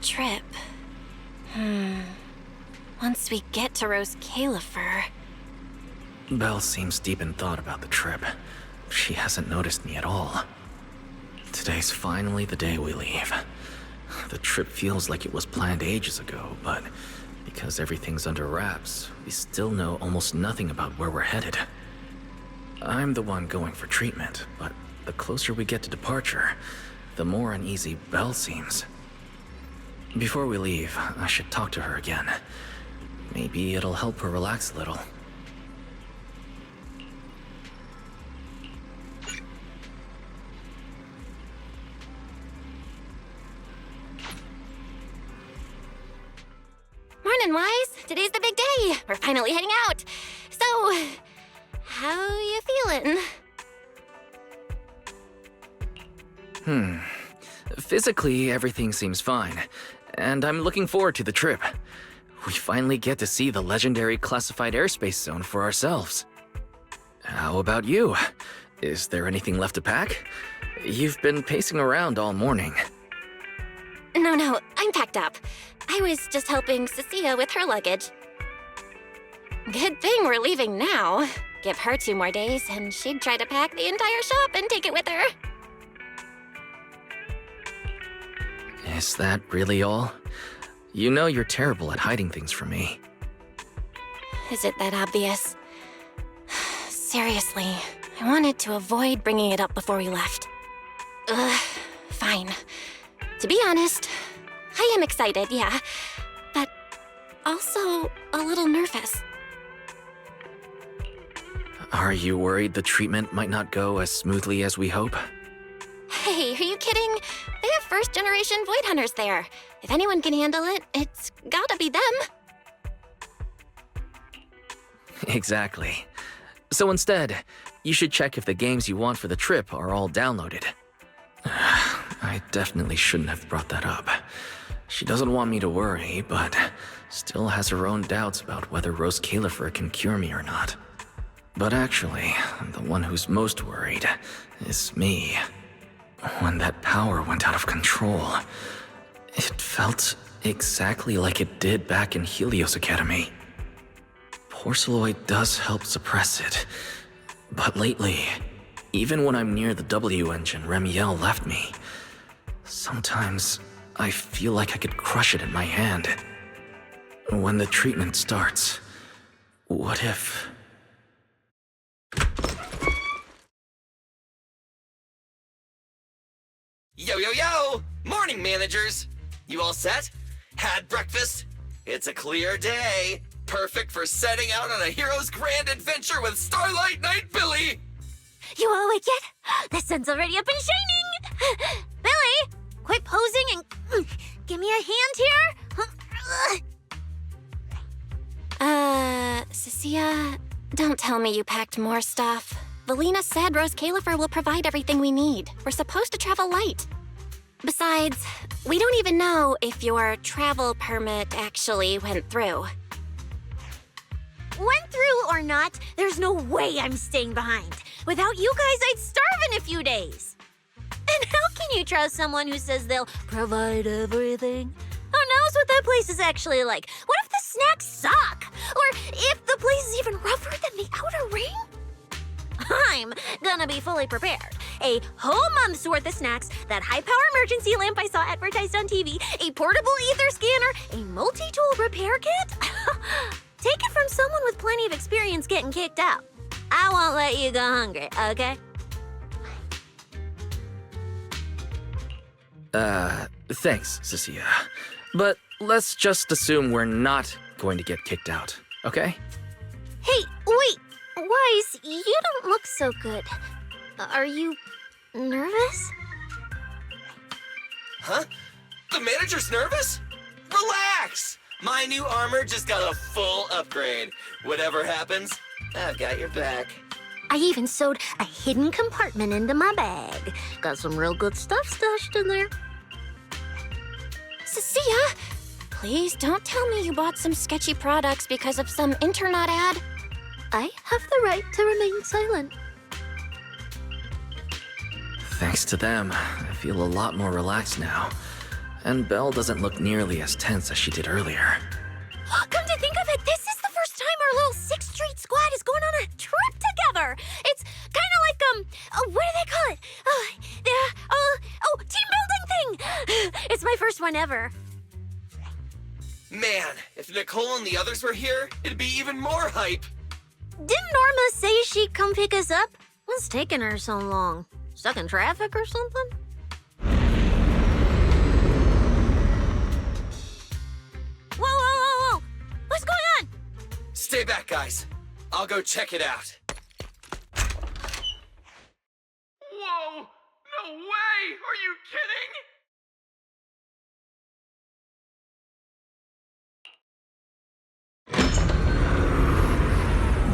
trip. Once we get to Roscaelifer... Belle seems deep in thought about the trip. She hasn't noticed me at all. Today's finally the day we leave. The trip feels like it was planned ages ago, but because everything's under wraps, we still know almost nothing about where we're headed. I'm the one going for treatment, but the closer we get to departure, the more uneasy Belle seems. Before we leave, I should talk to her again. Maybe it'll help her relax a little. Morning, Wise. Today's the big day. We're finally heading out. So, how you feeling? Physically, everything seems fine, and I'm looking forward to the trip. We finally get to see the legendary classified airspace zone for ourselves. How about you? Is there anything left to pack? You've been pacing around all morning. No, I'm packed up. I was just helping Cecilia with her luggage. Good thing we're leaving now. Give her 2 more days, and she'd try to pack the entire shop and take it with her. Is that really all? You know you're terrible at hiding things from me. Is it that obvious? Seriously, I wanted to avoid bringing it up before we left. Fine. To be honest, I am excited, yeah, but also a little nervous. Are you worried the treatment might not go as smoothly as we hope? Hey, are you kidding? They have first-generation Void Hunters there. If anyone can handle it, it's gotta be them. Exactly. So instead, you should check if the games you want for the trip are all downloaded. I definitely shouldn't have brought that up. She doesn't want me to worry, but still has her own doubts about whether Roscaelifer can cure me or not. But actually, the one who's most worried is me. When that power went out of control, it felt exactly like it did back in Helios Academy. Porceloid does help suppress it, but lately, even when I'm near the W engine Remielle left me, sometimes I feel like I could crush it in my hand. When the treatment starts, what if... Yo! Morning, managers! You all set? Had breakfast? It's a clear day. Perfect for setting out on a hero's grand adventure with Starlight Knight Billy! You all awake yet? The sun's already up and shining! Billy, quit posing and give me a hand here! Cecilia, don't tell me you packed more stuff. Valina said Roscaelifer will provide everything we need. We're supposed to travel light. Besides, we don't even know if your travel permit actually went through. Went through or not, there's no way I'm staying behind. Without you guys, I'd starve in a few days. And how can you trust someone who says they'll provide everything? Who knows what that place is actually like? What if the snacks suck? Or if the place is even rougher than the outer ring? I'm gonna be fully prepared. A whole month's worth of snacks, that high-power emergency lamp I saw advertised on TV, a portable ether scanner, a multi-tool repair kit. Take it from someone with plenty of experience getting kicked out. I won't let you go hungry, okay? Thanks, Cecilia. But let's just assume we're not going to get kicked out, okay? Hey, wait! Wise, you don't look so good. Are you nervous? Huh? The manager's nervous? Relax! My new armor just got a full upgrade. Whatever happens, I've got your back. I even sewed a hidden compartment into my bag. Got some real good stuff stashed in there. Cecilia, please don't tell me you bought some sketchy products because of some internet ad. I have the right to remain silent. Thanks to them, I feel a lot more relaxed now. And Belle doesn't look nearly as tense as she did earlier. Come to think of it, this is the first time our little 6th Street squad is going on a trip together. It's kind of like, what do they call it? Team building thing. It's my first one ever. Man, if Nicole and the others were here, it'd be even more hype. Didn't Norma say she'd come pick us up? What's taking her so long? Stuck in traffic or something? Whoa! What's going on? Stay back, guys. I'll go check it out. Whoa! No way! Are you kidding?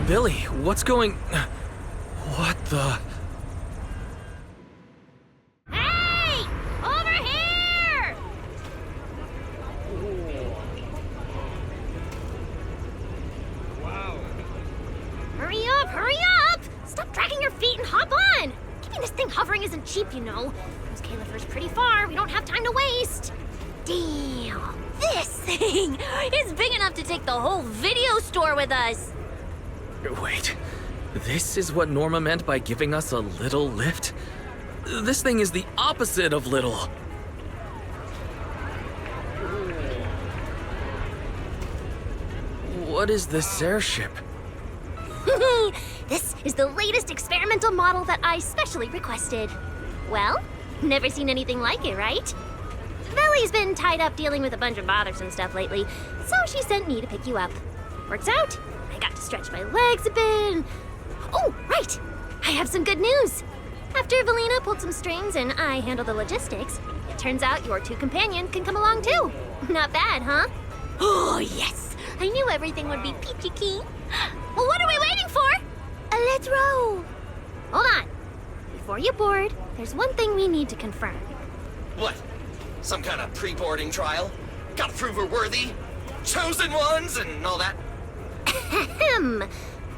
Billy, what's going... What the... Hey! Over here! Hurry up! Stop dragging your feet and hop on! Keeping this thing hovering isn't cheap, you know. Roscaelifer's pretty far. We don't have time to waste. Damn! This thing is big enough to take the whole video store with us. Wait, this is what Norma meant by giving us a little lift? This thing is the opposite of little. What is this airship? This is the latest experimental model that I specially requested. Well, never seen anything like it, right? Belle's been tied up dealing with a bunch of bothersome stuff lately, so she sent me to pick you up. Works out. I got to stretch my legs a bit. Oh, right! I have some good news. After Valina pulled some strings and I handled the logistics, it turns out your 2 companions can come along too. Not bad, huh? Oh, yes! I knew everything would be peachy keen. Well, what are we waiting for? Let's roll. Hold on. Before you board, there's one thing we need to confirm. What? Some kind of pre-boarding trial? Gotta prove we're worthy? Chosen ones and all that? Ahem.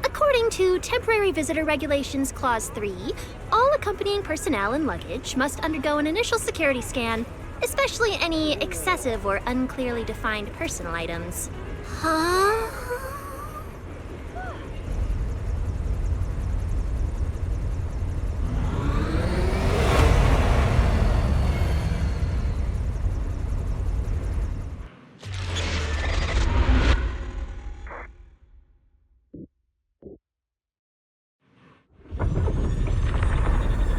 According to Temporary Visitor Regulations Clause 3, all accompanying personnel and luggage must undergo an initial security scan, especially any excessive or unclearly defined personal items. Huh?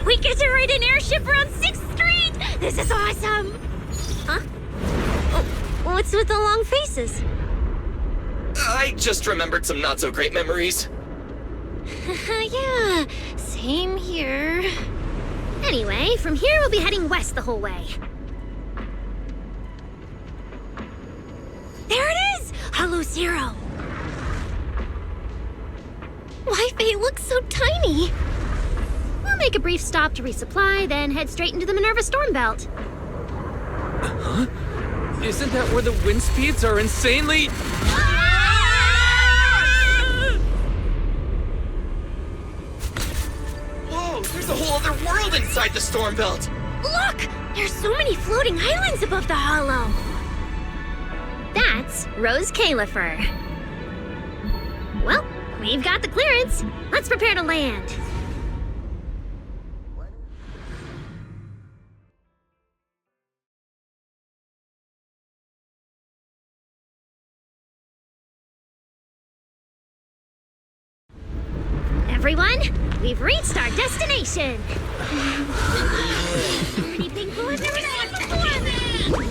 We get to ride an airship around 6th Street! This is awesome! Huh? Oh, what's with the long faces? I just remembered some not-so-great memories. Yeah, same here. Anyway, from here we'll be heading west the whole way. There it is! Hollow Zero! Why, they look so tiny! We'll make a brief stop to resupply, then head straight into the Minerva storm belt. Huh? Isn't that where the wind speeds are insanely... Whoa, there's a whole other world inside the storm belt! Look! There's so many floating islands above the hollow! That's Roscaelifer. Well, we've got the clearance. Let's prepare to land. Everyone, we've reached our destination. Pretty big pool I've never seen before.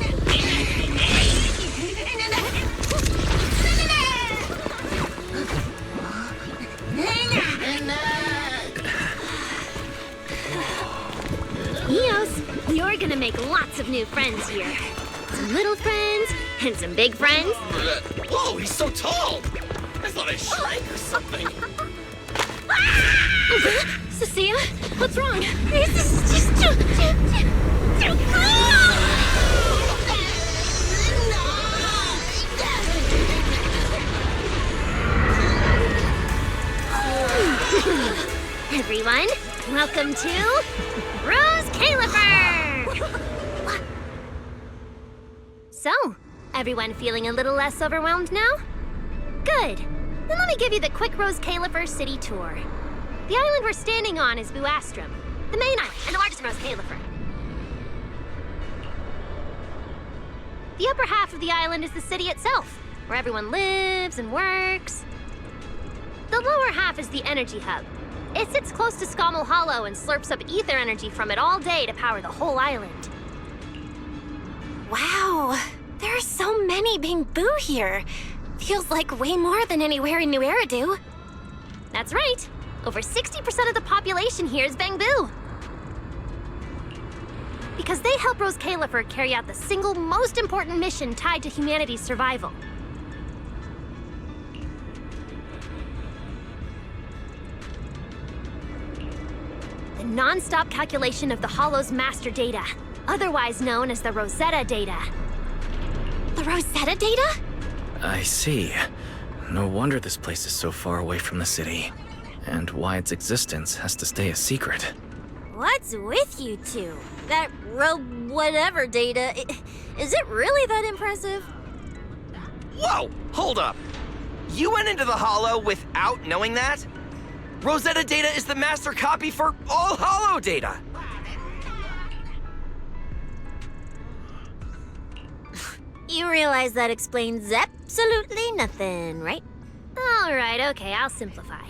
Eos, you're gonna make lots of new friends here. Some little friends and some big friends. Whoa, he's so tall! I thought I shrank or something. Cecilia, what's wrong? This is just too cool! Everyone, welcome to Roscaelifer! So, everyone feeling a little less overwhelmed now? Good. Then let me give you the quick Roscaelifer city tour. The island we're standing on is Buastrum, the main island and the largest in Roscaelifer. The upper half of the island is the city itself, where everyone lives and works. The lower half is the energy hub. It sits close to Scommel Hollow and slurps up ether energy from it all day to power the whole island. Wow, there are so many Bangboo here. Feels like way more than anywhere in New Eridu. That's right. Over 60% of the population here is Bangboo. Because they help Roscaelifer carry out the single most important mission tied to humanity's survival. The non-stop calculation of the Hollow's master data, otherwise known as the Rosetta data. The Rosetta data? I see. No wonder this place is so far away from the city. And why its existence has to stay a secret. What's with you two? That whatever data, is it really that impressive? Whoa, hold up. You went into the Hollow without knowing that? Rosetta data is the master copy for all Hollow data. You realize that explains absolutely nothing, right? All right, okay, I'll simplify.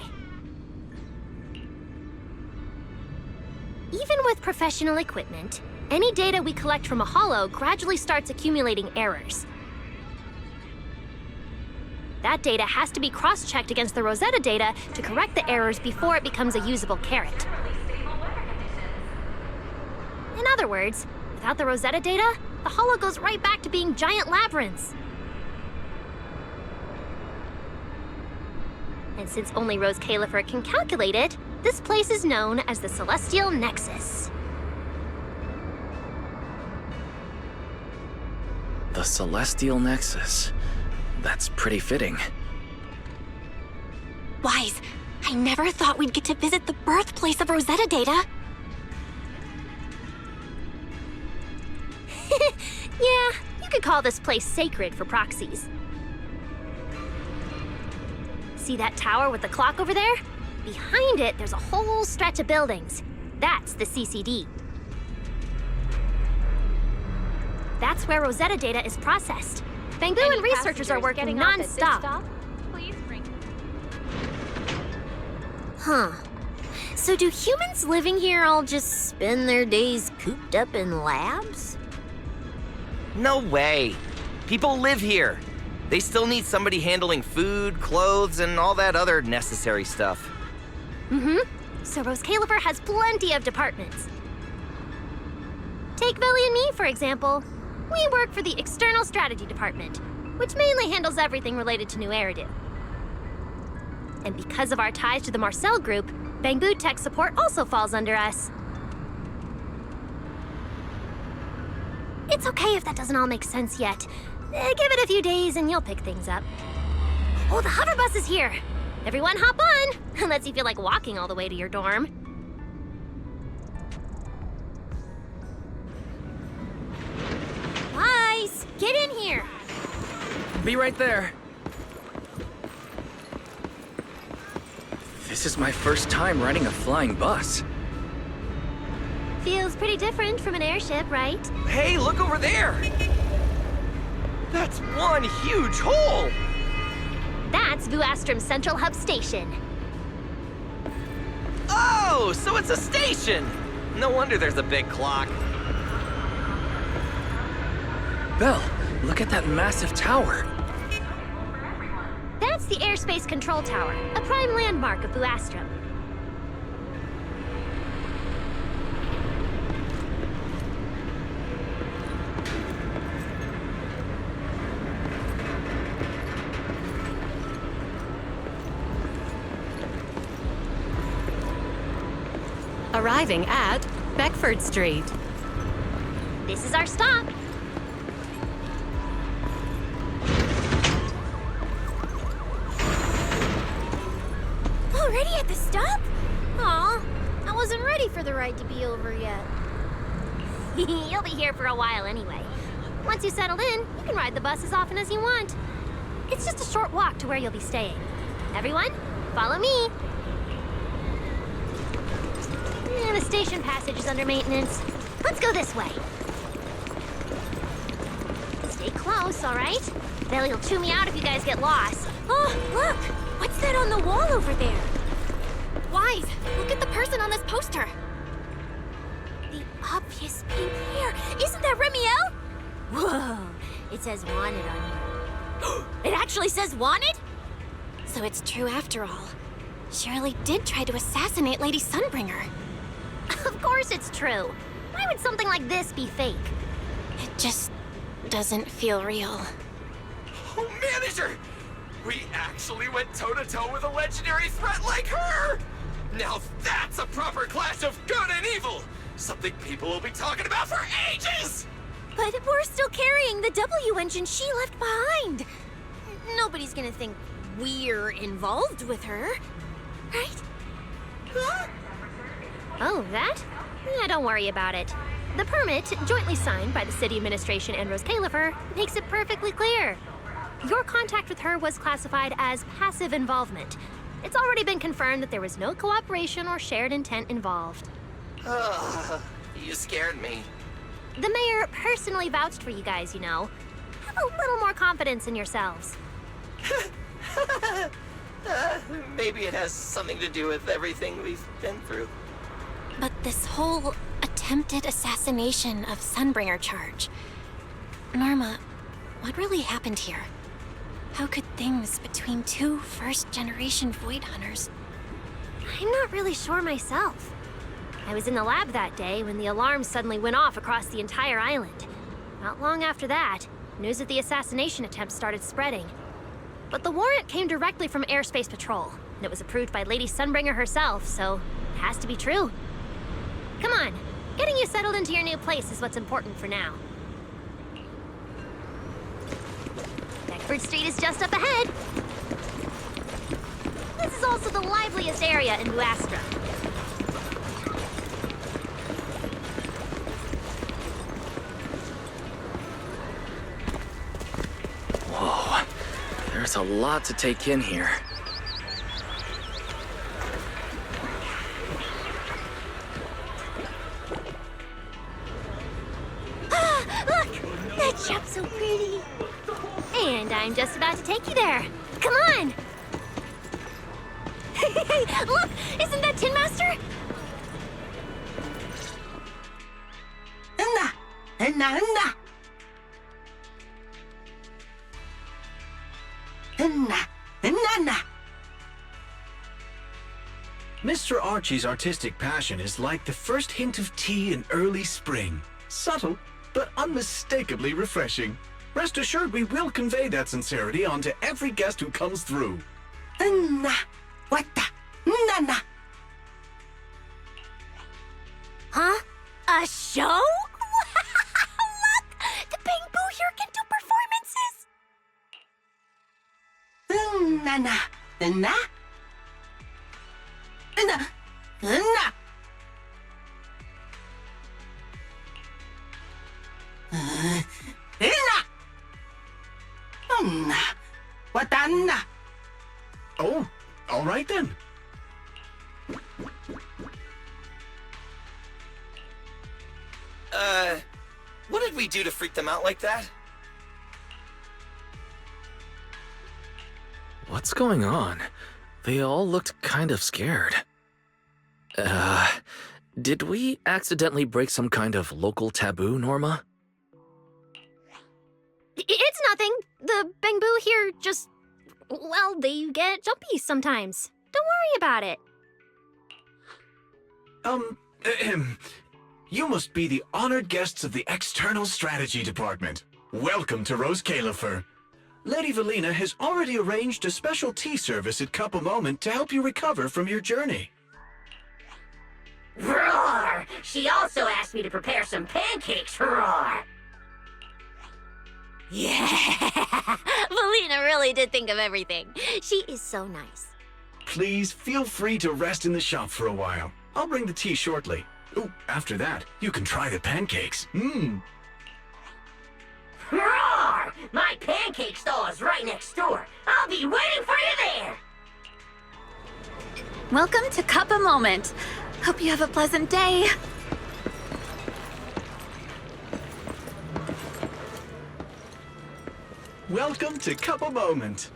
Even with professional equipment, any data we collect from a Hollow gradually starts accumulating errors. That data has to be cross-checked against the Rosetta data to correct the errors before it becomes a usable carrot. In other words, without the Rosetta data, the Hollow goes right back to being giant labyrinths. And since only Roscaelifer can calculate it, this place is known as the Celestial Nexus. The Celestial Nexus. That's pretty fitting. Wise, I never thought we'd get to visit the birthplace of Rosetta data. Yeah, you could call this place sacred for proxies. See that tower with the clock over there? Behind it, there's a whole stretch of buildings. That's the CCD. That's where Rosetta data is processed. Bangboo and researchers are working non-stop. Huh. So do humans living here all just spend their days cooped up in labs? No way. People live here. They still need somebody handling food, clothes, and all that other necessary stuff. So Roscaelifer has plenty of departments. Take Belle and me, for example. We work for the External Strategy Department, which mainly handles everything related to New Eridu. And because of our ties to the Marcel Group, Bangboo Tech Support also falls under us. It's okay if that doesn't all make sense yet. Give it a few days and you'll pick things up. Oh, the hover bus is here! Everyone hop on, unless you feel like walking all the way to your dorm. Wise, get in here! Be right there. This is my first time riding a flying bus. Feels pretty different from an airship, right? Hey, look over there! That's one huge hole! That's Buastrum's Central Hub Station. Oh, so it's a station! No wonder there's a big clock. Belle, look at that massive tower. That's the Airspace Control Tower, a prime landmark of Buastrum. Arriving at Beckford Street. This is our stop. Already at the stop? Aw, I wasn't ready for the ride to be over yet. You'll be here for a while anyway. Once you settled in, you can ride the bus as often as you want. It's just a short walk to where you'll be staying. Everyone, follow me. The station passage is under maintenance. Let's go this way. Stay close, all right? Belle will chew me out if you guys get lost. Oh, look! What's that on the wall over there? Wise, look at the person on this poster. The obvious pink hair. Isn't that Remielle? Whoa, it says wanted on here. It actually says wanted? So it's true after all. Shirley did try to assassinate Lady Sunbringer. Of course it's true. Why would something like this be fake? It just doesn't feel real. Oh, manager! We actually went toe-to-toe with a legendary threat like her! Now that's a proper clash of good and evil! Something people will be talking about for ages! But we're still carrying the W engine she left behind. Nobody's gonna think we're involved with her, right? Huh? Oh, that? Yeah, don't worry about it. The permit, jointly signed by the city administration and Roscaelifer, makes it perfectly clear. Your contact with her was classified as passive involvement. It's already been confirmed that there was no cooperation or shared intent involved. You scared me. The mayor personally vouched for you guys, you know. Have a little more confidence in yourselves. Maybe it has something to do with everything we've been through. But this whole attempted assassination of Sunbringer charge. Norma, what really happened here? How could things between two first-generation Void Hunters... I'm not really sure myself. I was in the lab that day when the alarm suddenly went off across the entire island. Not long after that, news of the assassination attempt started spreading. But the warrant came directly from Airspace Patrol, and it was approved by Lady Sunbringer herself, so it has to be true. Come on, getting you settled into your new place is what's important for now. Beckford Street is just up ahead. This is also the liveliest area in New Astra. Whoa, there's a lot to take in here. That shop's so pretty. And I'm just about to take you there. Come on! Hey, look! Isn't that Tin Master? Mr. Archie's artistic passion is like the first hint of tea in early spring. Subtle, but unmistakably refreshing. Rest assured we will convey that sincerity onto every guest who comes through. Huh? A show? Look! The Bangboo here can do performances! Oh, all right then. What did we do to freak them out like that? What's going on? They all looked kind of scared. Did we accidentally break some kind of local taboo, Norma? It's nothing. The Bangboo here just... well, they get jumpy sometimes. Don't worry about it. You must be the honored guests of the External Strategy Department. Welcome to Roscaelifer. Lady Valina has already arranged a special tea service at Cup a Moment to help you recover from your journey. Roar! She also asked me to prepare some pancakes, roar! Yeah! Valina really did think of everything. She is so nice. Please feel free to rest in the shop for a while. I'll bring the tea shortly. Oh, after that, you can try the pancakes. Roar! My pancake stall is right next door. I'll be waiting for you there. Welcome to Cuppa Moment. Hope you have a pleasant day. Welcome to Cuppa Moment.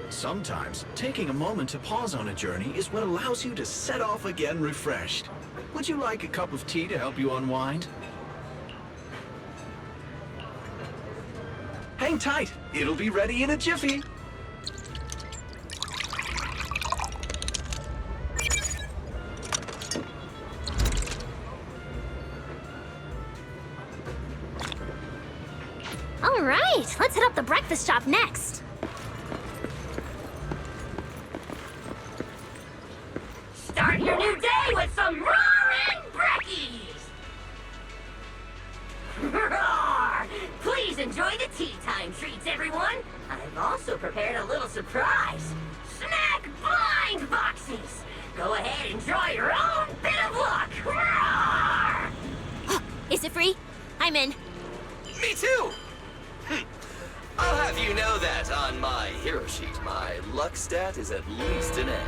Sometimes, taking a moment to pause on a journey is what allows you to set off again refreshed. Would you like a cup of tea to help you unwind? Hang tight, it'll be ready in a jiffy. All right, let's hit up the breakfast shop next. Start your new day with some roaring brekkies! Roar! Please enjoy the tea time treats, everyone! I've also prepared a little surprise. Snack blind boxes! Go ahead and draw your own bit of luck! Roar! Is it free? I'm in. Me too! I'll have you know that on my hero sheet, my luck stat is at least an N.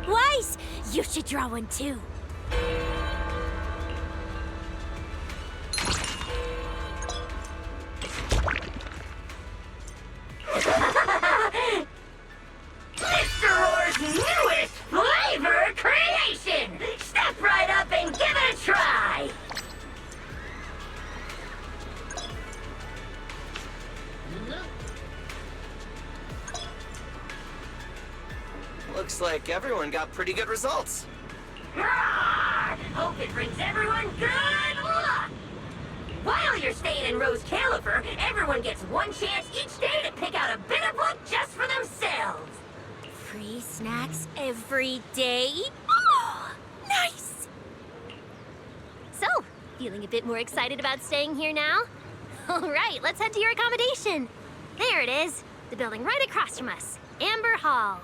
Weiss, you should draw one too. Mr. Roar's newest flavor creation! Step right up and give it a try! Looks like everyone got pretty good results. Roar! Hope it brings everyone good luck! While you're staying in Roscaelifer, everyone gets one chance each day to pick out a bit of luck just for themselves. Free snacks every day? Oh, nice! So, feeling a bit more excited about staying here now? All right, let's head to your accommodation. There it is, the building right across from us, Amber Hall.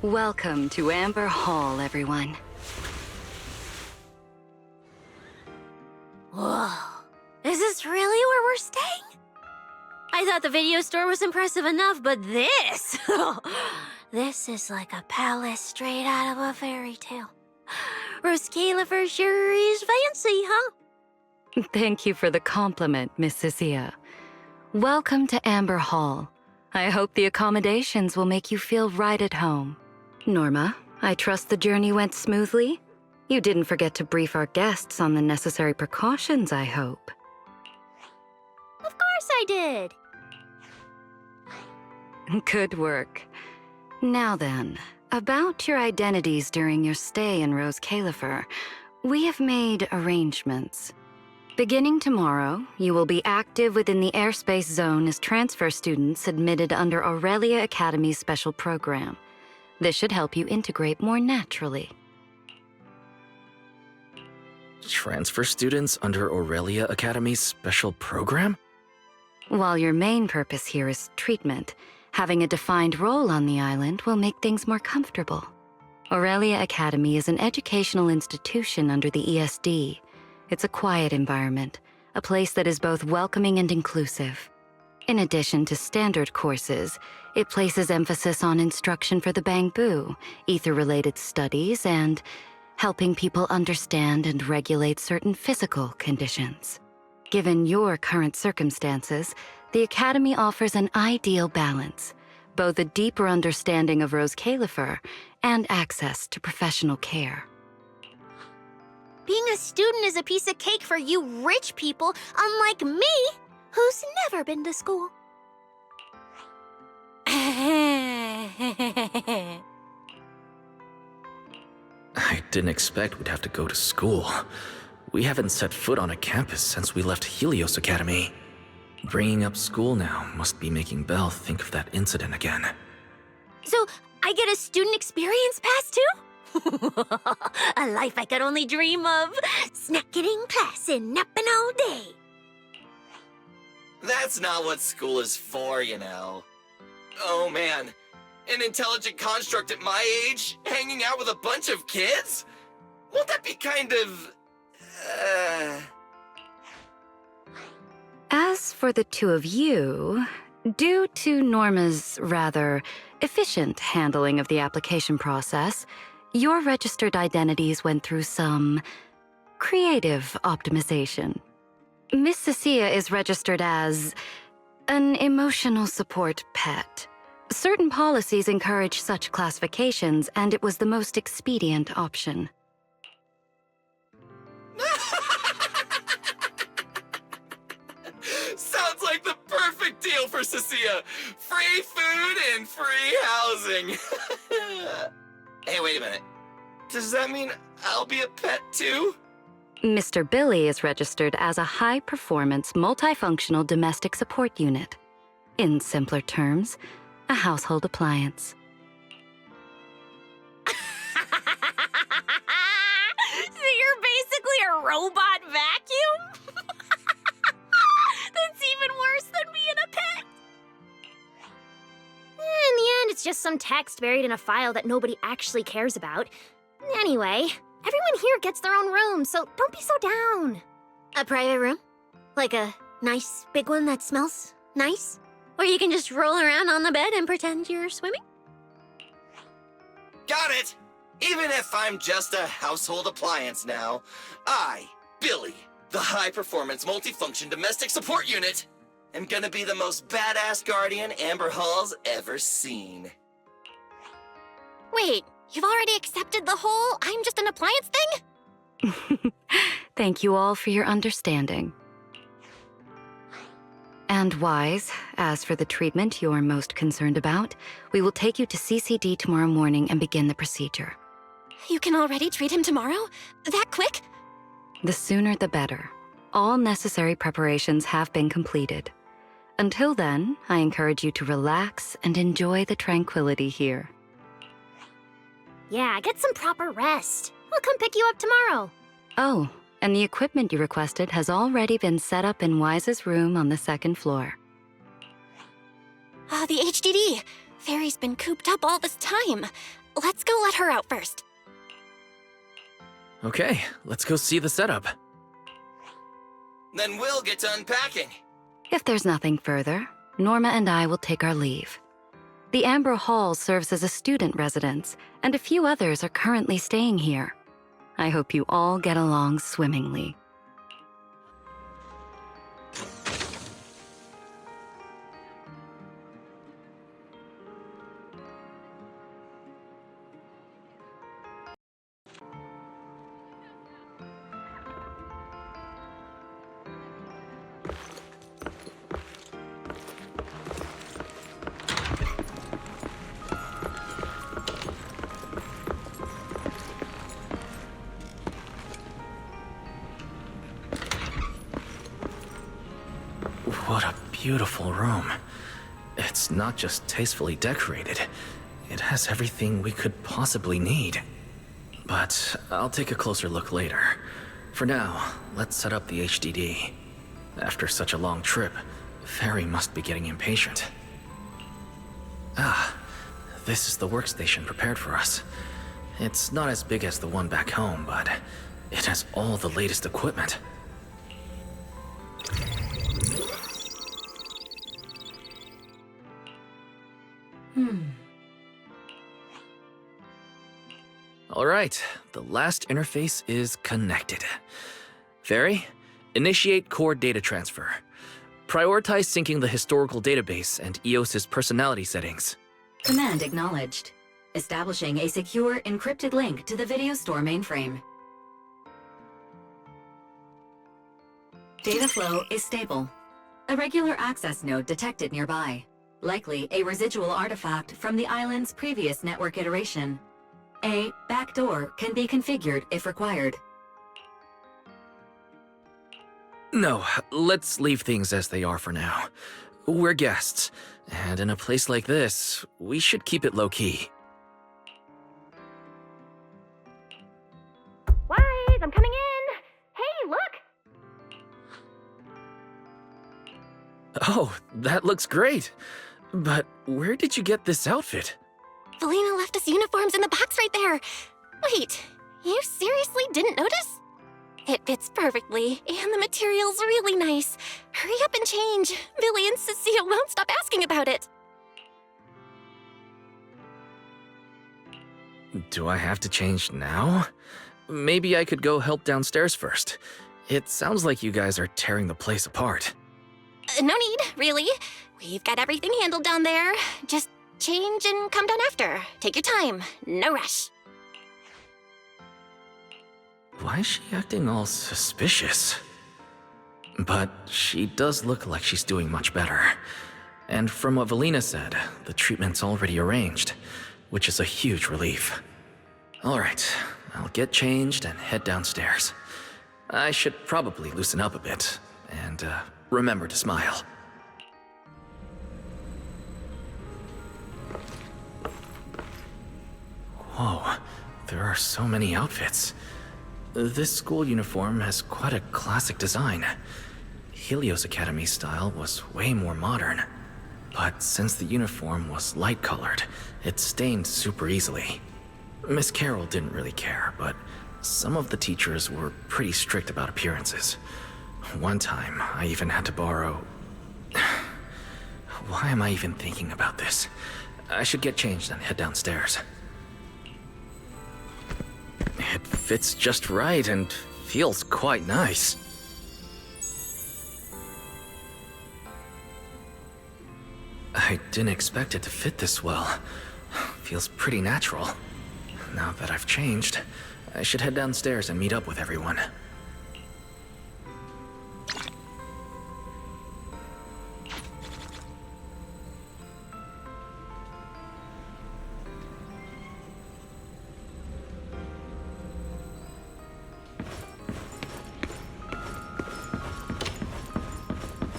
Welcome to Amber Hall, everyone. Whoa, is this really where we're staying? I thought the video store was impressive enough, but this... this is like a palace straight out of a fairy tale. Roscaelifer sure is fancy, huh? Thank you for the compliment, Miss Cecilia. Welcome to Amber Hall. I hope the accommodations will make you feel right at home. Norma, I trust the journey went smoothly? You didn't forget to brief our guests on the necessary precautions, I hope. Of course I did. Good work. Now then, about your identities during your stay in Roscaelifer, we have made arrangements. Beginning tomorrow, you will be active within the airspace zone as transfer students admitted under Aurelia Academy's special program. This should help you integrate more naturally. Transfer students under Aurelia Academy's special program? While your main purpose here is treatment, having a defined role on the island will make things more comfortable. Aurelia Academy is an educational institution under the ESD. It's a quiet environment, a place that is both welcoming and inclusive. In addition to standard courses, it places emphasis on instruction for the Bangboo, ether-related studies, and helping people understand and regulate certain physical conditions. Given your current circumstances, the Academy offers an ideal balance, both a deeper understanding of Roscaelifer and access to professional care. Being a student is a piece of cake for you rich people, unlike me, who's never been to school. I didn't expect we'd have to go to school. We haven't set foot on a campus since we left Helios Academy. Bringing up school now must be making Belle think of that incident again. So, I get a student experience pass too? A life I could only dream of. Snacking in class and napping all day. That's not what school is for, you know. Oh man, an intelligent construct at my age, hanging out with a bunch of kids? Won't that be kind of... As for the two of you, due to Norma's rather efficient handling of the application process, your registered identities went through some creative optimization. Miss Cecilia is registered as an emotional support pet. Certain policies encourage such classifications, and it was the most expedient option. Sounds like the perfect deal for Cecilia. Free food and free housing. Hey, wait a minute. Does that mean I'll be a pet too? Mr. Billy is registered as a high-performance, multifunctional domestic support unit. In simpler terms, a household appliance. So you're basically a robot vacuum? That's even worse than being a pet. In the end, it's just some text buried in a file that nobody actually cares about. Anyway, everyone here gets their own room, so don't be so down. A private room? Like a nice big one that smells nice? Or you can just roll around on the bed and pretend you're swimming? Got it! Even if I'm just a household appliance now, I, Billy, the high-performance multifunction domestic support unit, am gonna be the most badass guardian Amber Hall's ever seen. Wait, you've already accepted the whole I'm just an appliance thing? Thank you all for your understanding. And Wise, as for the treatment you're most concerned about, we will take you to CCD tomorrow morning and begin the procedure. You can already treat him tomorrow? That quick? The sooner the better. All necessary preparations have been completed. Until then, I encourage you to relax and enjoy the tranquility here. Yeah, get some proper rest. We'll come pick you up tomorrow. Oh, and the equipment you requested has already been set up in Wise's room on the second floor. The HDD. Fairy's been cooped up all this time. Let's go let her out first. Okay, let's go see the setup. Then we'll get to unpacking. If there's nothing further, Norma and I will take our leave. The Amber Hall serves as a student residence, and a few others are currently staying here. I hope you all get along swimmingly. What a beautiful room. It's not just tastefully decorated, it has everything we could possibly need. But I'll take a closer look later. For now, let's set up the HDD. After such a long trip, Fairy must be getting impatient. Ah, this is the workstation prepared for us. It's not as big as the one back home, but it has all the latest equipment. All right, the last interface is connected. Fairy, initiate core data transfer. Prioritize syncing the historical database and EOS's personality settings. Command acknowledged. Establishing a secure, encrypted link to the video store mainframe. Data flow is stable. A regular access node detected nearby. Likely a residual artifact from the island's previous network iteration. A backdoor can be configured if required. No, let's leave things as they are for now. We're guests, and in a place like this, we should keep it low-key. Wise, I'm coming in. Hey, look! Oh, that looks great. But where did you get this outfit? Valina left us uniforms in the box right there. Wait, you seriously didn't notice? It fits perfectly, and the material's really nice. Hurry up and change. Billy and Cecile won't stop asking about it. Do I have to change now? Maybe I could go help downstairs first. It sounds like you guys are tearing the place apart. No need, really. We've got everything handled down there. Just change and come down after. Take your time. No rush. Why is she acting all suspicious? But she does look like she's doing much better. And from what Valina said, the treatment's already arranged, which is a huge relief. Alright, I'll get changed and head downstairs. I should probably loosen up a bit, and remember to smile. Whoa, there are so many outfits. This school uniform has quite a classic design. Helios Academy's style was way more modern. But since the uniform was light-colored, it stained super easily. Miss Carroll didn't really care, but some of the teachers were pretty strict about appearances. One time, I even had to borrow... Why am I even thinking about this? I should get changed and head downstairs. It fits just right and feels quite nice. I didn't expect it to fit this well. Feels pretty natural. Now that I've changed, I should head downstairs and meet up with everyone.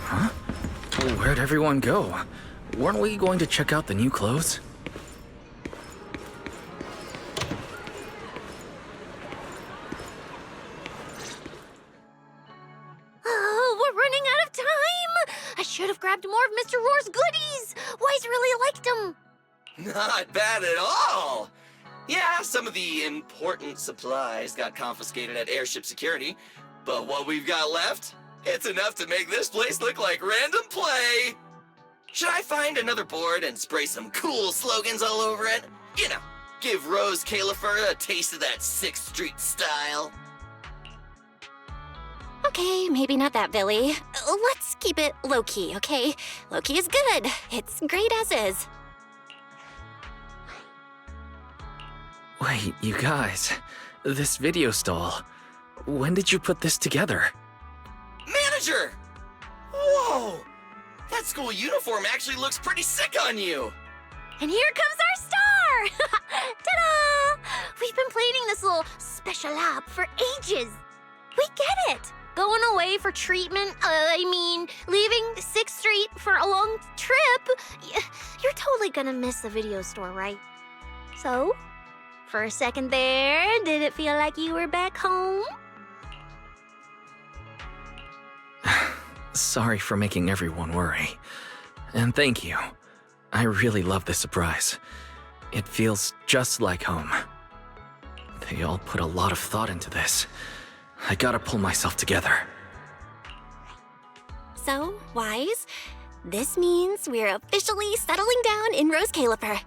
Huh? Where'd everyone go? Weren't we going to check out the new clothes? Oh, we're running out of time! I should have grabbed more of Mr. Roar's goodies! Wise really liked them! Not bad at all! Yeah, some of the important supplies got confiscated at airship security, but what we've got left, it's enough to make this place look like random play! Should I find another board and spray some cool slogans all over it? You know, give Roscaelifer a taste of that 6th Street style. Okay, maybe not that, Billy. Let's keep it low-key, okay? Low-key is good. It's great as is. Wait, you guys. This video stall. When did you put this together? Manager! Whoa! That school uniform actually looks pretty sick on you! And here comes our star! Ta-da! We've been planning this little special app for ages. We get it. Going away for treatment, leaving 6th Street for a long trip. You're totally gonna miss the video store, right? So, for a second there, did it feel like you were back home? Sorry for making everyone worry. And thank you. I really love this surprise. It feels just like home. They all put a lot of thought into this. I gotta pull myself together. So, Wise, this means we're officially settling down in Roscaelifer.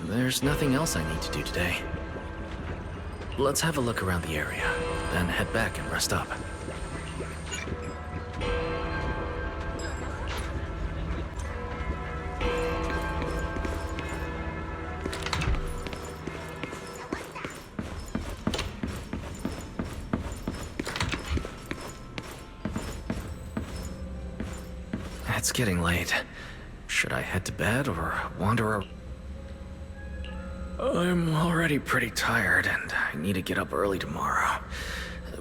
There's nothing else I need to do today. Let's have a look around the area, then head back and rest up. It's getting late. Should I head to bed or wander? I'm already pretty tired and I need to get up early tomorrow.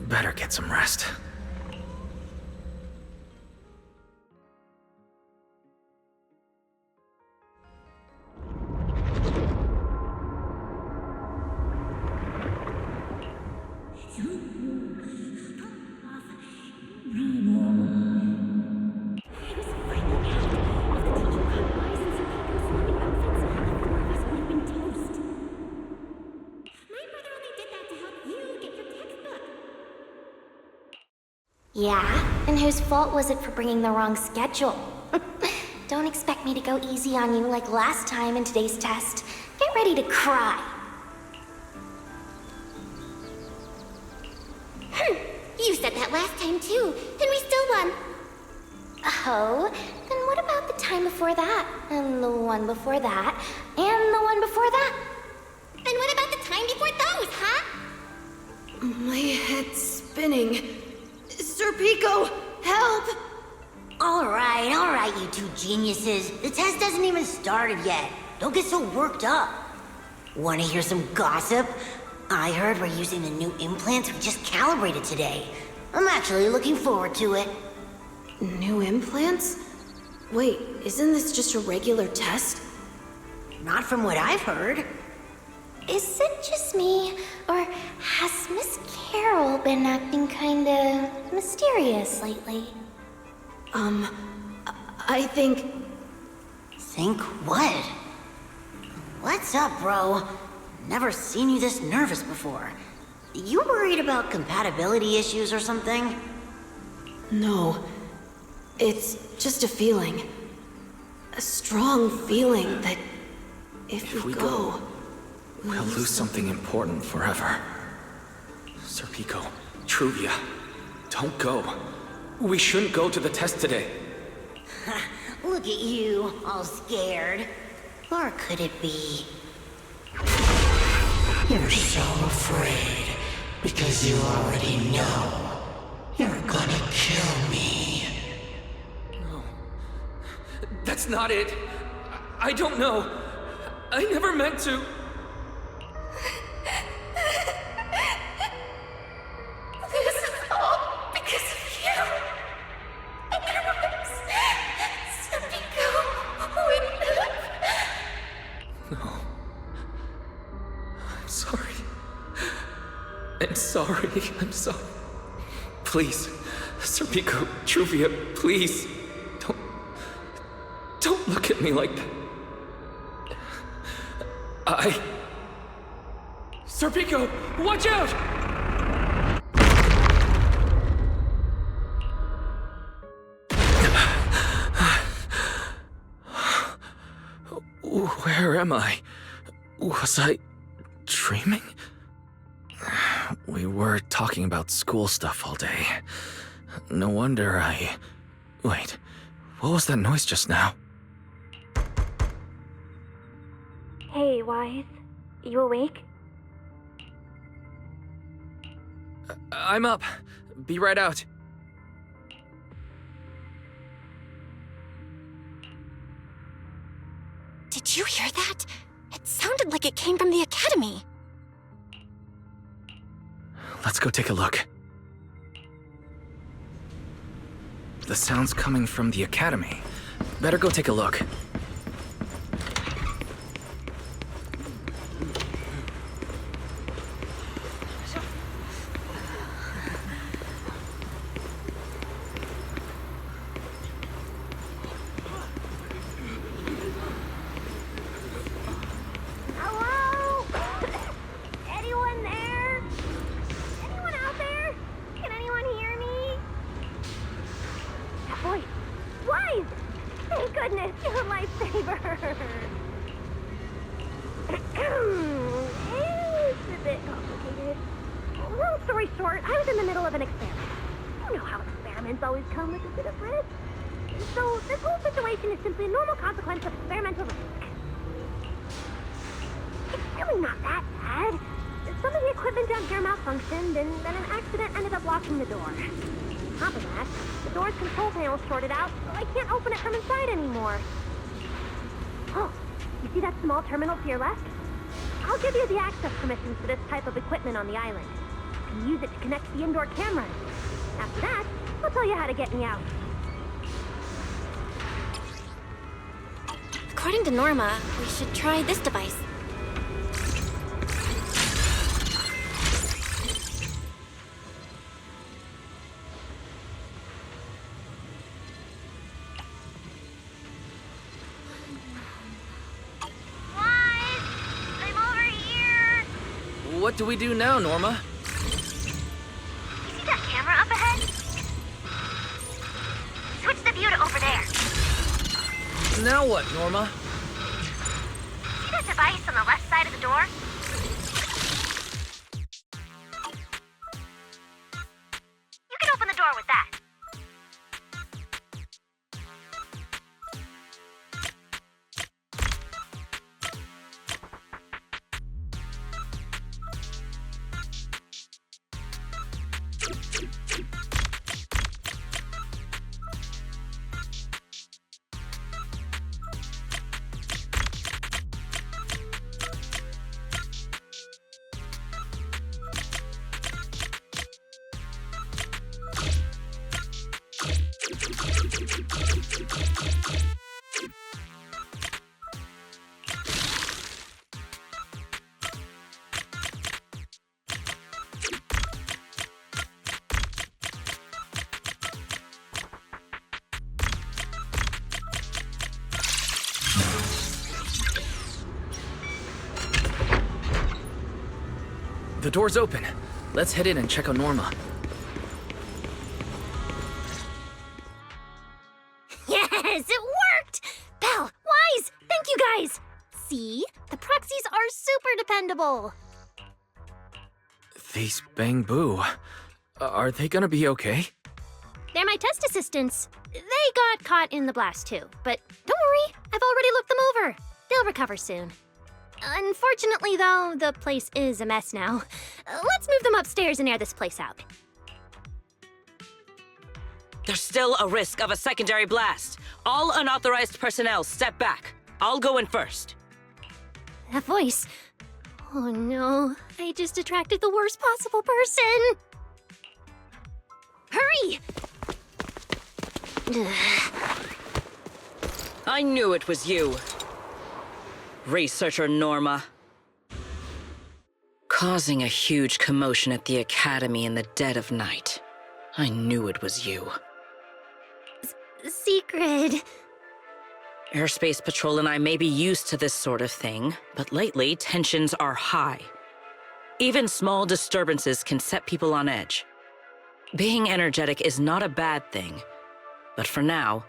Better get some rest. You And whose fault was it for bringing the wrong schedule? Don't expect me to go easy on you like last time in today's test. Get ready to cry. You said that last time too, and we still won. Oh, then what about the time before that? And the one before that? And the one before that? Then what about the time before those, huh? My head's spinning. Sir Pico, help! All right, you two geniuses. The test hasn't even started yet. Don't get so worked up. Want to hear some gossip? I heard we're using the new implants we just calibrated today. I'm actually looking forward to it. New implants? Wait, isn't this just a regular test? Not from what I've heard. Is it just me, or has Miss Carol been acting kinda mysterious lately? I think... Think what? What's up, bro? Never seen you this nervous before. You worried about compatibility issues or something? No. It's just a feeling. A strong feeling that if we go... We'll lose something important forever. Sir Pico, Truvia, don't go. We shouldn't go to the test today. Look at you, all scared. Or could it be? You're so afraid because you already know you're gonna kill me. No. That's not it. I don't know. I never meant to. This is all because of you. Otherwise, Sir Pico wouldn't have. No. I'm sorry. I'm sorry. Please, Sir Pico, Truvia, please. Don't look at me like that. Sir Pico, watch out! Where am I? Was I dreaming? We were talking about school stuff all day. No wonder Wait, what was that noise just now? Hey, Wise. You awake? I'm up. Be right out. Did you hear that? It sounded like it came from the academy. Let's go take a look. The sound's coming from the academy. Better go take a look. Terminal to your left? I'll give you the access permissions to this type of equipment on the island. You can use it to connect to the indoor cameras. After that, I'll tell you how to get me out. According to Norma, we should try this device. What do we do now, Norma? You see that camera up ahead? Now what, Norma? See that device on the left side of the door? You can open the door with that. The door's open. Let's head in and check on Norma. Yes, it worked! Belle, Wise, thank you guys! See? The proxies are super dependable. These Bangboo. Are they gonna be okay? They're my test assistants. They got caught in the blast too, but don't worry, I've already looked them over. They'll recover soon. Unfortunately, though, the place is a mess now. Let's move them upstairs and air this place out. There's still a risk of a secondary blast. All unauthorized personnel step back. I'll go in first. That voice. Oh no, I just attracted the worst possible person. Hurry! I knew it was you. Researcher Norma. Causing a huge commotion at the Academy in the dead of night. I knew it was you. Sigrid. Airspace Patrol and I may be used to this sort of thing, but lately tensions are high. Even small disturbances can set people on edge. Being energetic is not a bad thing, but for now,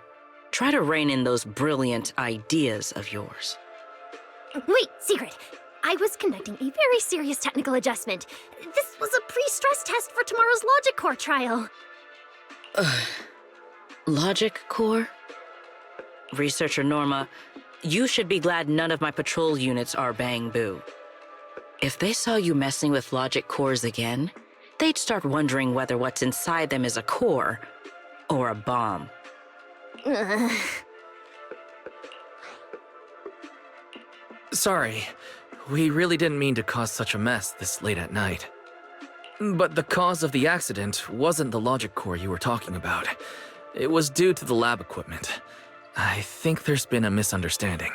try to rein in those brilliant ideas of yours. Wait, Sigrid. I was conducting a very serious technical adjustment. This was a pre-stress test for tomorrow's Logic Core trial. Logic Core? Researcher Norma, you should be glad none of my patrol units are Bangboo. If they saw you messing with Logic Cores again, they'd start wondering whether what's inside them is a core or a bomb. Sorry, we really didn't mean to cause such a mess this late at night. But the cause of the accident wasn't the logic core you were talking about. It was due to the lab equipment. I think there's been a misunderstanding.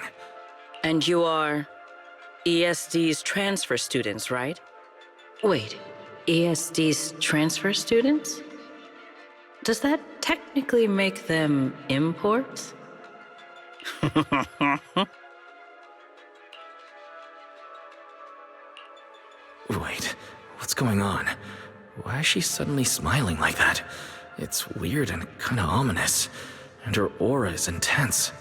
And you are ESD's transfer students, right? Wait, ESD's transfer students? Does that technically make them imports? Wait, what's going on? Why is she suddenly smiling like that? It's weird and kinda ominous, and her aura is intense.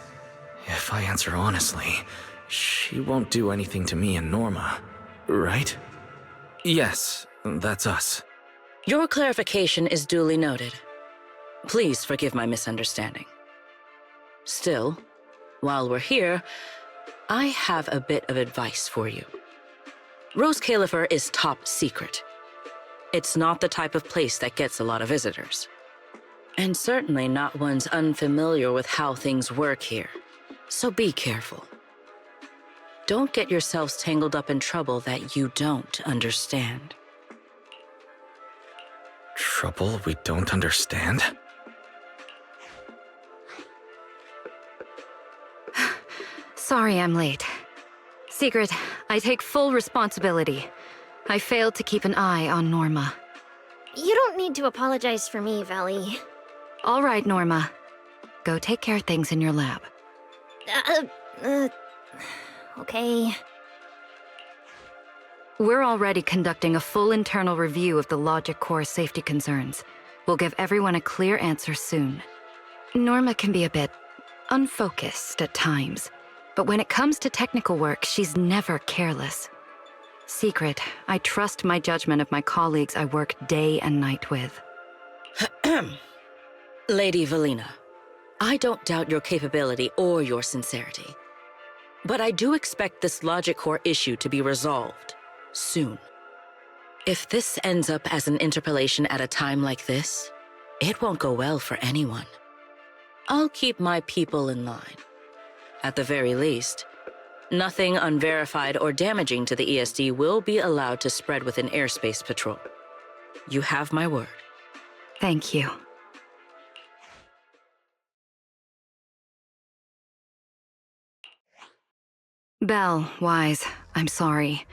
If I answer honestly, she won't do anything to me and Norma, right? Yes, that's us. Your clarification is duly noted. Please forgive my misunderstanding. Still, while we're here, I have a bit of advice for you. Roscaelifer is top secret. It's not the type of place that gets a lot of visitors. And certainly not ones unfamiliar with how things work here. So be careful. Don't get yourselves tangled up in trouble that you don't understand. Trouble we don't understand? Sorry I'm late. Sigrid, I take full responsibility. I failed to keep an eye on Norma. You don't need to apologize for me, Valley. All right, Norma. Go take care of things in your lab. Okay. We're already conducting a full internal review of the Logic Core safety concerns. We'll give everyone a clear answer soon. Norma can be a bit unfocused at times, but when it comes to technical work, she's never careless. Sigrid, I trust my judgment of my colleagues I work day and night with. Lady Valina, I don't doubt your capability or your sincerity. But I do expect this logic core issue to be resolved soon. If this ends up as an interpolation at a time like this, it won't go well for anyone. I'll keep my people in line. At the very least, nothing unverified or damaging to the ESD will be allowed to spread within airspace patrol. You have my word. Thank you. Belle, Wise, I'm sorry.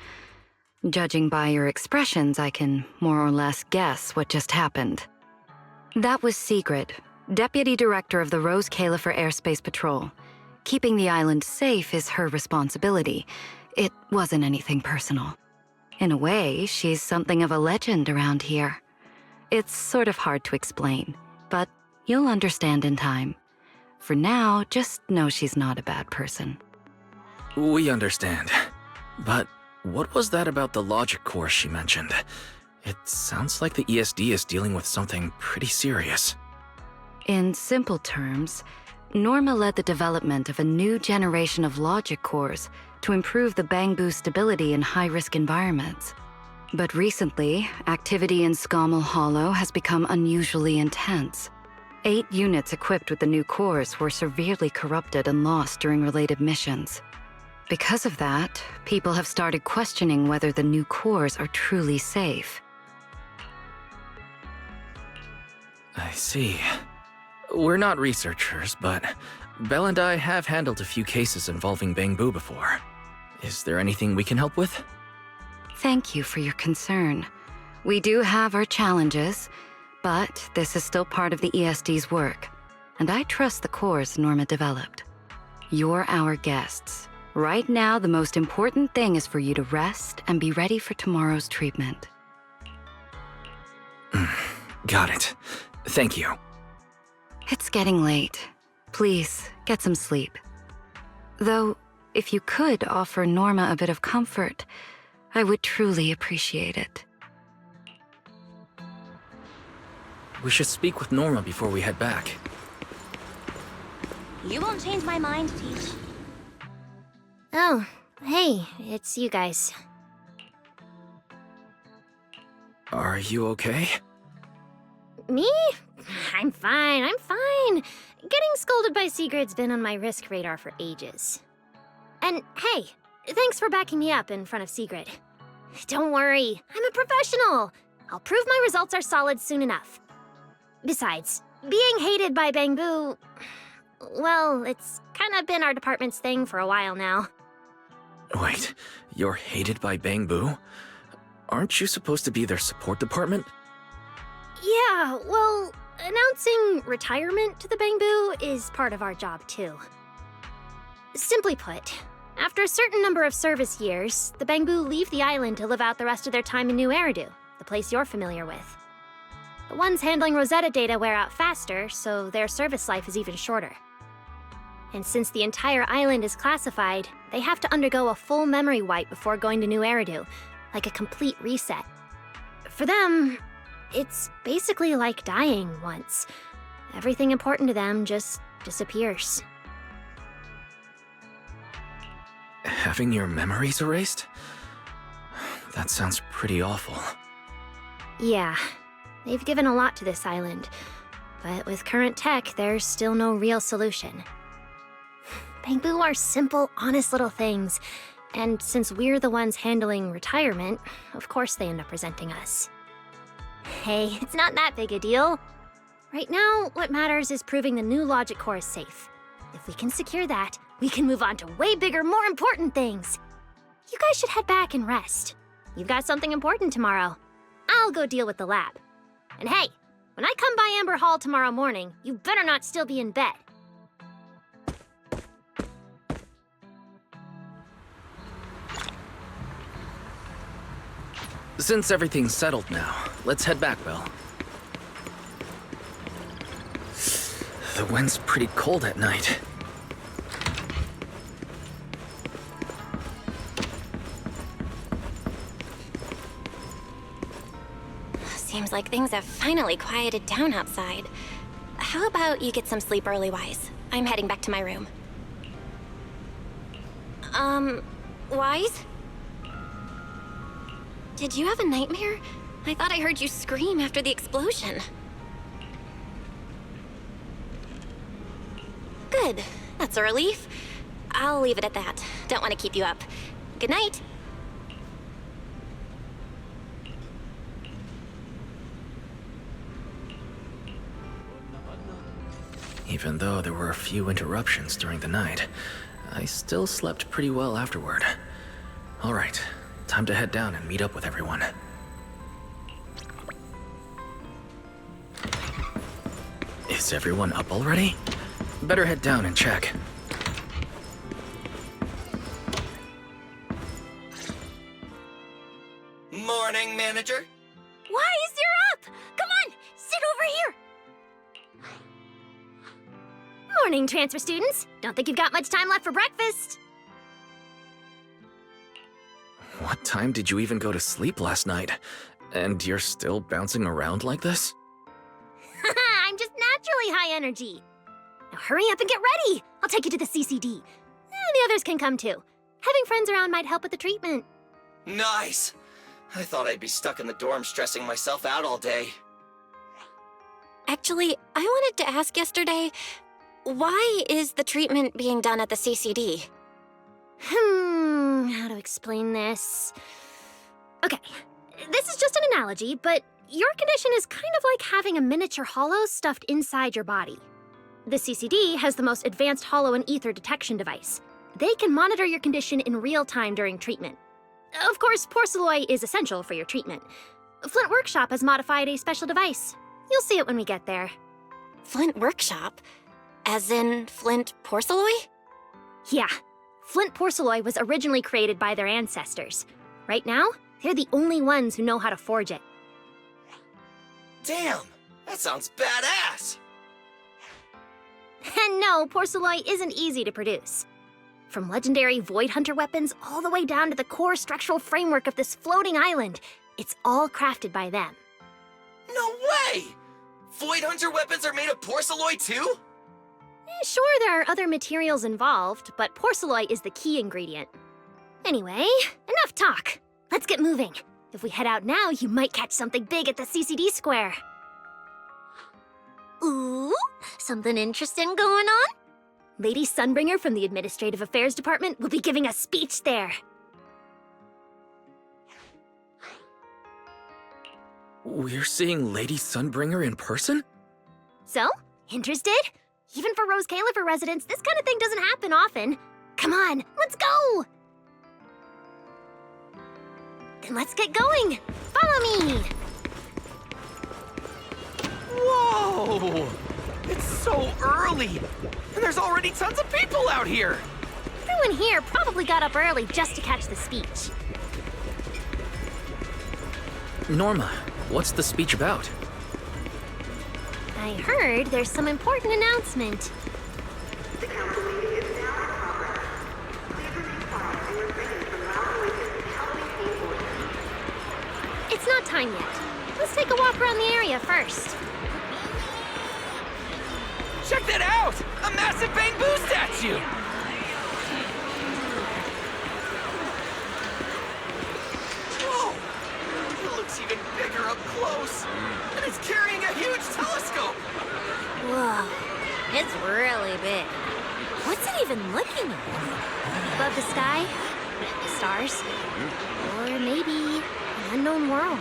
Judging by your expressions, I can more or less guess what just happened. That was Sigrid, Deputy Director of the Roscaelifer Airspace Patrol. Keeping the island safe is her responsibility. It wasn't anything personal. In a way, she's something of a legend around here. It's sort of hard to explain, but you'll understand in time. For now, just know she's not a bad person. We understand. But what was that about the logic course she mentioned? It sounds like the ESD is dealing with something pretty serious. In simple terms, Norma led the development of a new generation of logic cores to improve the Bangboo stability in high-risk environments. But recently, activity in Scommel Hollow has become unusually intense. 8 units equipped with the new cores were severely corrupted and lost during related missions. Because of that, people have started questioning whether the new cores are truly safe. I see. We're not researchers, but Belle and I have handled a few cases involving Bangboo before. Is there anything we can help with? Thank you for your concern. We do have our challenges, but this is still part of the ESD's work, and I trust the cores Norma developed. You're our guests. Right now, the most important thing is for you to rest and be ready for tomorrow's treatment. Got it. Thank you. It's getting late. Please, get some sleep. Though, if you could offer Norma a bit of comfort, I would truly appreciate it. We should speak with Norma before we head back. You won't change my mind, Teach. Oh, hey, it's you guys. Are you okay? Me? I'm fine, Getting scolded by Sigrid's been on my risk radar for ages. And hey, thanks for backing me up in front of Sigrid. Don't worry, I'm a professional. I'll prove my results are solid soon enough. Besides, being hated by Bangboo, well, it's kind of been our department's thing for a while now. Wait, you're hated by Bangboo? Aren't you supposed to be their support department? Yeah, well, announcing retirement to the Bangboo is part of our job too. Simply put, after a certain number of service years, the Bangboo leave the island to live out the rest of their time in New Eridu, the place you're familiar with. The ones handling Rosetta data wear out faster, so their service life is even shorter. And since the entire island is classified, they have to undergo a full memory wipe before going to New Eridu, like a complete reset. For them, it's basically like dying once. Everything important to them just disappears. Having your memories erased? That sounds pretty awful. Yeah, they've given a lot to this island, but with current tech, there's still no real solution. Bangboo are simple, honest little things, and since we're the ones handling retirement, of course they end up resenting us. Hey, it's not that big a deal. Right now, what matters is proving the new logic core is safe. If we can secure that, we can move on to way bigger, more important things. You guys should head back and rest. You've got something important tomorrow. I'll go deal with the lab. And hey, when I come by Amber Hall tomorrow morning, you better not still be in bed. Since everything's settled now, let's head back, Belle. The wind's pretty cold at night. Seems like things have finally quieted down outside. How about you get some sleep early, Wise? I'm heading back to my room. Wise? Did you have a nightmare? I thought I heard you scream after the explosion. Good. That's a relief. I'll leave it at that. Don't want to keep you up. Good night. Even though there were a few interruptions during the night, I still slept pretty well afterward. All right, time to head down and meet up with everyone. Is everyone up already? Better head down and check. Morning, manager. Wise, you're up! Come on, sit over here! Morning, transfer students. Don't think you've got much time left for breakfast. What time did you even go to sleep last night? And you're still bouncing around like this? I'm just naturally high energy. Now hurry up and get ready. I'll take you to the CCD. The others can come too. Having friends around might help with the treatment. Nice. I thought I'd be stuck in the dorm stressing myself out all day. Actually, I wanted to ask yesterday, why is the treatment being done at the CCD? How to explain this? Okay, this is just an analogy, but your condition is kind of like having a miniature hollow stuffed inside your body. The CCD has the most advanced hollow and ether detection device. They can monitor your condition in real time during treatment. Of course, porcelloi is essential for your treatment. Flint Workshop has modified a special device. You'll see it when we get there. Flint Workshop? As in Flint porcelloi? Yeah. Flint porcelloi was originally created by their ancestors. Right now, they're the only ones who know how to forge it. Damn, that sounds badass. And no, porcelloi isn't easy to produce. From legendary Void Hunter weapons all the way down to the core structural framework of this floating island, it's all crafted by them. No way! Void Hunter weapons are made of porcelloi too? Sure, there are other materials involved, but porcelloi is the key ingredient. Anyway, enough talk. Let's get moving. If we head out now, you might catch something big at the CCD square. Ooh, something interesting going on? Lady Sunbringer from the Administrative Affairs Department will be giving a speech there. We're seeing Lady Sunbringer in person? So, interested? Even for Roscaelifer residents, this kind of thing doesn't happen often. Come on, let's go! Then let's get going. Follow me! Whoa! It's so early! And there's already tons of people out here! Everyone here probably got up early just to catch the speech. Norma, what's the speech about? I heard there's some important announcement. The council meeting is now in progress. Please remain quiet and refrain from loud noises and helping people. It's not time yet. Let's take a walk around the area first. Check that out! A massive Bangboo statue! Whoa! It looks even bigger up close! And it's carrying a huge telescope! Whoa, it's really big. What's it even looking at? Above the sky? Stars? Or maybe an unknown world?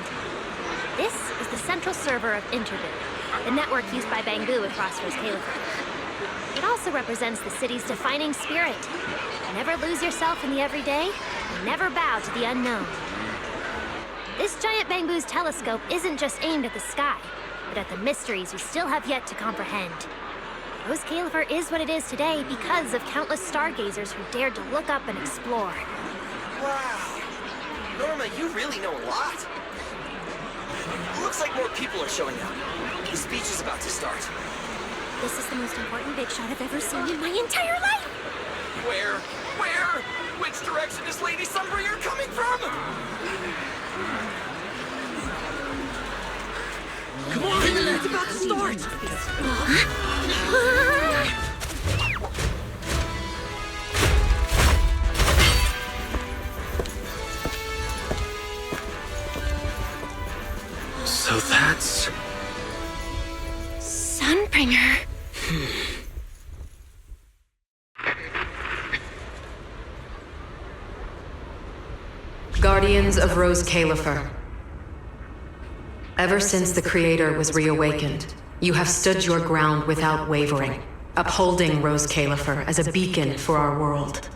This is the central server of Interboo, the network used by Bangboo across Roscaelifer. It also represents the city's defining spirit. Never lose yourself in the everyday, and never bow to the unknown. This giant Bangboos telescope isn't just aimed at the sky, but at the mysteries we still have yet to comprehend. Roscaelifer is what it is today because of countless stargazers who dared to look up and explore. Wow! Norma, you really know a lot. Looks like more people are showing up. The speech is about to start. This is the most important big shot I've ever seen in my entire life! Where? Where? Which direction is Lady Sunbringer coming from? Come on! It's about to start! So that's... Sunbringer. Guardians of Roscaelifer. Ever since the Creator was reawakened, you have stood your ground without wavering, upholding Roscaelifer as a beacon for our world.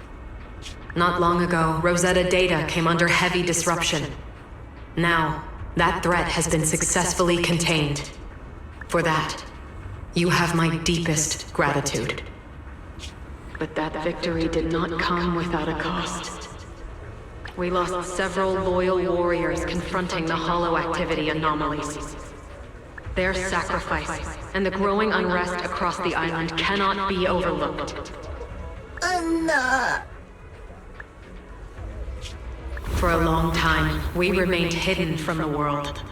Not long ago, Rosetta data came under heavy disruption. Now, that threat has been successfully contained. For that, you have my deepest gratitude. But that victory did not come without a cost. We lost several loyal warriors confronting the hollow activity anomalies. Their sacrifice and the growing unrest across the island cannot be overlooked. For a long time, we remained hidden from the world.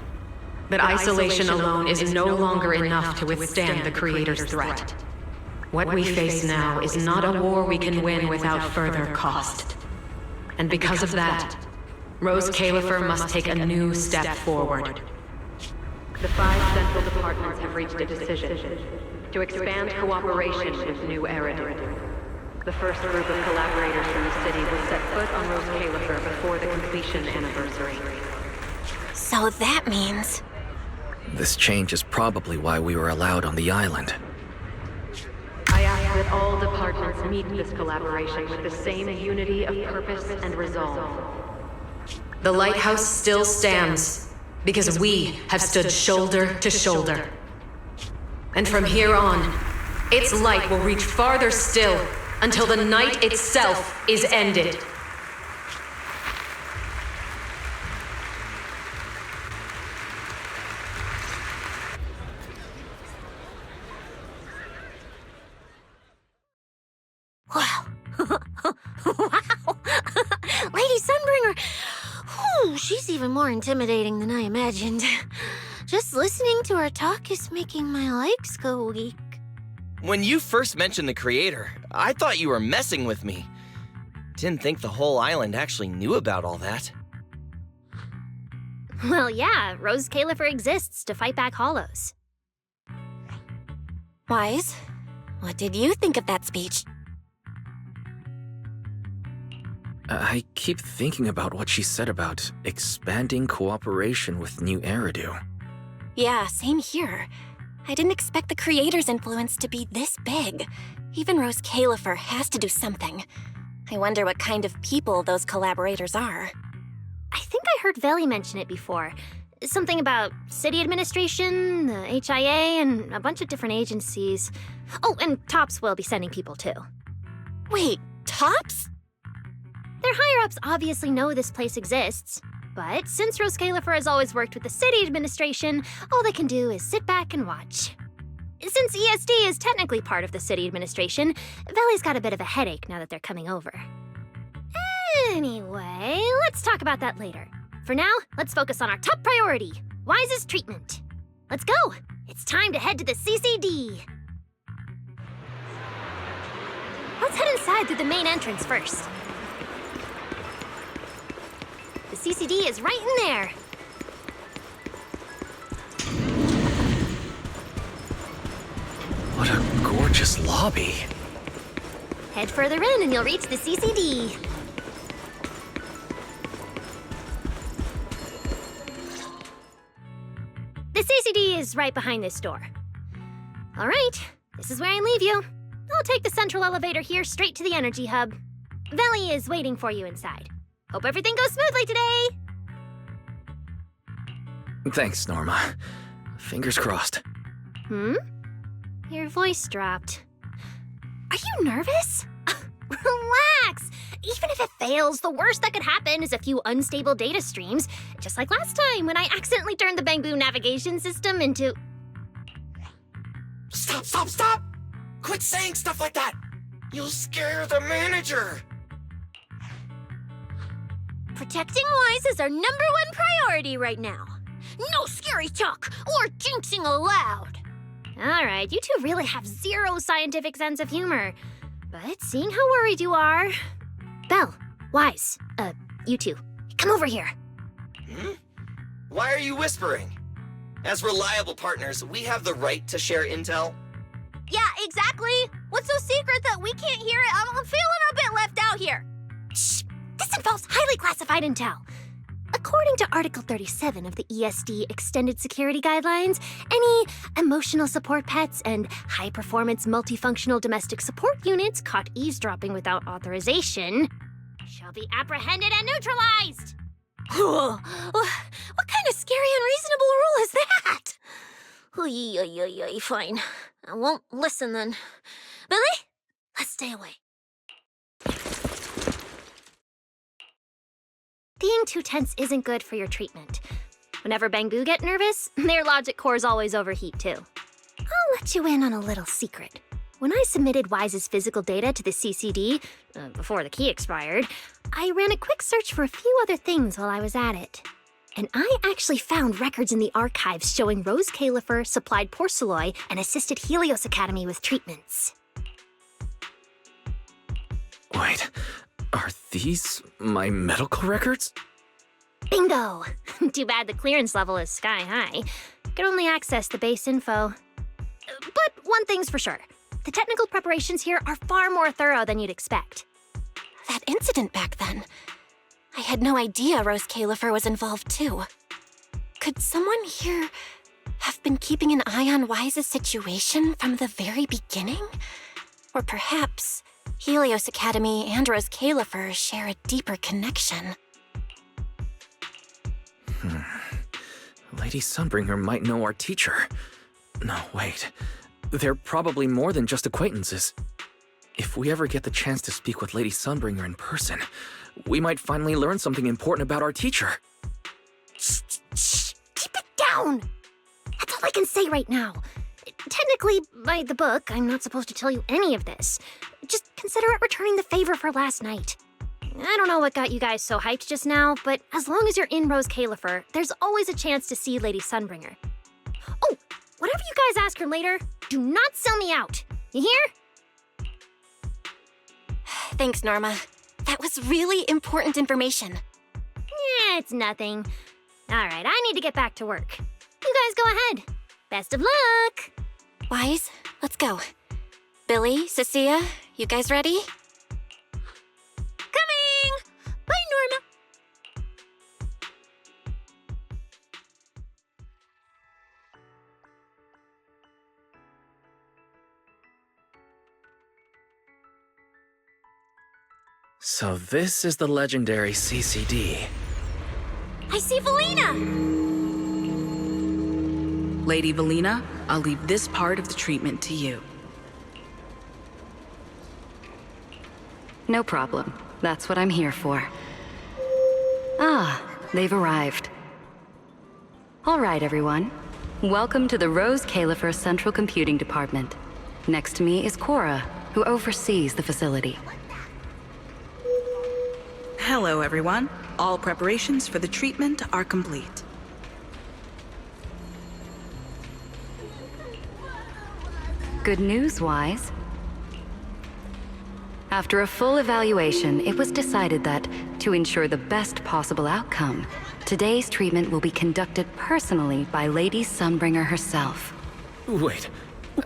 But isolation alone is no longer enough to withstand the Creator's threat. What we face now is not a war we can win without further cost. And because of that, Roscaelifer must take a new step forward. The 5 central departments have reached a decision to expand cooperation with New Eridu. The first group of collaborators from the city will set foot on Roscaelifer before the completion anniversary. So that means... This change is probably why we were allowed on the island. I ask that all departments meet this collaboration with the same unity of purpose and resolve. The lighthouse still stands, because we have stood shoulder to shoulder. And from here on, its light will reach farther still, until the night itself is ended. Wow. Wow. Lady Sunbringer. Whew, she's even more intimidating than I imagined. Just listening to her talk is making my legs go weak. When you first mentioned the Creator, I thought you were messing with me. Didn't think the whole island actually knew about all that. Well, yeah, Roscaelifer exists to fight back hollows. Wise, what did you think of that speech? I keep thinking about what she said about expanding cooperation with New Eridu. Yeah, same here. I didn't expect the Creator's influence to be this big. Even Roscaelifer has to do something. I wonder what kind of people those collaborators are. I think I heard Belle mention it before. Something about city administration, the HIA, and a bunch of different agencies. Oh, and Tops will be sending people too. Wait, Tops? Their higher-ups obviously know this place exists. But since Roscaelifer has always worked with the city administration, all they can do is sit back and watch. Since ESD is technically part of the city administration, Belle's got a bit of a headache now that they're coming over. Anyway, let's talk about that later. For now, let's focus on our top priority, Wise's treatment. Let's go! It's time to head to the CCD. Let's head inside through the main entrance first. The CCD is right in there. What a gorgeous lobby. Head further in and you'll reach the CCD. The CCD is right behind this door. All right, this is where I leave you. I'll take the central elevator here straight to the energy hub. Belle is waiting for you inside. Hope everything goes smoothly today! Thanks, Norma. Fingers crossed. Your voice dropped. Are you nervous? Relax! Even if it fails, the worst that could happen is a few unstable data streams, just like last time when I accidentally turned the Bangboo navigation system into... Stop, stop, stop! Quit saying stuff like that! You'll scare the manager! Protecting Wise is our #1 priority right now. No scary talk or jinxing allowed. All right, you two really have zero scientific sense of humor. But seeing how worried you are... Belle, Wise, you two, come over here. Hmm? Why are you whispering? As reliable partners, we have the right to share intel. Yeah, exactly. What's so secret that we can't hear it? I'm feeling a bit left out here. Shh! This involves highly classified intel. According to Article 37 of the ESD Extended Security Guidelines, any emotional support pets and high-performance multifunctional domestic support units caught eavesdropping without authorization shall be apprehended and neutralized. What kind of scary, unreasonable rule is that? Fine. I won't listen then. Billy, let's stay away. Being too tense isn't good for your treatment. Whenever Bangboo get nervous, their logic cores always overheat too. I'll let you in on a little secret. When I submitted Wise's physical data to the CCD, before the key expired, I ran a quick search for a few other things while I was at it. And I actually found records in the archives showing Roscaelifer supplied Porceloi and assisted Helios Academy with treatments. Wait, are these my medical records? Bingo! Too bad the clearance level is sky high. Can only access the base info. But one thing's for sure. The technical preparations here are far more thorough than you'd expect. That incident back then. I had no idea Roscaelifer was involved too. Could someone here have been keeping an eye on Wise's situation from the very beginning? Or perhaps Helios Academy and Roscaelifer share a deeper connection. Lady Sunbringer might know our teacher. No, wait. They're probably more than just acquaintances. If we ever get the chance to speak with Lady Sunbringer in person, we might finally learn something important about our teacher. Shh, shh, keep it down! That's all I can say right now. Technically, by the book, I'm not supposed to tell you any of this. Just consider it returning the favor for last night. I don't know what got you guys so hyped just now, but as long as you're in Roscaelifer, there's always a chance to see Lady Sunbringer. Oh, whatever you guys ask her later, do not sell me out. You hear? Thanks, Norma. That was really important information. Yeah, it's nothing. All right, I need to get back to work. You guys go ahead. Best of luck. Wise, let's go. Billy, Cecilia, you guys ready? Coming! Bye, Norma. So this is the legendary CCD. I see Valina! Lady Valina, I'll leave this part of the treatment to you. No problem. That's what I'm here for. Ah, they've arrived. All right, everyone. Welcome to the Roscaelifer Central Computing Department. Next to me is Cora, who oversees the facility. Hello, everyone. All preparations for the treatment are complete. Good news, Wise. After a full evaluation, it was decided that, to ensure the best possible outcome, today's treatment will be conducted personally by Lady Sunbringer herself. Wait,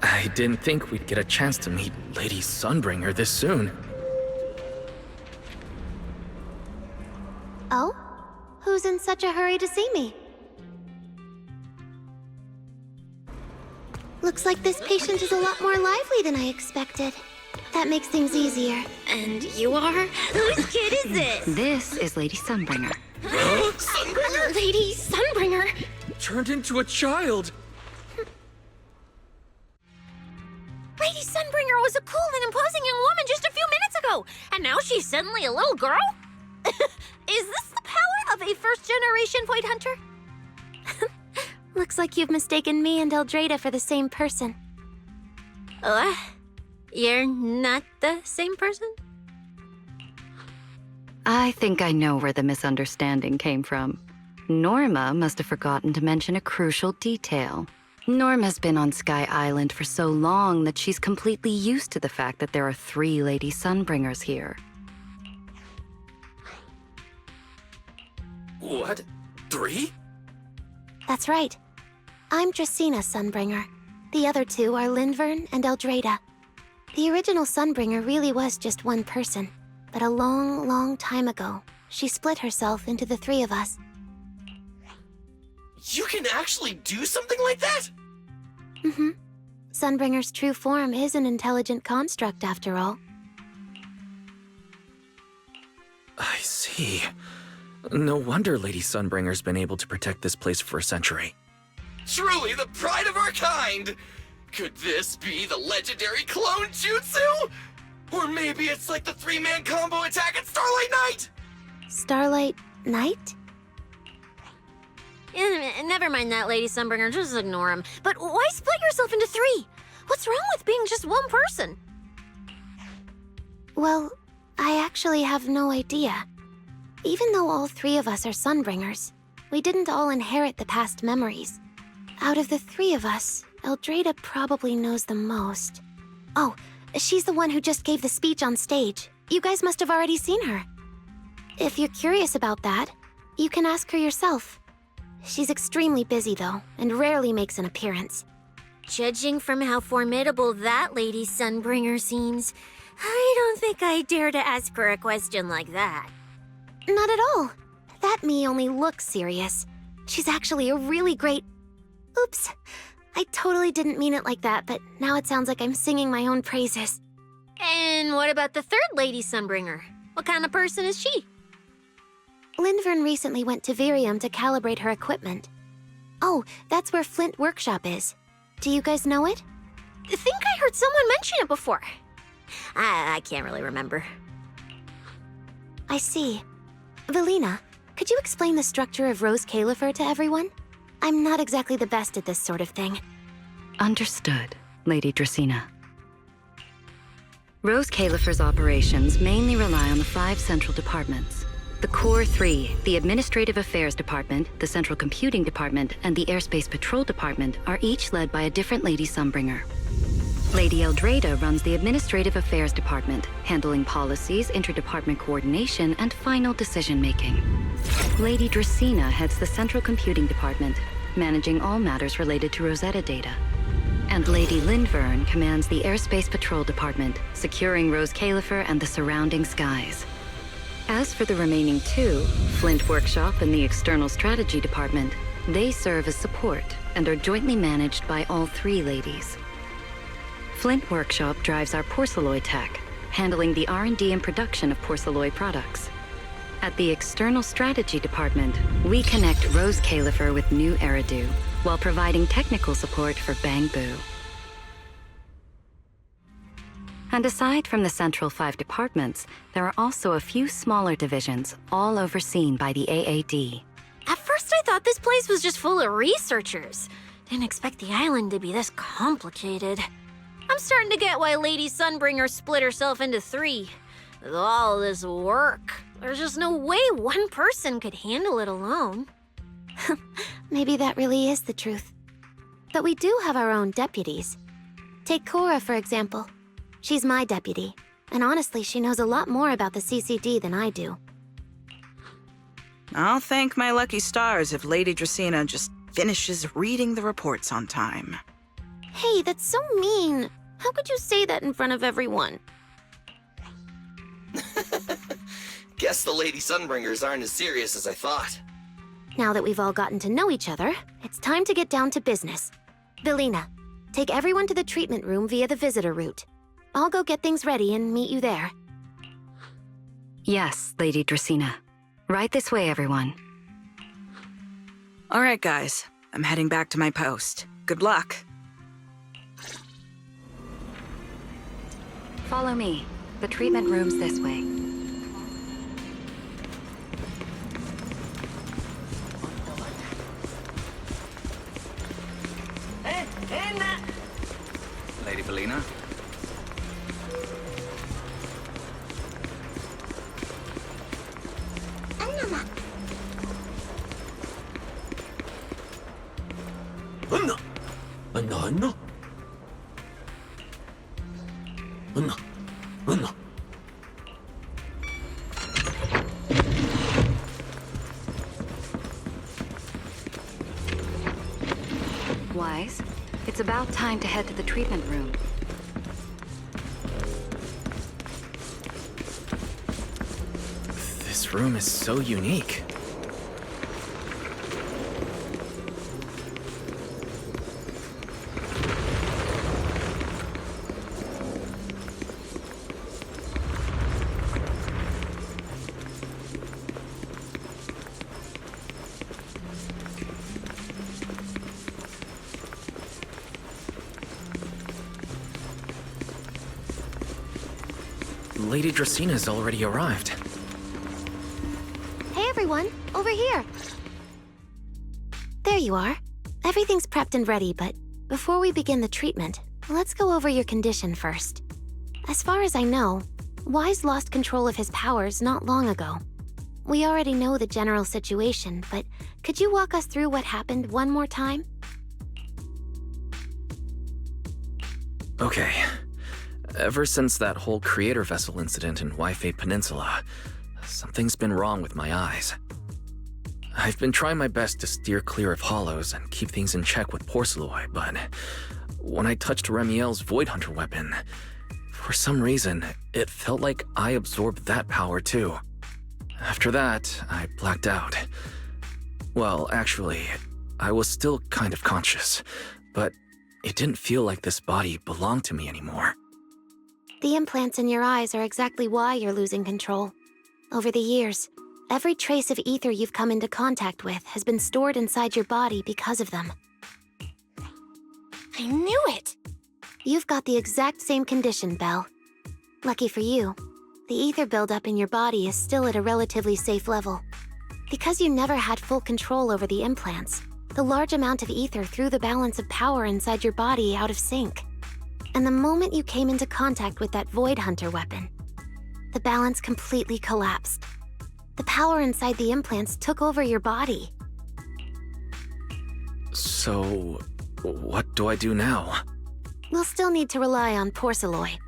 I didn't think we'd get a chance to meet Lady Sunbringer this soon. Oh? Who's in such a hurry to see me? Looks like this patient is a lot more lively than I expected. That makes things easier. And you are? Whose kid is this? This is Lady Sunbringer. Sunbringer? Lady Sunbringer! Turned into a child! Lady Sunbringer was a cool and imposing young woman just a few minutes ago, and now she's suddenly a little girl? Is this the power of a first-generation point hunter? Looks like you've mistaken me and Eldrada for the same person. What? You're not the same person? I think I know where the misunderstanding came from. Norma must have forgotten to mention a crucial detail. Norma's been on Sky Island for so long that she's completely used to the fact that there are 3 Lady Sunbringers here. What? 3? That's right. I'm Dracena Sunbringer. The other 2 are Lindvern and Eldrada. The original Sunbringer really was just one person, but a long, long time ago, she split herself into the 3 of us. You can actually do something like that? Mm-hmm. Sunbringer's true form is an intelligent construct, after all. I see. No wonder Lady Sunbringer's been able to protect this place for a century. Truly the pride of our kind! Could this be the legendary clone jutsu? Or maybe it's like the 3-man combo attack at Starlight Night? Starlight Night? Never mind that, Lady Sunbringer. Just ignore him. But why split yourself into 3? What's wrong with being just one person? Well, I actually have no idea. Even though all 3 of us are Sunbringers, we didn't all inherit the past memories. Out of the 3 of us, Eldrada probably knows the most. Oh, she's the one who just gave the speech on stage. You guys must have already seen her. If you're curious about that, you can ask her yourself. She's extremely busy, though, and rarely makes an appearance. Judging from how formidable that Lady Sunbringer seems, I don't think I dare to ask her a question like that. Not at all. That me only looks serious. She's actually a really great... Oops. I totally didn't mean it like that, but now it sounds like I'm singing my own praises. And what about the 3rd Lady Sunbringer? What kind of person is she? Lindvern recently went to Virium to calibrate her equipment. Oh, that's where Flint Workshop is. Do you guys know it? I think I heard someone mention it before. I can't really remember. I see. Valina, could you explain the structure of Roscaelifer to everyone? I'm not exactly the best at this sort of thing. Understood, Lady Dracena. Roscaelifer's operations mainly rely on the 5 central departments. The Core 3, the Administrative Affairs Department, the Central Computing Department, and the Airspace Patrol Department are each led by a different Lady Sunbringer. Lady Eldrada runs the Administrative Affairs Department, handling policies, interdepartment coordination, and final decision-making. Lady Dracena heads the Central Computing Department, managing all matters related to Rosetta data. And Lady Lindvern commands the Airspace Patrol Department, securing Roscaelifer and the surrounding skies. As for the remaining 2, Flint Workshop and the External Strategy Department, they serve as support and are jointly managed by all 3 ladies. Flint Workshop drives our porcelloy tech, handling the R&D and production of porcelloy products. At the External Strategy Department, we connect Roscaelifer with new Eridu, while providing technical support for Bangboo. And aside from the central 5 departments, there are also a few smaller divisions, all overseen by the AAD. At first I thought this place was just full of researchers. Didn't expect the island to be this complicated. I'm starting to get why Lady Sunbringer split herself into 3. With all this work, there's just no way one person could handle it alone. Maybe that really is the truth. But we do have our own deputies. Take Cora, for example. She's my deputy, and honestly, she knows a lot more about the CCD than I do. I'll thank my lucky stars if Lady Dracena just finishes reading the reports on time. Hey, that's so mean. How could you say that in front of everyone? Guess the Lady Sunbringers aren't as serious as I thought. Now that we've all gotten to know each other, it's time to get down to business. Valina, take everyone to the treatment room via the visitor route. I'll go get things ready and meet you there. Yes, Lady Dracena. Right this way, everyone. All right, guys. I'm heading back to my post. Good luck. Follow me. The treatment room's this way. Lady Valina? Wise, it's about time to head to the treatment room. This room is so unique. Lady Dracina's already arrived. Hey everyone, over here. There you are. Everything's prepped and ready, but before we begin the treatment, let's go over your condition first. As far as I know, Wise lost control of his powers not long ago. We already know the general situation, but could you walk us through what happened one more time? Okay. Ever since that whole creator vessel incident in Waifei Peninsula, something's been wrong with my eyes. I've been trying my best to steer clear of hollows and keep things in check with Porcelloy, but when I touched Remielle's Void Hunter weapon, for some reason, it felt like I absorbed that power too. After that, I blacked out. Well, actually, I was still kind of conscious, but it didn't feel like this body belonged to me anymore. The implants in your eyes are exactly why you're losing control. Over the years, every trace of ether you've come into contact with has been stored inside your body because of them. I knew it! You've got the exact same condition, Belle. Lucky for you, the ether buildup in your body is still at a relatively safe level. Because you never had full control over the implants, the large amount of ether threw the balance of power inside your body out of sync. And the moment you came into contact with that Void Hunter weapon, the balance completely collapsed. The power inside the implants took over your body. So, what do I do now? We'll still need to rely on Porcelloy.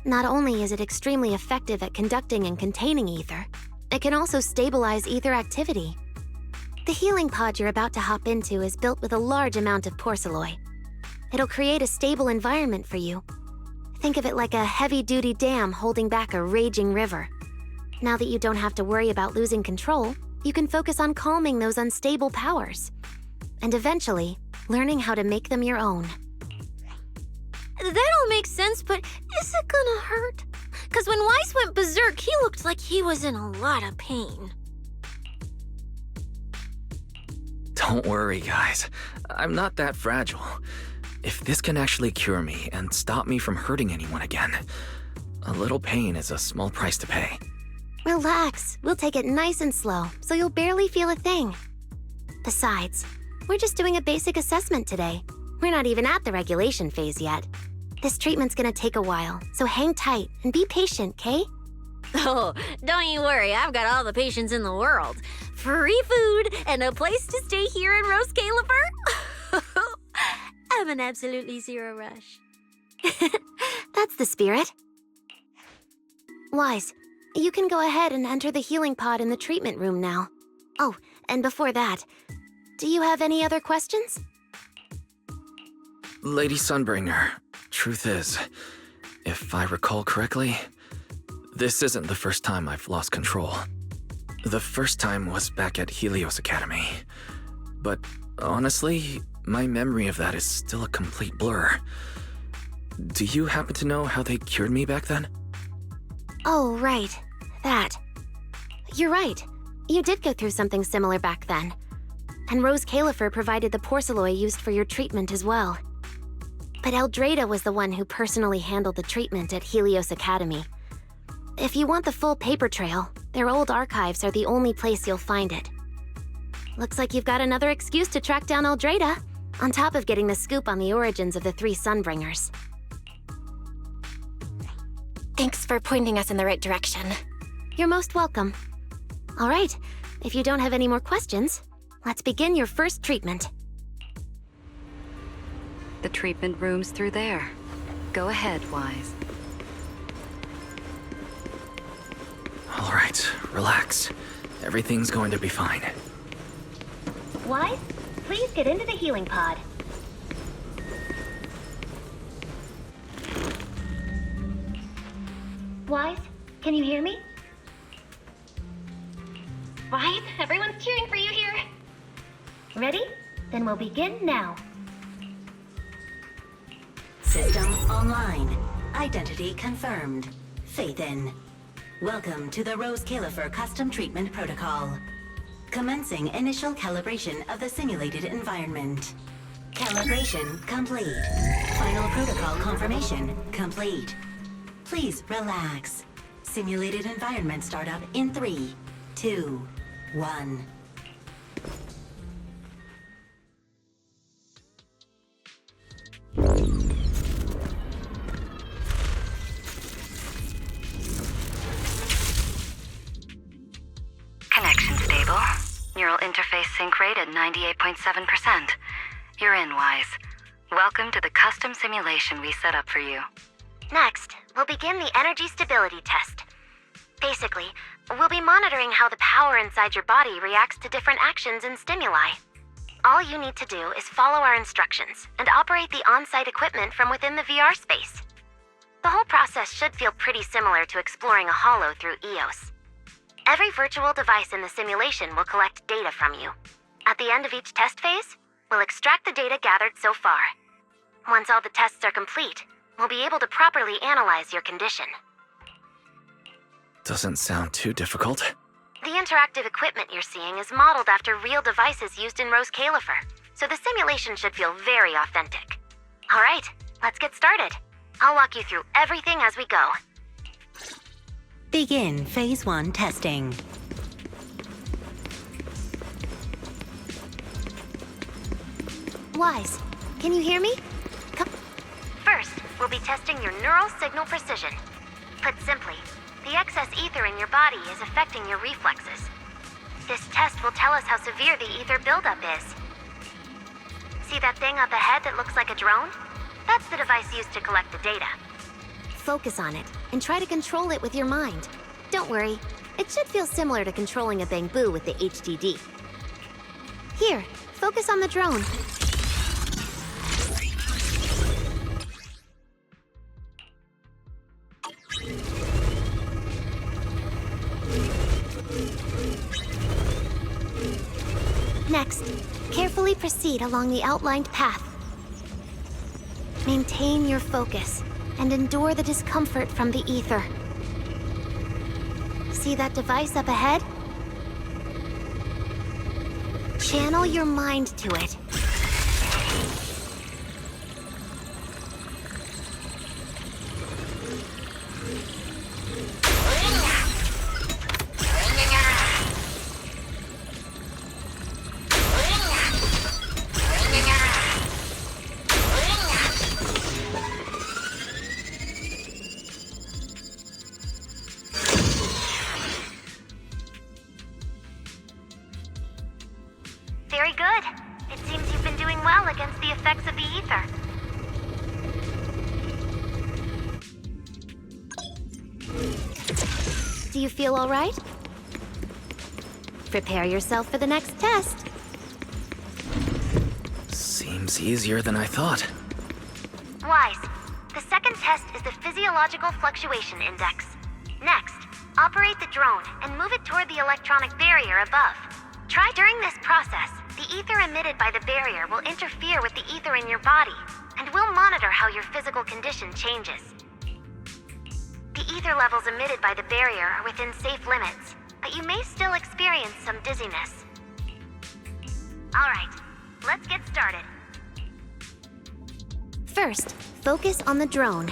Not only is it extremely effective at conducting and containing ether, it can also stabilize ether activity. The healing pod you're about to hop into is built with a large amount of Porcelloy. It'll create a stable environment for you. Think of it like a heavy-duty dam holding back a raging river. Now that you don't have to worry about losing control, you can focus on calming those unstable powers. And eventually, learning how to make them your own. That all makes sense, but is it gonna hurt? Because when Wise went berserk, he looked like he was in a lot of pain. Don't worry, guys. I'm not that fragile. If this can actually cure me and stop me from hurting anyone again, a little pain is a small price to pay. Relax. We'll take it nice and slow, so you'll barely feel a thing. Besides, we're just doing a basic assessment today. We're not even at the regulation phase yet. This treatment's gonna take a while, so hang tight and be patient, Kay? Oh, don't you worry, I've got all the patience in the world. Free food and a place to stay here in Roscaelifer. I'm in absolutely zero rush. That's the spirit. Wise, you can go ahead and enter the healing pod in the treatment room now. Oh, and before that, do you have any other questions? Lady Sunbringer, truth is, if I recall correctly, this isn't the first time I've lost control. The first time was back at Helios Academy. But honestly, my memory of that is still a complete blur. Do you happen to know how they cured me back then? Oh, right. That. You're right. You did go through something similar back then. And Roscaelifer provided the Porcelloy used for your treatment as well. But Eldrada was the one who personally handled the treatment at Helios Academy. If you want the full paper trail, their old archives are the only place you'll find it. Looks like you've got another excuse to track down Eldrada, on top of getting the scoop on the origins of the 3 Sunbringers. Thanks for pointing us in the right direction. You're most welcome. All right, if you don't have any more questions, let's begin your first treatment. The treatment room's through there. Go ahead, Wise. Relax. Everything's going to be fine. Wise, please get into the healing pod. Wise, can you hear me? Wise, everyone's cheering for you here. Ready? Then we'll begin now. System online. Identity confirmed. Faith in. Welcome to the Roscaelifer Custom Treatment Protocol. Commencing initial calibration of the simulated environment. Calibration complete. Final protocol confirmation complete. Please relax. Simulated environment startup in 3, 2, 1. Connection stable. Neural interface sync rate at 98.7%. You're in, Wise. Welcome to the custom simulation we set up for you. Next, we'll begin the energy stability test. Basically, we'll be monitoring how the power inside your body reacts to different actions and stimuli. All you need to do is follow our instructions and operate the on-site equipment from within the VR space. The whole process should feel pretty similar to exploring a holo through EOS. Every virtual device in the simulation will collect data from you. At the end of each test phase, we'll extract the data gathered so far. Once all the tests are complete, we'll be able to properly analyze your condition. Doesn't sound too difficult. The interactive equipment you're seeing is modeled after real devices used in Roscaelifer, so the simulation should feel very authentic. All right, let's get started. I'll walk you through everything as we go. Begin Phase 1 testing. Wise, can you hear me? First, we'll be testing your neural signal precision. Put simply, the excess ether in your body is affecting your reflexes. This test will tell us how severe the ether buildup is. See that thing up ahead that looks like a drone? That's the device used to collect the data. Focus on it, and try to control it with your mind. Don't worry, it should feel similar to controlling a Bangboo with the HDD. Here, focus on the drone. Next, carefully proceed along the outlined path. Maintain your focus and endure the discomfort from the ether. See that device up ahead? Channel your mind to it. Very good. It seems you've been doing well against the effects of the ether. Do you feel all right? Prepare yourself for the next test. Seems easier than I thought. Wise. The second test is the Physiological Fluctuation Index. Next, operate the drone and move it toward the electronic barrier above. Try during this process, the ether emitted by the barrier will interfere with the ether in your body, and we'll monitor how your physical condition changes. The ether levels emitted by the barrier are within safe limits, but you may still experience some dizziness. All right, let's get started. First, focus on the drone.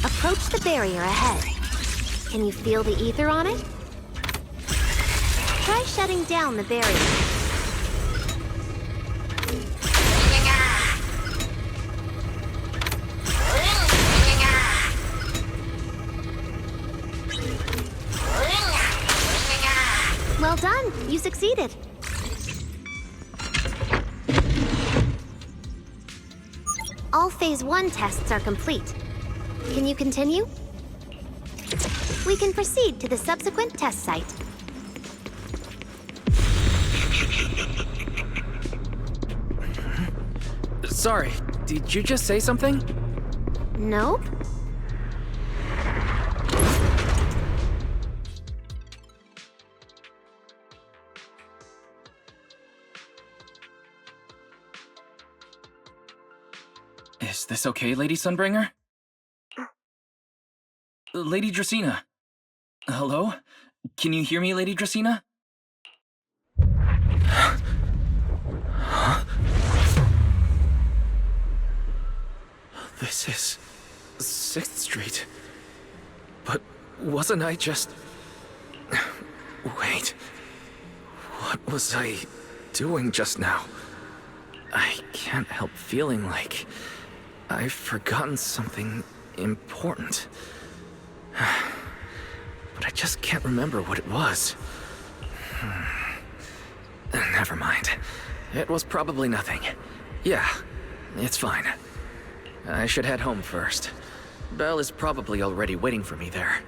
Approach the barrier ahead. Can you feel the ether on it? Try shutting down the barrier. Well done, you succeeded. All Phase 1 tests are complete. Can you continue? We can proceed to the subsequent test site. Sorry, did you just say something? Nope. Is this okay, Lady Sunbringer? Lady Dracaena? Hello? Can you hear me, Lady Dracaena? Huh? This is 6th Street. But wasn't I just... Wait. What was I doing just now? I can't help feeling like I've forgotten something important. But I just can't remember what it was. Never mind. It was probably nothing. Yeah, it's fine. I should head home first. Belle is probably already waiting for me there.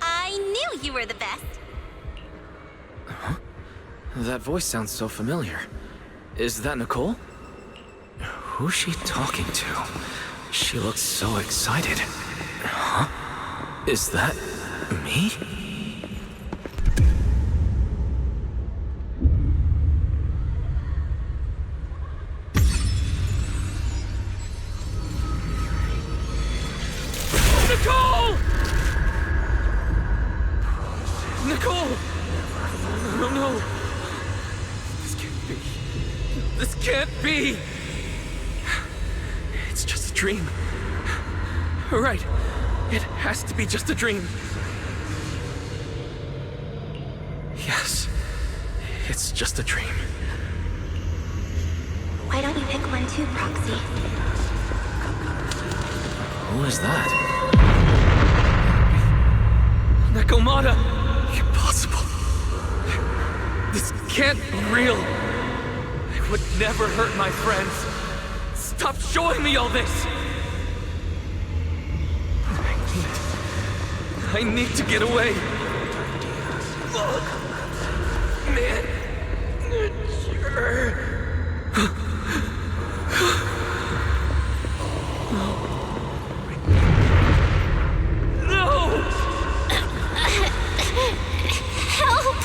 I knew you were the best. Huh? That voice sounds so familiar. Is that Nicole? Who's she talking to? She looks so excited. Huh? Is that me? Nicole! Nicole! No, no. This can't be. This can't be! It's just a dream. Right. It has to be just a dream. Yes. It's just a dream. Why don't you pick one too, Proxy? Who is that? Nakomata! Impossible. This can't be real. I would never hurt my friends. Stop showing me all this! I need to get away. Look. Manager. No! Help!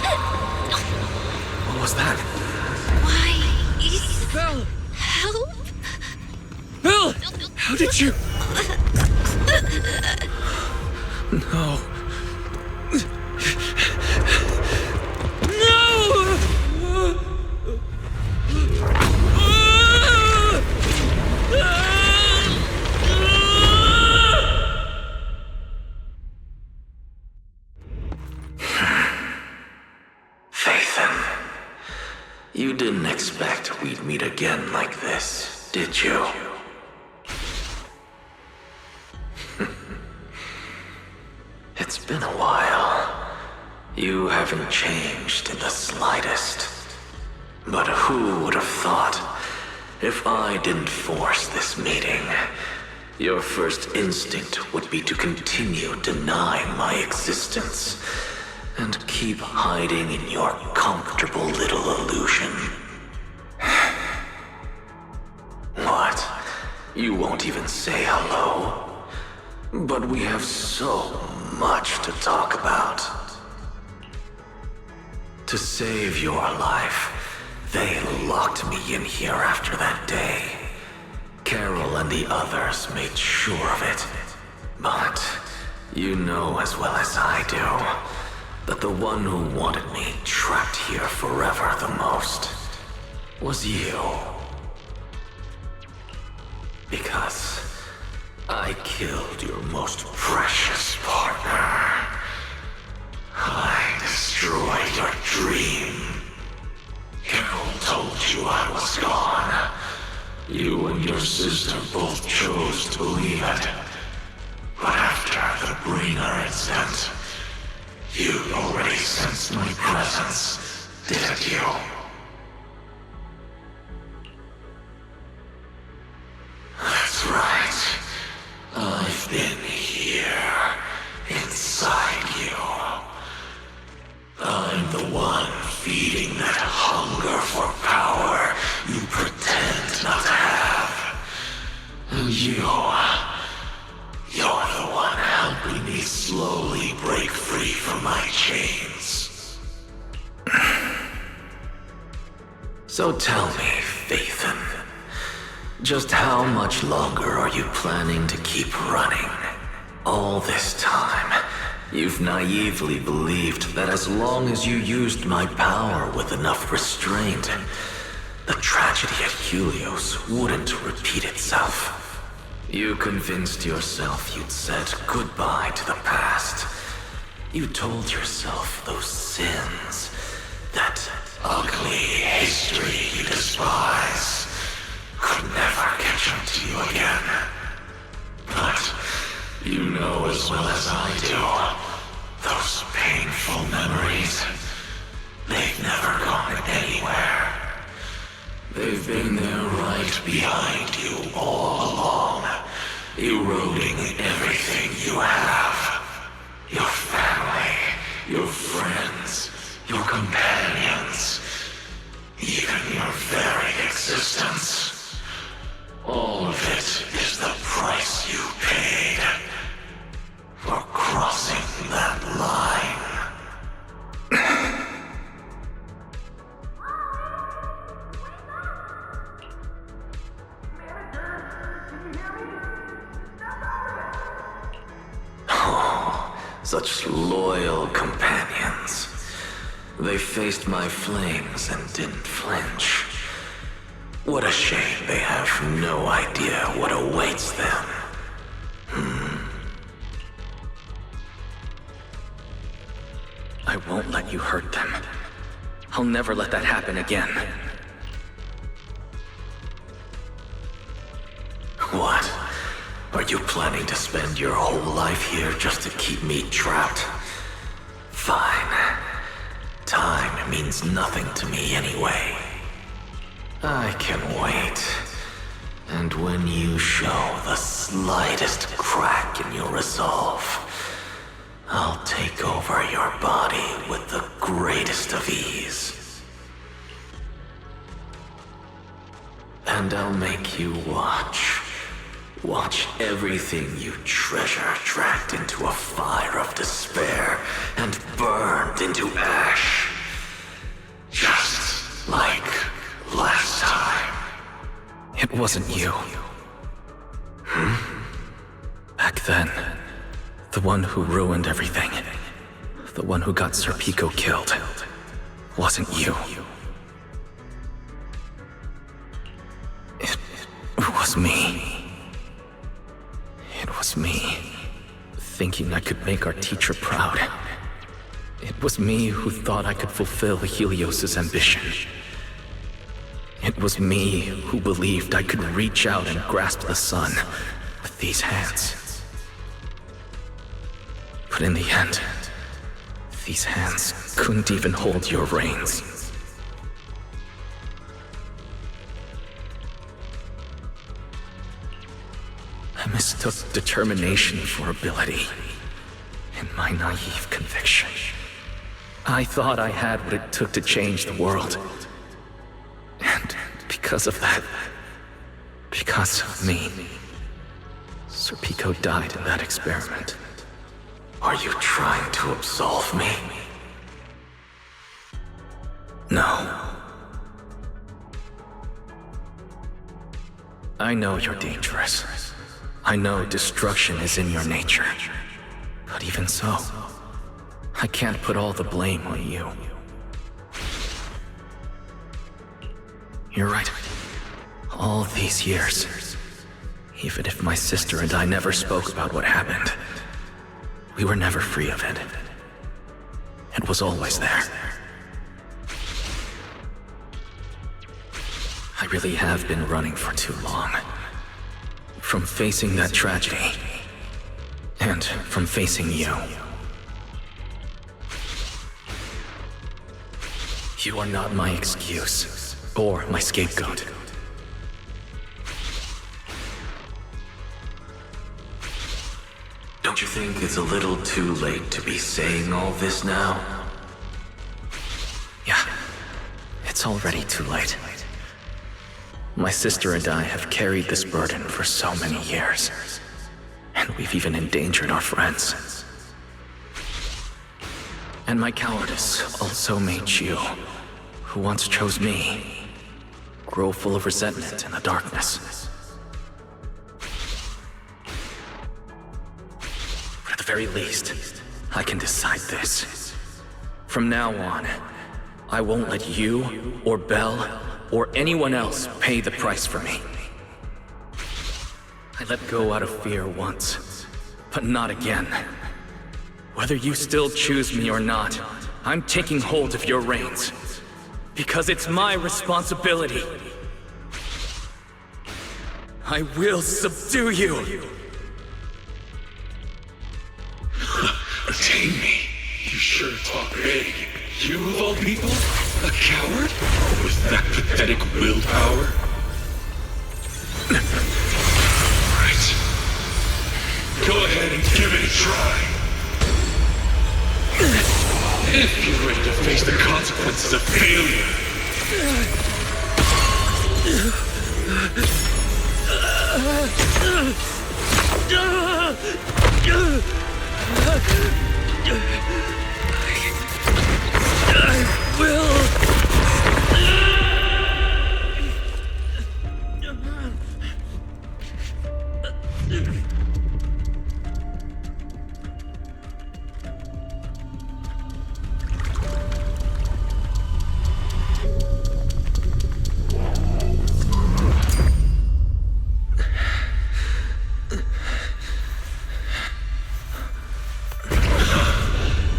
What was that? Why is... Belle! Help? Belle! How did you... No. Phaethon, you didn't expect we'd meet again like this, did you? It's been a while. You haven't changed in the slightest. But who would have thought, if I didn't force this meeting, your first instinct would be to continue denying my existence and keep hiding in your comfortable little illusion. What? You won't even say hello? But we have so much to talk about. To save your life, they locked me in here after that day. Carol and the others made sure of it. But you know as well as I do that the one who wanted me trapped here forever the most was you. Because I killed your most precious partner. I destroyed your dream. Carol told you I was gone. You and your sister both chose to believe it. But after the bringer incident, You already sensed my presence, didn't you? That's right. I've been here, inside you. I'm the one feeding that hunger for power you pretend not to have. And you're the one helping me slowly break free from my chains. So tell me, Phaethon, just how much longer are you planning to keep running? All this time, you've naively believed that as long as you used my power with enough restraint, the tragedy at Helios wouldn't repeat itself. You convinced yourself you'd said goodbye to the past. You told yourself those sins, that ugly history you despise, could never catch up to you again. But you know as well as I do, those painful memories, they've never gone anywhere. They've been there right behind you all along, eroding everything you have. Your family, your friends, your companions, even your very existence. All of it is the price you paid for crossing that line. Such loyal companions. They faced my flames and didn't flinch. What a shame they have no idea what awaits them. I won't let you hurt them. I'll never let that happen again. What? Are you planning to spend your whole life here just to keep me trapped? Fine. Time means nothing to me anyway. I can wait. And when you show the slightest crack in your resolve, I'll take over your body with the greatest of ease. And I'll make you watch. Watch everything you treasure dragged into a fire of despair and burned into ash. Just like last time. It wasn't you. Back then, the one who ruined everything, the one who got Sir Pico killed, wasn't you. It was me. It was me, thinking I could make our teacher proud. It was me who thought I could fulfill Helios' ambition. It was me who believed I could reach out and grasp the sun with these hands. But in the end, these hands couldn't even hold your reins. I mistook determination for ability, in my naive conviction. I thought I had what it took to change the world. And because of that, because of me, Sir Pico died in that experiment. Are you trying to absolve me? No. I know you're dangerous. I know destruction is in your nature. But even so, I can't put all the blame on you. You're right. All these years, even if my sister and I never spoke about what happened, we were never free of it. It was always there. I really have been running for too long. From facing that tragedy, and from facing you. You are not my excuse, or my scapegoat. Don't you think it's a little too late to be saying all this now? Yeah, it's already too late. My sister and I have carried this burden for so many years, and we've even endangered our friends. And my cowardice also made you, who once chose me, grow full of resentment in the darkness. But at the very least, I can decide this. From now on, I won't let you, or Belle, or anyone else pay the price for me. I let go out of fear once, but not again. Whether you still choose me or not, I'm taking hold of your reins. Because it's my responsibility. I will subdue you! Tame me? You sure talk big. You of all people? A coward? With that pathetic willpower? Right. Go ahead and give it a try. If you're ready to face the consequences of failure. I will.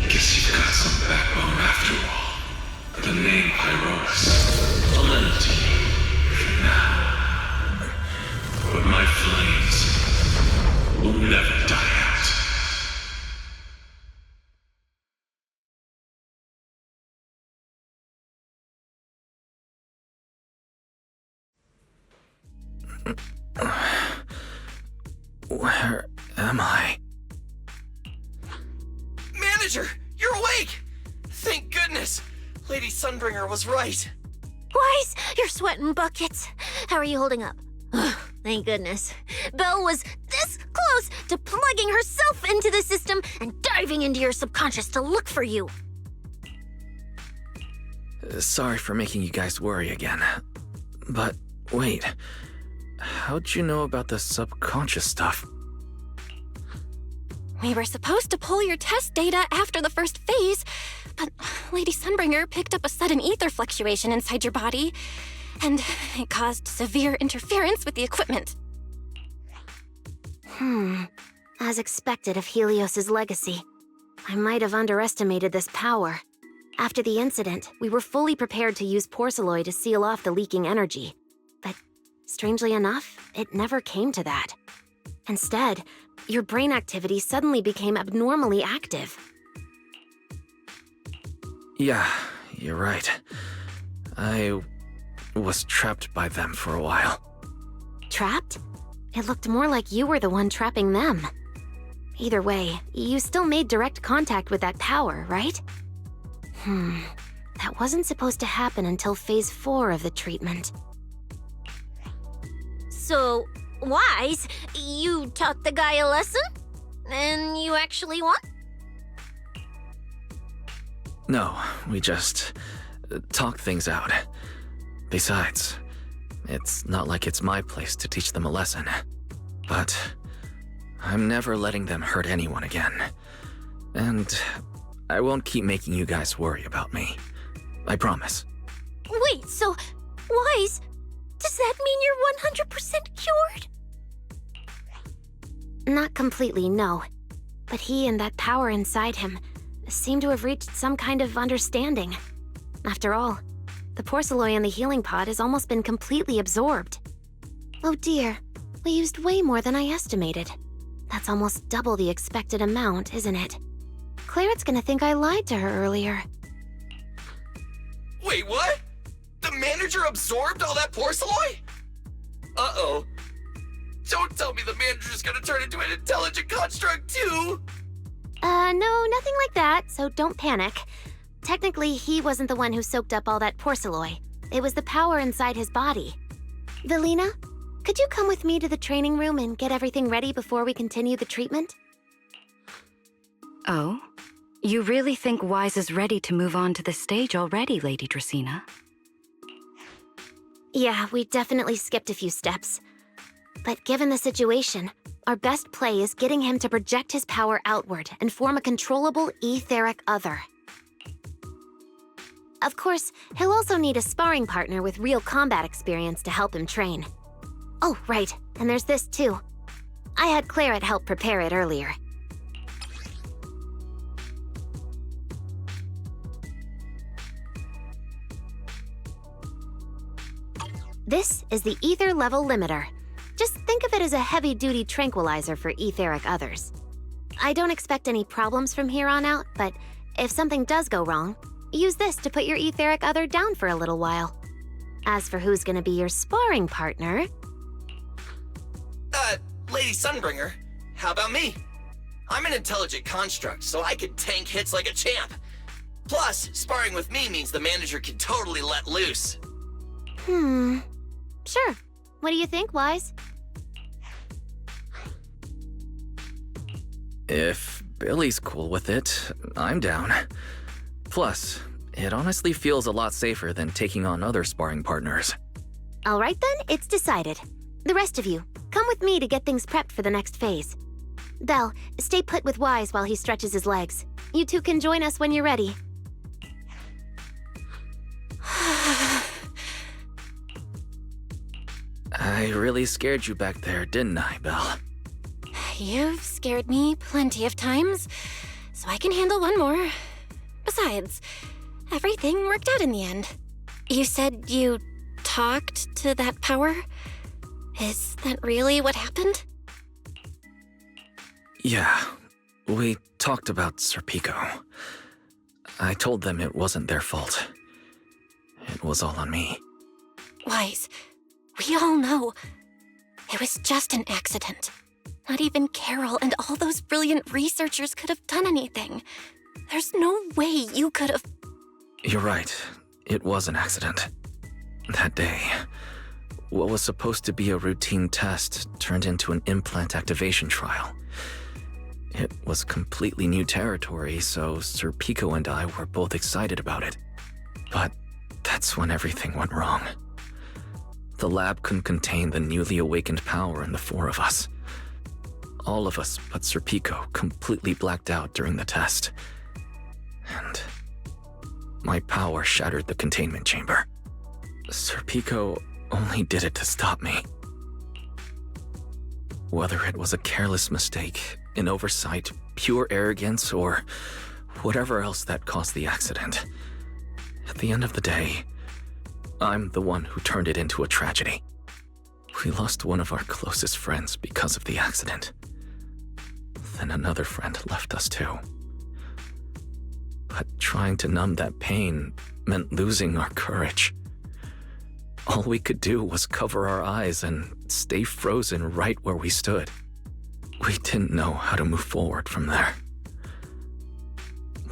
Guess you've got some backbone after all. The name Pyrois. I'll lend it to you for now. But my flames will never die out. Where am I? Manager, you're awake! Thank goodness! Lady Sunbringer was right. Wise, you're sweating buckets. How are you holding up? Thank goodness. Belle was this close to plugging herself into the system and diving into your subconscious to look for you. Sorry for making you guys worry again. But wait, how'd you know about the subconscious stuff? We were supposed to pull your test data after the first phase, but Lady Sunbringer picked up a sudden ether fluctuation inside your body, and it caused severe interference with the equipment. As expected of Helios's legacy, I might have underestimated this power. After the incident, we were fully prepared to use porcelain to seal off the leaking energy. But strangely enough, it never came to that. Instead, your brain activity suddenly became abnormally active. Yeah, you're right. I was trapped by them for a while. Trapped? It looked more like you were the one trapping them. Either way, you still made direct contact with that power, right? That wasn't supposed to happen until Phase 4 of the treatment. So, Wise, you taught the guy a lesson? And you actually won? No, we just talked things out. Besides, it's not like it's my place to teach them a lesson. But I'm never letting them hurt anyone again. And I won't keep making you guys worry about me. I promise. Wait, so, Wise, does that mean you're 100% cured? Not completely, no. But he and that power inside him seem to have reached some kind of understanding. After all, the porcelain in the healing pod has almost been completely absorbed. Oh dear, we used way more than I estimated. That's almost double the expected amount, isn't it? Clarette's gonna think I lied to her earlier. Wait, what? The manager absorbed all that porcelain? Uh-oh. Don't tell me the manager's gonna turn into an intelligent construct too! No, nothing like that, so don't panic. Technically, he wasn't the one who soaked up all that porcelain. It was the power inside his body. Velina, could you come with me to the training room and get everything ready before we continue the treatment? Oh? You really think Wise is ready to move on to the stage already, Lady Dracaena? Yeah, we definitely skipped a few steps. But given the situation, our best play is getting him to project his power outward and form a controllable etheric other. Of course, he'll also need a sparring partner with real combat experience to help him train. Oh, right, and there's this too. I had Claret help prepare it earlier. This is the Ether Level Limiter. Just think of it as a heavy-duty tranquilizer for etheric others. I don't expect any problems from here on out, but if something does go wrong, use this to put your etheric other down for a little while. As for who's gonna be your sparring partner... Lady Sunbringer, how about me? I'm an intelligent construct, so I can tank hits like a champ. Plus, sparring with me means the manager can totally let loose. Sure. What do you think, Wise? If Billy's cool with it, I'm down. Plus, it honestly feels a lot safer than taking on other sparring partners. All right then, it's decided. The rest of you, come with me to get things prepped for the next phase. Belle, stay put with Wise while he stretches his legs. You two can join us when you're ready. I really scared you back there, didn't I, Belle? You've scared me plenty of times, so I can handle one more. Besides, everything worked out in the end. You said you talked to that power? Is that really what happened? Yeah, we talked about Serpico. I told them it wasn't their fault. It was all on me. Wise, we all know it was just an accident. Not even Carol and all those brilliant researchers could have done anything. There's no way you could have... You're right. It was an accident. That day, what was supposed to be a routine test turned into an implant activation trial. It was completely new territory, so Sir Pico and I were both excited about it. But that's when everything went wrong. The lab couldn't contain the newly awakened power in the four of us. All of us but Sir Pico completely blacked out during the test. And my power shattered the containment chamber. Sir Pico only did it to stop me. Whether it was a careless mistake, an oversight, pure arrogance, or whatever else that caused the accident, at the end of the day, I'm the one who turned it into a tragedy. We lost one of our closest friends because of the accident. Then another friend left us too. But trying to numb that pain meant losing our courage. All we could do was cover our eyes and stay frozen right where we stood. We didn't know how to move forward from there.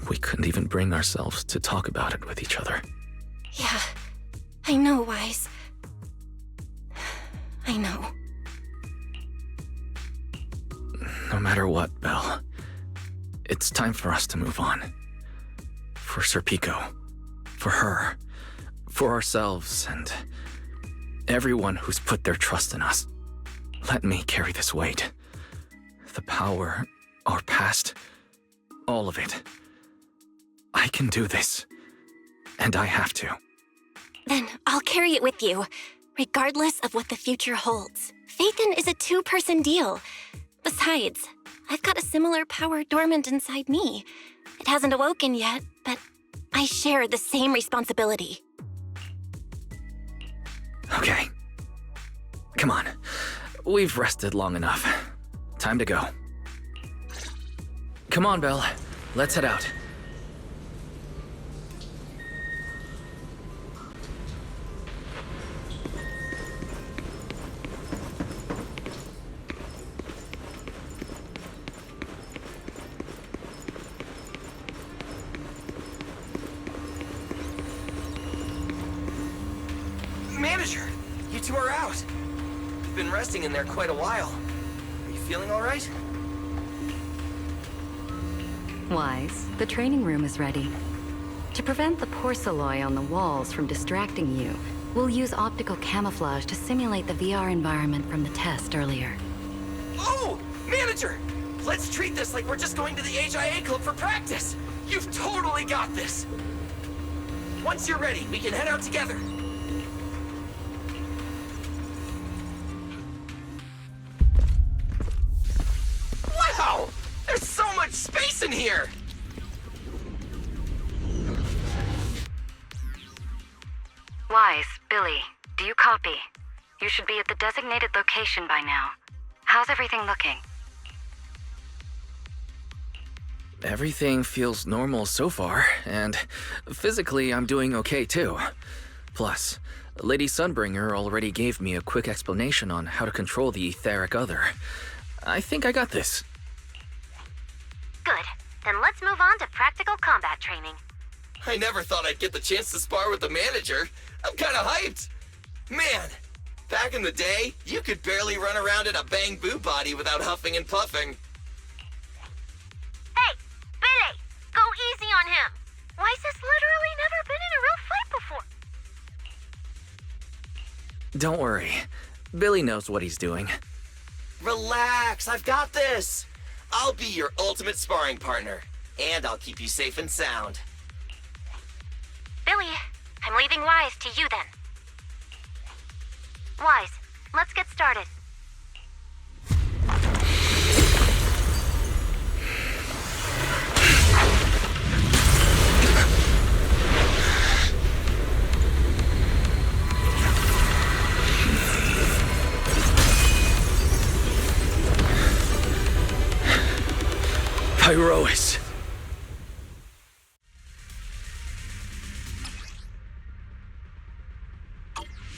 We couldn't even bring ourselves to talk about it with each other. Yeah, I know, Wise. I know. No matter what, Belle, it's time for us to move on. For Sir Pico, for her, for ourselves, and everyone who's put their trust in us. Let me carry this weight. The power, our past, all of it. I can do this, and I have to. Then I'll carry it with you, regardless of what the future holds. Phaethon is a two-person deal. Besides, I've got a similar power dormant inside me. It hasn't awoken yet, but I share the same responsibility. Okay. Come on. We've rested long enough. Time to go. Come on, Belle. Let's head out. Manager! You two are out. You've been resting in there quite a while. Are you feeling all right? Wise, the training room is ready. To prevent the porcelain on the walls from distracting you, we'll use optical camouflage to simulate the VR environment from the test earlier. Oh! Manager! Let's treat this like we're just going to the HIA club for practice! You've totally got this! Once you're ready, we can head out together. Wow! There's so much space in here! Wise, Billy, do you copy? You should be at the designated location by now. How's everything looking? Everything feels normal so far, and physically I'm doing okay too. Plus, Lady Sunbringer already gave me a quick explanation on how to control the etheric other. I think I got this. Good. Then let's move on to practical combat training. I never thought I'd get the chance to spar with the manager. I'm kinda hyped. Man, back in the day, you could barely run around in a Bangboo body without huffing and puffing. Hey, Billy, go easy on him. Wise has literally never been in a real fight before. Don't worry. Billy knows what he's doing. Relax, I've got this. I'll be your ultimate sparring partner, and I'll keep you safe and sound. Billy, I'm leaving Wise to you then. Wise, let's get started. Pyrois.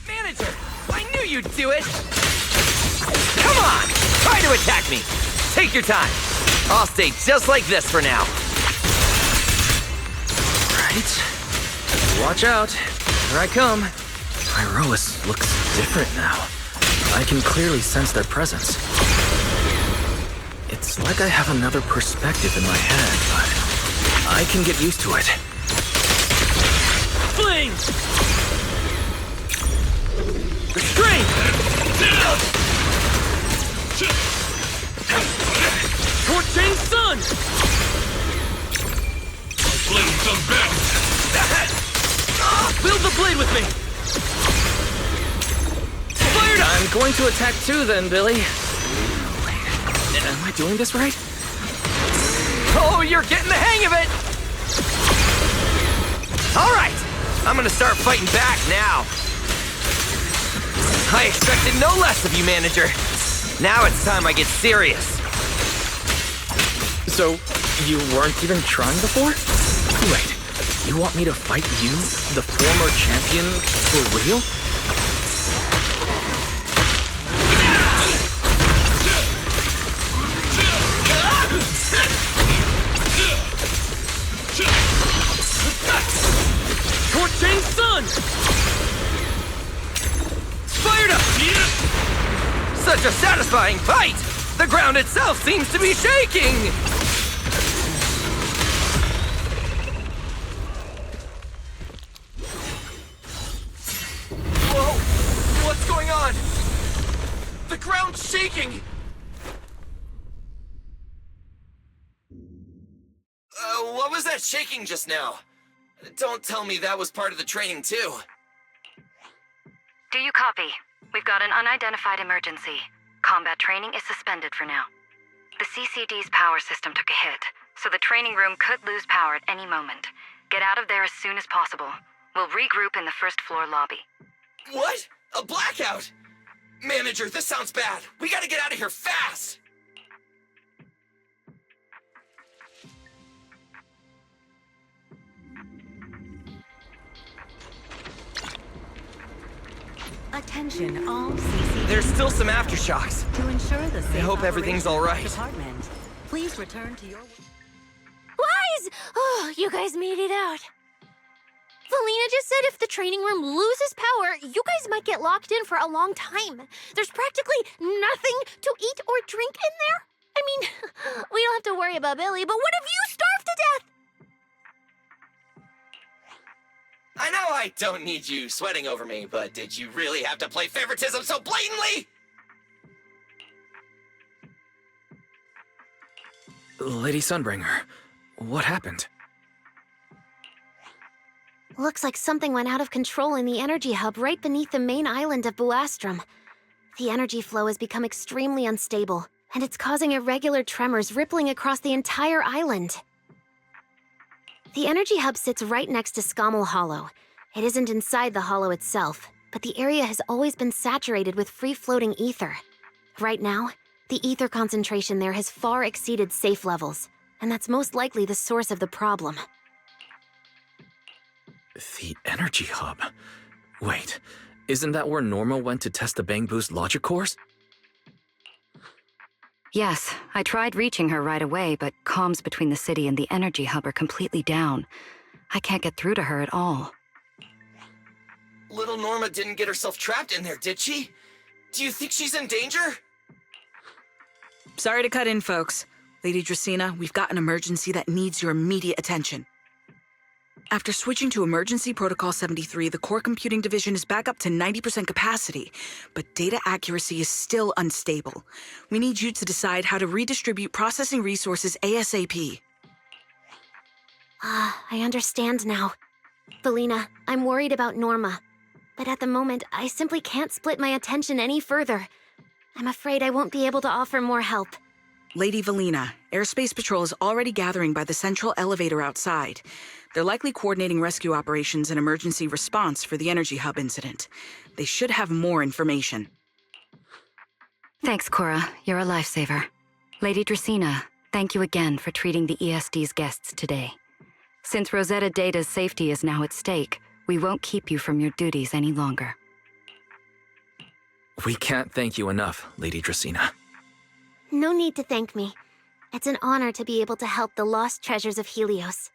Manager, I knew you'd do it! Come on! Try to attack me! Take your time. I'll stay just like this for now. Right. Watch out. Here I come. Pyrois looks different now. I can clearly sense their presence. It's like I have another perspective in my head, but I can get used to it. Fling! Restraint! Torching Sun! My flames unbound! Wield the blade with me! Fired up! I'm going to attack too then, Billy. Am I doing this right? Oh, you're getting the hang of it! All right, I'm gonna start fighting back now. I expected no less of you, Manager. Now it's time I get serious. So, you weren't even trying before? Wait, you want me to fight you, the former champion, for real? Torching Sun! Fired up! Such a satisfying fight! The ground itself seems to be shaking! Whoa! What's going on? The ground's shaking! What was that shaking just now? Don't tell me that was part of the training too. Do you copy? We've got an unidentified emergency. Combat training is suspended for now. The CCD's power system took a hit, so the training room could lose power at any moment. Get out of there as soon as possible. We'll regroup in the first floor lobby. What? A blackout? Manager, this sounds bad. We gotta get out of here fast! Attention, all CCD. There's still some aftershocks. To ensure the safe I hope everything's all right. Department, please return to your. Wise! Oh, you guys made it out. Valina just said if the training room loses power, you guys might get locked in for a long time. There's practically nothing to eat or drink in there. I mean, we don't have to worry about Billy, but what if you starve to death? I know I don't need you sweating over me, but did you really have to play favoritism so blatantly? Lady Sunbringer, what happened? Looks like something went out of control in the energy hub right beneath the main island of Buastrum. The energy flow has become extremely unstable, and it's causing irregular tremors rippling across the entire island. The energy hub sits right next to Scommel Hollow. It isn't inside the hollow itself, but the area has always been saturated with free-floating ether. Right now, the ether concentration there has far exceeded safe levels, and that's most likely the source of the problem. The energy hub? Wait, isn't that where Norma went to test the Bangboos logic cores? Yes, I tried reaching her right away, but comms between the city and the energy hub are completely down. I can't get through to her at all. Little Norma didn't get herself trapped in there, did she? Do you think she's in danger? Sorry to cut in, folks. Lady Dracaena, we've got an emergency that needs your immediate attention. After switching to Emergency Protocol 73, the Core Computing Division is back up to 90% capacity, but data accuracy is still unstable. We need you to decide how to redistribute processing resources ASAP. I understand now. Valina, I'm worried about Norma. But at the moment, I simply can't split my attention any further. I'm afraid I won't be able to offer more help. Lady Valina, Airspace Patrol is already gathering by the central elevator outside. They're likely coordinating rescue operations and emergency response for the energy hub incident. They should have more information. Thanks, Cora. You're a lifesaver. Lady Dracaena, thank you again for treating the ESD's guests today. Since Rosetta Data's safety is now at stake, we won't keep you from your duties any longer. We can't thank you enough, Lady Dracaena. No need to thank me. It's an honor to be able to help the lost treasures of Helios.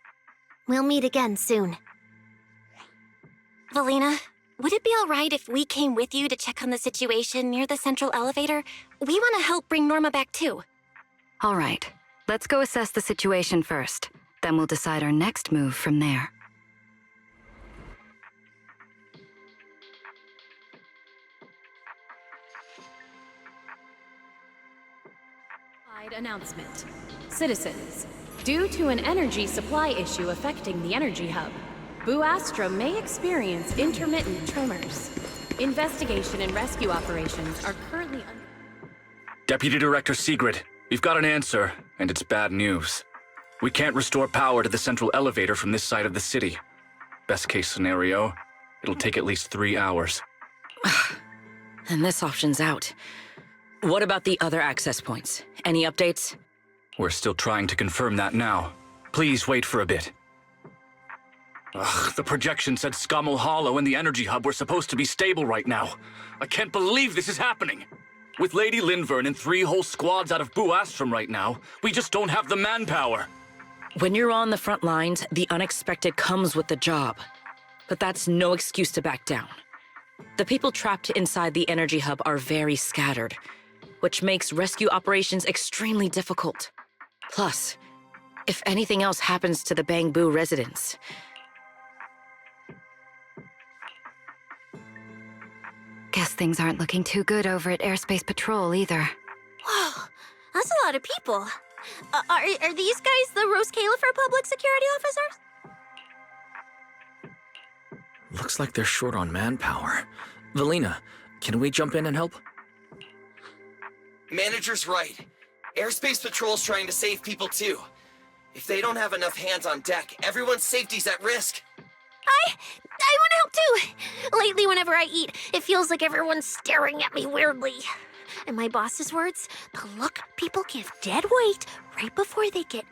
We'll meet again soon. Valina, would it be all right if we came with you to check on the situation near the central elevator? We want to help bring Norma back too. All right, let's go assess the situation first. Then we'll decide our next move from there. Announcement. Citizens, due to an energy supply issue affecting the energy hub, Buastrum may experience intermittent tremors. Investigation and rescue operations are currently under... Deputy Director Sigrid, we've got an answer, and it's bad news. We can't restore power to the central elevator from this side of the city. Best case scenario, it'll take at least 3 hours. And this option's out. What about the other access points? Any updates? We're still trying to confirm that now. Please wait for a bit. Ugh, the projection said Scommel Hollow and the energy hub were supposed to be stable right now. I can't believe this is happening. With Lady Linvern and 3 whole squads out of Buastrum right now, we just don't have the manpower. When you're on the front lines, the unexpected comes with the job. But that's no excuse to back down. The people trapped inside the energy hub are very scattered, which makes rescue operations extremely difficult. Plus, if anything else happens to the Bangboo residents... Guess things aren't looking too good over at Airspace Patrol either. Whoa, that's a lot of people. Are these guys the Roscaelifer public security officers? Looks like they're short on manpower. Valina, can we jump in and help? Manager's right. Airspace Patrol's trying to save people too. If they don't have enough hands on deck, everyone's safety's at risk. I want to help too. Lately, whenever I eat, it feels like everyone's staring at me weirdly. In my boss's words, the look people give dead weight right before they get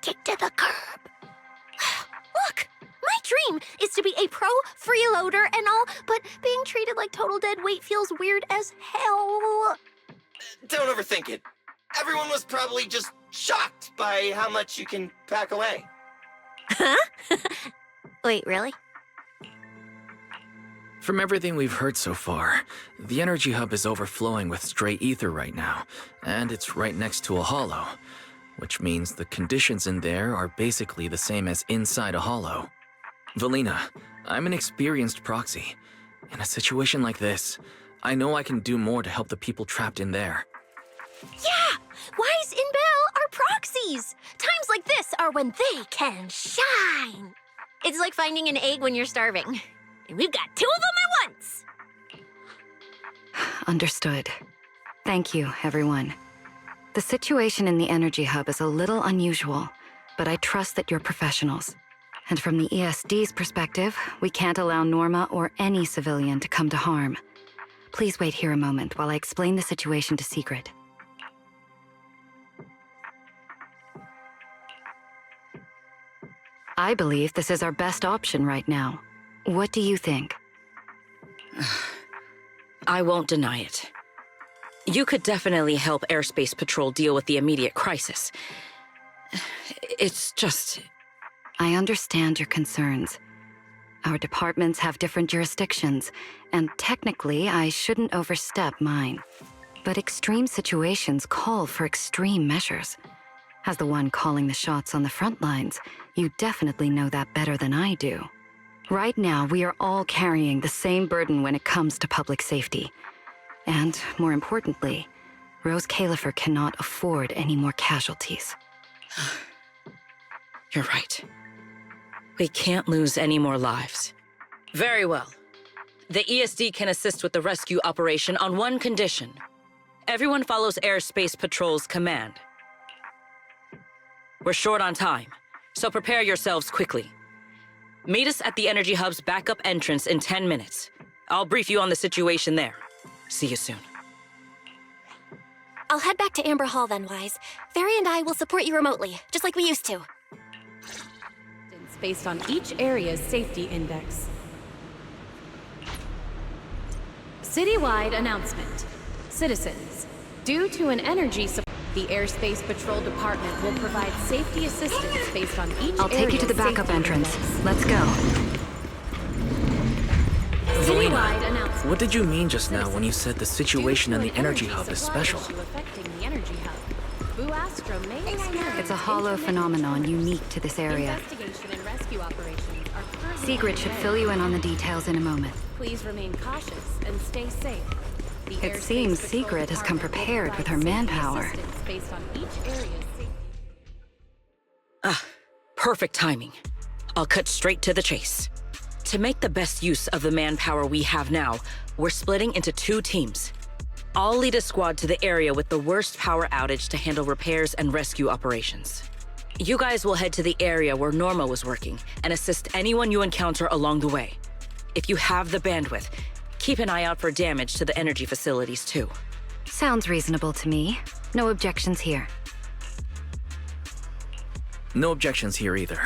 kicked to the curb. Look, my dream is to be a pro freeloader and all, but being treated like total dead weight feels weird as hell. Don't overthink it. Everyone was probably just shocked by how much you can pack away. Huh? Wait, really? From everything we've heard so far, the energy hub is overflowing with stray ether right now, and it's right next to a hollow, which means the conditions in there are basically the same as inside a hollow. Valina, I'm an experienced proxy. In a situation like this, I know I can do more to help the people trapped in there. Yeah! Wise and Belle are proxies! Times like this are when they can shine! It's like finding an egg when you're starving. And we've got 2 of them at once! Understood. Thank you, everyone. The situation in the energy hub is a little unusual, but I trust that you're professionals. And from the ESD's perspective, we can't allow Norma or any civilian to come to harm. Please wait here a moment while I explain the situation to Sigrid. I believe this is our best option right now. What do you think? I won't deny it. You could definitely help Airspace Patrol deal with the immediate crisis. It's just... I understand your concerns. Our departments have different jurisdictions, and technically I shouldn't overstep mine. But extreme situations call for extreme measures. As the one calling the shots on the front lines, you definitely know that better than I do. Right now, we are all carrying the same burden when it comes to public safety. And, more importantly, Roscaelifer cannot afford any more casualties. You're right. We can't lose any more lives. Very well. The ESD can assist with the rescue operation on one condition. Everyone follows Airspace Patrol's command. We're short on time, so prepare yourselves quickly. Meet us at the Energy Hub's backup entrance in 10 minutes. I'll brief you on the situation there. See you soon. I'll head back to Amber Hall then, Wise. Fairy and I will support you remotely, just like we used to. Based on each area's safety index. Citywide announcement. Citizens, due to an energy supply, the Airspace Patrol Department will provide safety assistance based on each I'll take you to the backup entrance. Let's go. Valina, what did you mean just now when you said the situation in the energy hub is special? It's a hollow phenomenon unique to this area. Sigrid should fill you in on the details in a moment. Please remain cautious and stay safe. It seems Sigrid has come prepared with her manpower. Perfect timing. I'll cut straight to the chase. To make the best use of the manpower we have now, we're splitting into 2 teams. I'll lead a squad to the area with the worst power outage to handle repairs and rescue operations. You guys will head to the area where Norma was working and assist anyone you encounter along the way. If you have the bandwidth, keep an eye out for damage to the energy facilities too. Sounds reasonable to me. No objections here. No objections here either.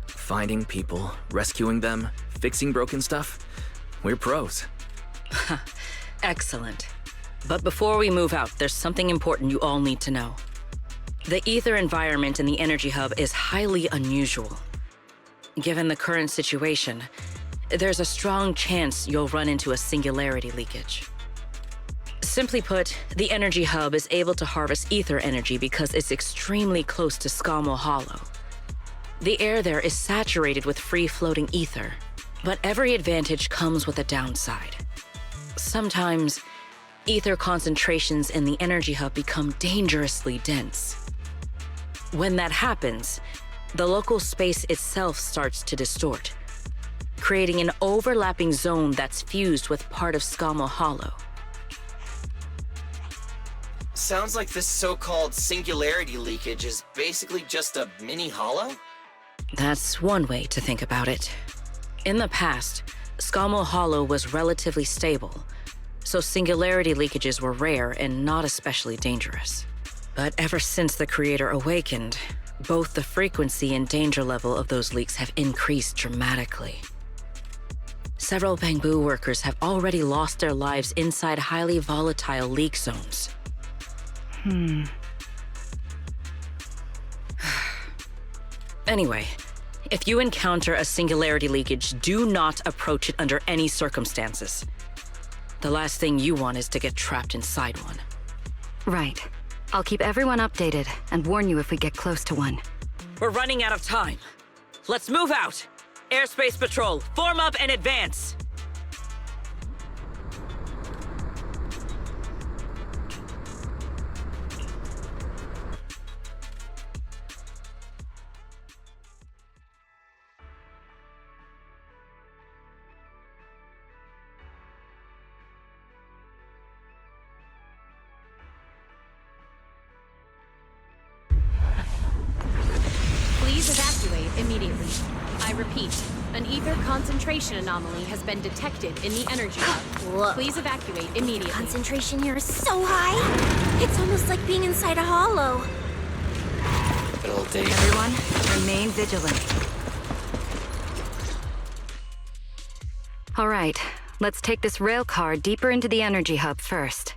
Finding people, rescuing them, fixing broken stuff, we're pros. Excellent. But before we move out, there's something important you all need to know. The ether environment in the energy hub is highly unusual. Given the current situation, there's a strong chance you'll run into a singularity leakage. Simply put, the energy hub is able to harvest ether energy because it's extremely close to Scommel Hollow. The air there is saturated with free-floating ether, but every advantage comes with a downside. Sometimes, ether concentrations in the energy hub become dangerously dense. When that happens, the local space itself starts to distort, creating an overlapping zone that's fused with part of Scommel Hollow. Sounds like this so-called singularity leakage is basically just a mini hollow? That's one way to think about it. In the past, Scommel Hollow was relatively stable, so singularity leakages were rare and not especially dangerous. But ever since the Creator awakened, both the frequency and danger level of those leaks have increased dramatically. Several Bangboo workers have already lost their lives inside highly volatile leak zones. Anyway, If you encounter a singularity leakage, do not approach it under any circumstances. The last thing you want is to get trapped inside one. Right. I'll keep everyone updated and warn you if we get close to one. We're running out of time. Let's move out! Airspace Patrol, form up and advance! Please evacuate immediately. I repeat, an ether concentration anomaly has been detected in the energy hub. Whoa. Please evacuate immediately. Concentration here is so high. It's almost like being inside a hollow. Good old days. Everyone, remain vigilant. All right, let's take this rail car deeper into the energy hub first.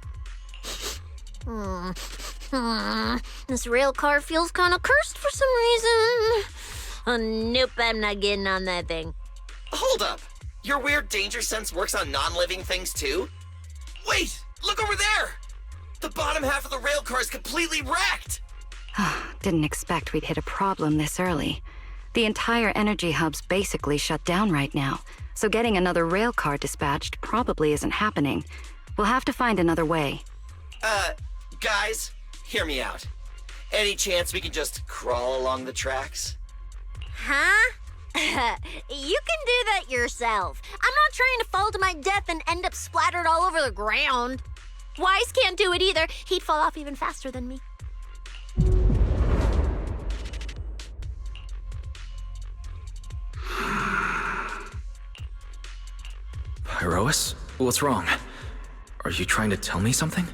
This rail car feels kind of cursed for some reason. Oh, nope, I'm not getting on that thing. Hold up! Your weird danger sense works on non-living things too? Wait! Look over there! The bottom half of the rail car is completely wrecked! Didn't expect we'd hit a problem this early. The entire energy hub's basically shut down right now, so getting another rail car dispatched probably isn't happening. We'll have to find another way. Guys, hear me out. Any chance we can just crawl along the tracks? Huh? You can do that yourself. I'm not trying to fall to my death and end up splattered all over the ground. Wise can't do it either. He'd fall off even faster than me. Pyrois? What's wrong? Are you trying to tell me something?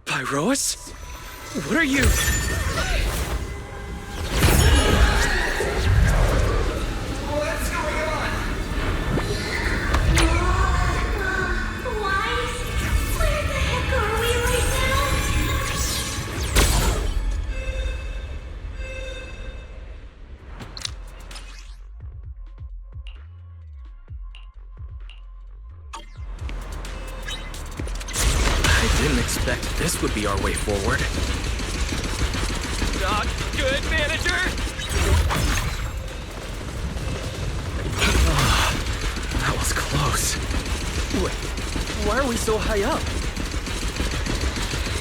Pyrois? What are you? What's going on? Wise? Where the heck are we right now? I didn't expect this would be our way forward. Not good, manager! That was close. Why are we so high up?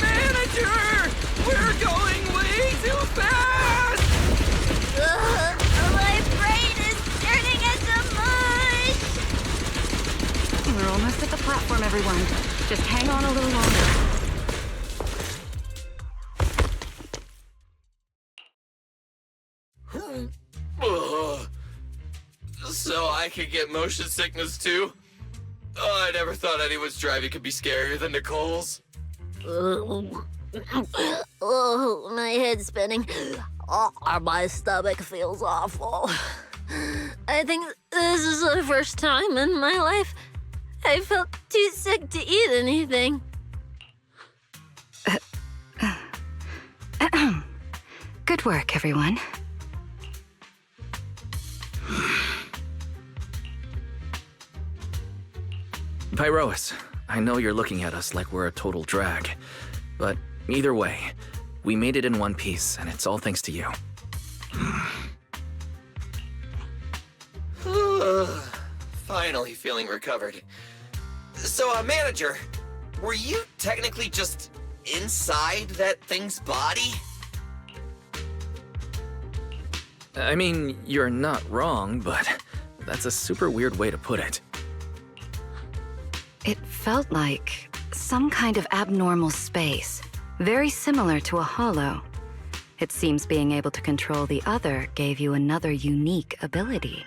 Manager! We're going way too fast! My brain is turning into mush! We're almost at the platform, everyone. Just hang on a little longer. So I could get motion sickness too? Oh, I never thought anyone's driving could be scarier than Nicole's. Oh, my head's spinning. Oh, my stomach feels awful. I think this is the first time in my life I felt too sick to eat anything. Good work, everyone. Pyrois, I know you're looking at us like we're a total drag, but either way, we made it in one piece, and it's all thanks to you. Finally feeling recovered. So, manager, were you technically just inside that thing's body? I mean, you're not wrong, but that's a super weird way to put it. It felt like some kind of abnormal space, very similar to a hollow. It seems being able to control the other gave you another unique ability.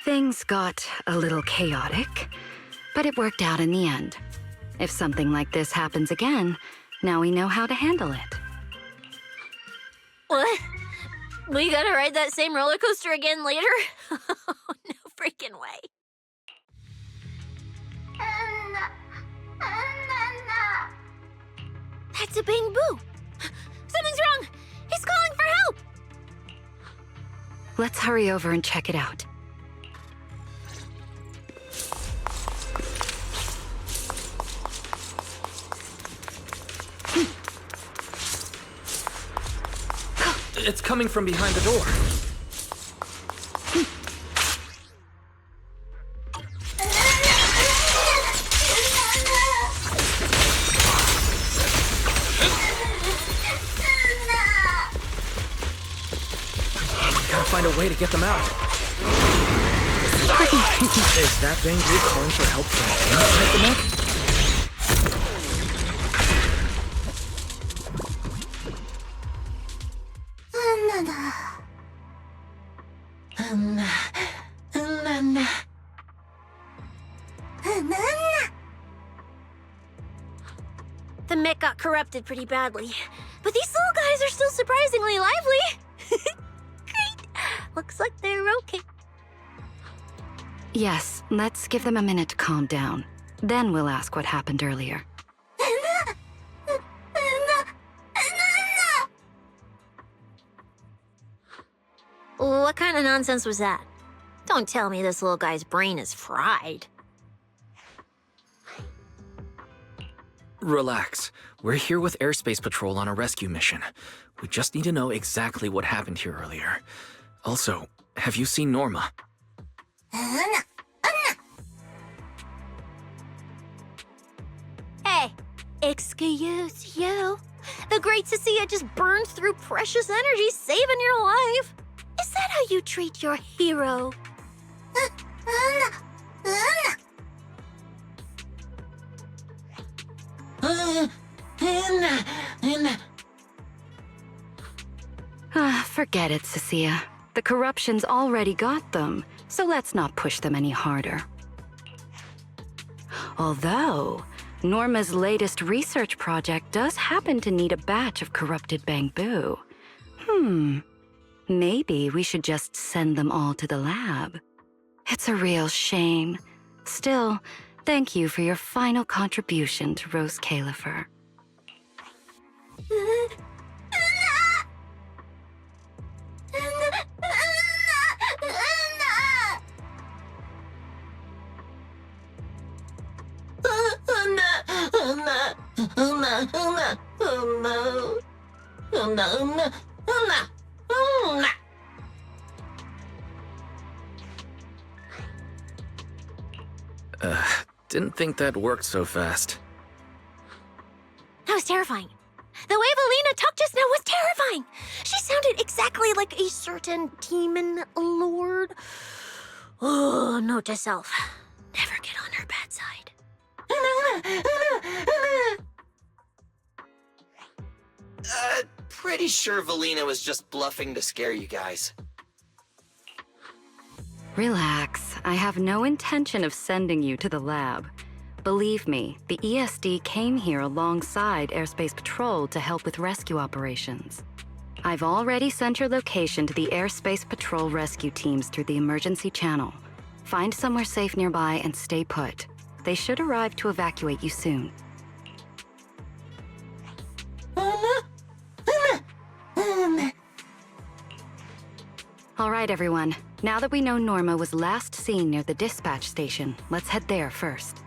Things got a little chaotic, but it worked out in the end. If something like this happens again, now we know how to handle it. What? We gotta ride that same roller coaster again later? No freaking way. That's a Bangboo. Something's wrong. He's calling for help. Let's hurry over and check it out. It's coming from behind the door. Gotta find a way to get them out. Is that Bangboo calling for help from him to pick them up? The mech got corrupted pretty badly, but these little guys are still surprisingly lively. Great. Looks like they're okay. Yes, let's give them a minute to calm down. Then we'll ask what happened earlier. What kind of nonsense was that? Don't tell me this little guy's brain is fried. Relax. We're here with Airspace Patrol on a rescue mission. We just need to know exactly what happened here earlier. Also, have you seen Norma? Hey, excuse you. The great Cecilia just burned through precious energy saving your life. Is that how you treat your hero? Forget it, Cecilia. The corruption's already got them, so let's not push them any harder. Although, Norma's latest research project does happen to need a batch of corrupted Bangboo. Maybe we should just send them all to the lab. It's a real shame. Still, thank you for your final contribution to Roscaelifer. Didn't think that worked so fast. That was terrifying. The way Valina talked just now was terrifying. She sounded exactly like a certain demon lord. Oh, note to self. Never get on her bad side. Pretty sure Valina was just bluffing to scare you guys. Relax. I have no intention of sending you to the lab. Believe me, the ESD came here alongside Airspace Patrol to help with rescue operations. I've already sent your location to the Airspace Patrol rescue teams through the emergency channel. Find somewhere safe nearby and stay put. They should arrive to evacuate you soon. All right, everyone. Now that we know Norma was last seen near the dispatch station, let's head there first.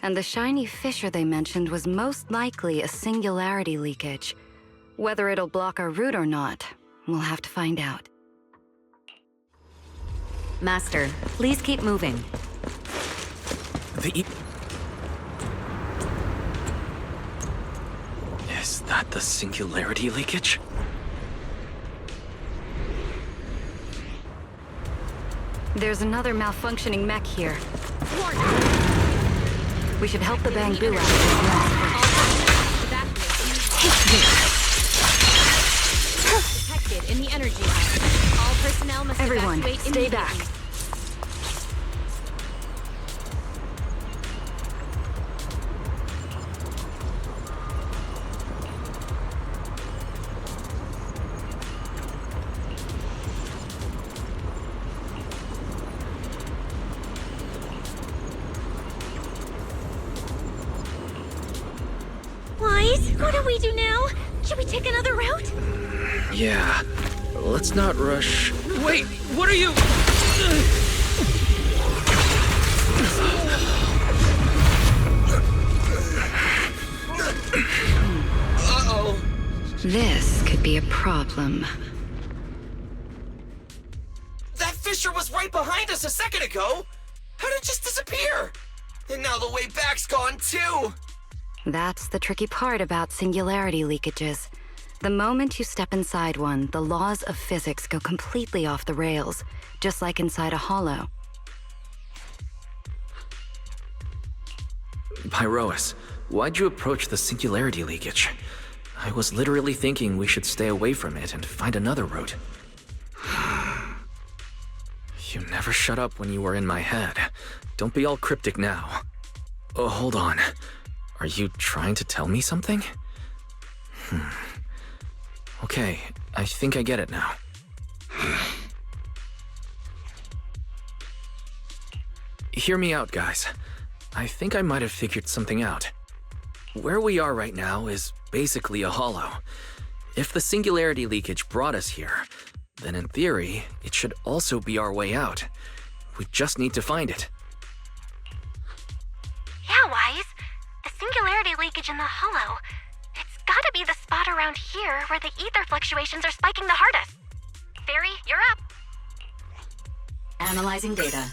And the shiny fissure they mentioned was most likely a singularity leakage. Whether it'll block our route or not, we'll have to find out. Master, please keep moving. Is that the singularity leakage? There's another malfunctioning mech here. We should help the Bangboo out Detected in the energy island. All personnel must Everyone, evacuate stay immediately. back. What do we do now? Should we take another route? Yeah. Let's not rush Wait, what are you... Uh-oh. This could be a problem. That fissure was right behind us a second ago. How did it just disappear? And now the way back's gone too. That's the tricky part about singularity leakages. The moment you step inside one, the laws of physics go completely off the rails, just like inside a hollow. Pyrois, why'd you approach the singularity leakage? I was literally thinking we should stay away from it and find another route. You never shut up when you were in my head. Don't be all cryptic now. Oh, hold on. Are you trying to tell me something? Okay, I think I get it now. Hear me out, guys. I think I might have figured something out. Where we are right now is basically a hollow. If the singularity leakage brought us here, then in theory, it should also be our way out. We just need to find it. Yeah, Wise. The singularity leakage in the hollow. It's gotta be the spot around here where the ether fluctuations are spiking the hardest. Fairy, you're up. Analyzing data.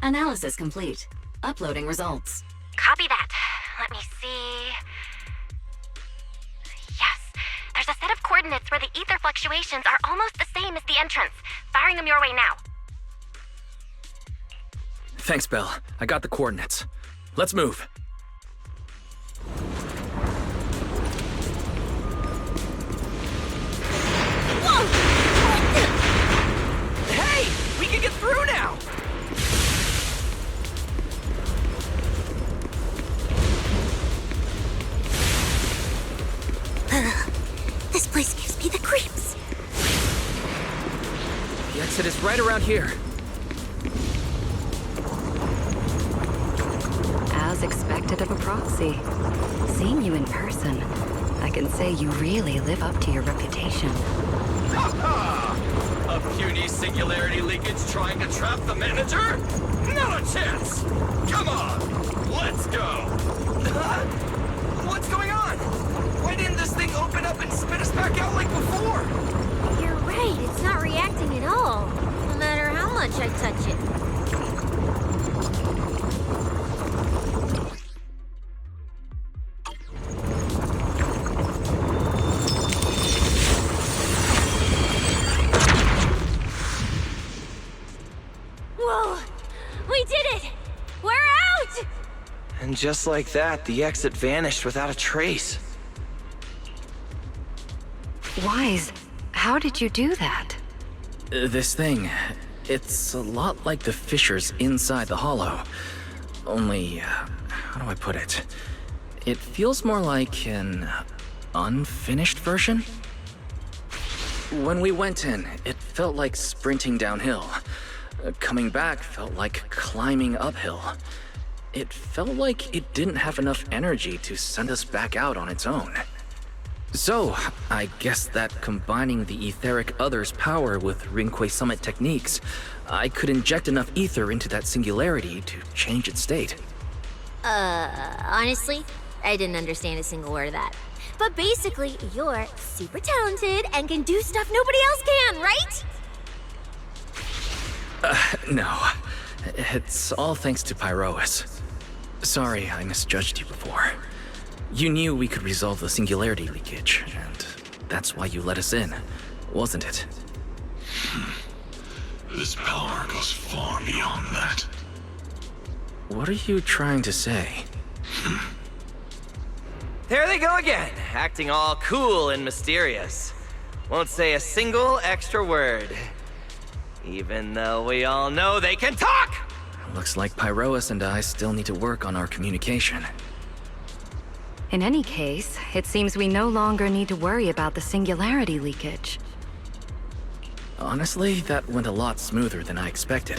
Analysis complete. Uploading results. Copy that. Let me see. Yes, there's a set of coordinates where the ether fluctuations are almost the same as the entrance. Firing them your way now. Thanks, Belle. I got the coordinates. Let's move. Hey! We can get through now! This place gives me the creeps. The exit is right around here. As expected of a proxy. Seeing you in person, I can say you really live up to your reputation. A puny singularity leakage trying to trap the manager? Not a chance! Come on, let's go! Huh? What's going on? Why didn't this thing open up and spit us back out like before? You're right, it's not reacting at all. No matter how much I touch it. Whoa! We did it! We're out! And just like that, the exit vanished without a trace. Wise, how did you do that? This thing, it's a lot like the fissures inside the hollow. Only, how do I put it? It feels more like an unfinished version? When we went in, it felt like sprinting downhill. Coming back felt like climbing uphill. It felt like it didn't have enough energy to send us back out on its own. So, I guess that combining the etheric other's power with Rinque Summit techniques, I could inject enough ether into that singularity to change its state. Honestly, I didn't understand a single word of that. But basically, you're super talented and can do stuff nobody else can, right? No. It's all thanks to Pyrois. Sorry I misjudged you before. You knew we could resolve the singularity leakage, and that's why you let us in, wasn't it? This power goes far beyond that. What are you trying to say? There they go again, acting all cool and mysterious. Won't say a single extra word. Even though we all know they can talk! Looks like Pyrois and I still need to work on our communication. In any case, it seems we no longer need to worry about the singularity leakage. Honestly, that went a lot smoother than I expected.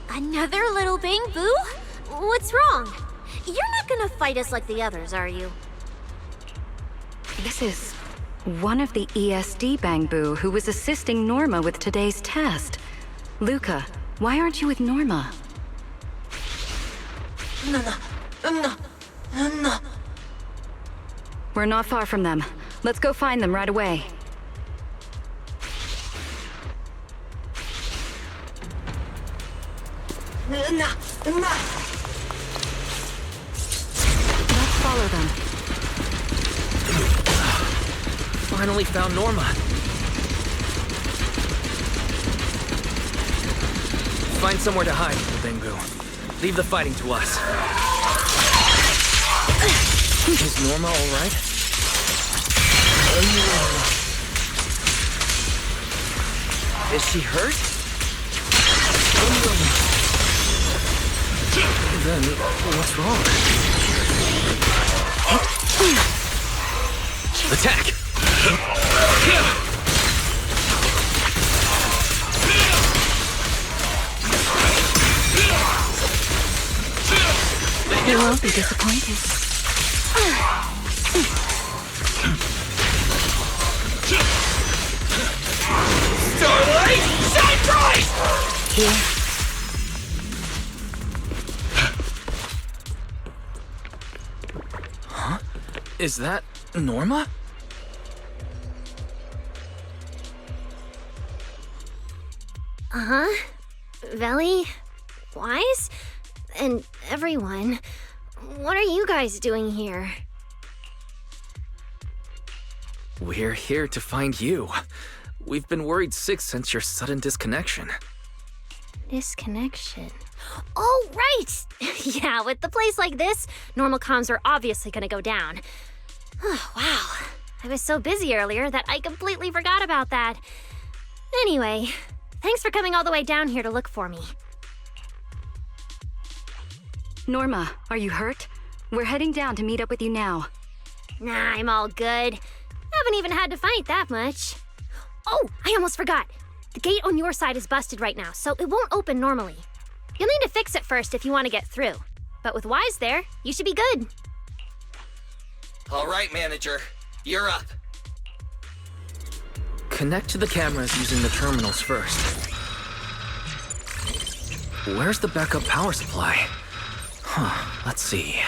Another little Bangboo? What's wrong? You're not gonna fight us like the others, are you? This is One of the ESD Bangboo who was assisting Norma with today's test. Luca, why aren't you with Norma? No. We're not far from them. Let's go find them right away. Let's follow them. Finally found Norma. Find somewhere to hide, Bangboo. Leave the fighting to us. Is Norma all right? Is she hurt? Then what's wrong? Attack! You won't be disappointed. Starlight, shine bright! Here. Huh? Is that Norma? Uh-huh. Belle, Wise, and everyone. What are you guys doing here? We're here to find you. We've been worried sick since your sudden disconnection. Disconnection. Oh, right! Yeah, with the place like this, normal comms are obviously gonna go down. Oh, wow. I was so busy earlier that I completely forgot about that. Anyway, thanks for coming all the way down here to look for me. Norma, are you hurt? We're heading down to meet up with you now. Nah, I'm all good. Haven't even had to fight that much. Oh, I almost forgot. The gate on your side is busted right now, so it won't open normally. You'll need to fix it first if you want to get through. But with Wise there, you should be good. All right, manager. You're up. Connect to the cameras using the terminals first. Where's the backup power supply? Huh, let's see.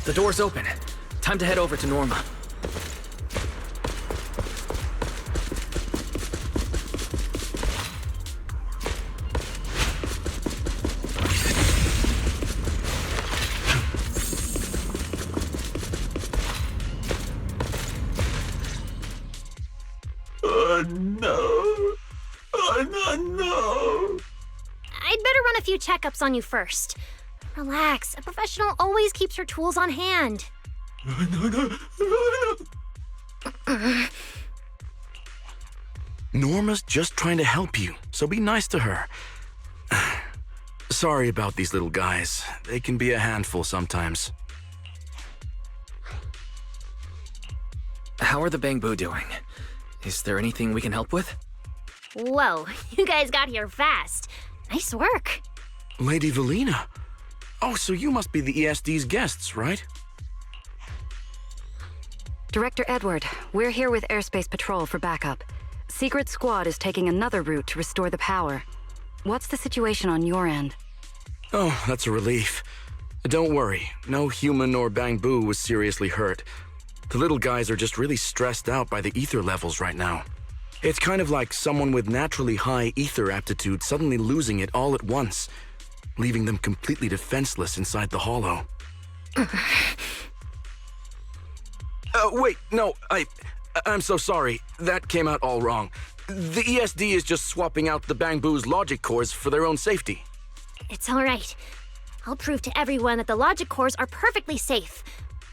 The door's open. Time to head over to Norma. No. I'd better run a few checkups on you first. Relax. A professional always keeps her tools on hand. Norma's just trying to help you, so be nice to her. Sorry about these little guys. They can be a handful sometimes. How are the Bangboo doing? Is there anything we can help with? Whoa, you guys got here fast. Nice work. Lady Valina. Oh, so you must be the ESD's guests, right? Director Edward, we're here with Airspace Patrol for backup. Sigrid's squad is taking another route to restore the power. What's the situation on your end? Oh, that's a relief. Don't worry, no human or Bangboo was seriously hurt. The little guys are just really stressed out by the ether levels right now. It's kind of like someone with naturally high ether aptitude suddenly losing it all at once, leaving them completely defenseless inside the hollow. Wait, no, I'm so sorry. That came out all wrong. The ESD is just swapping out the Bangboos' logic cores for their own safety. It's all right. I'll prove to everyone that the logic cores are perfectly safe.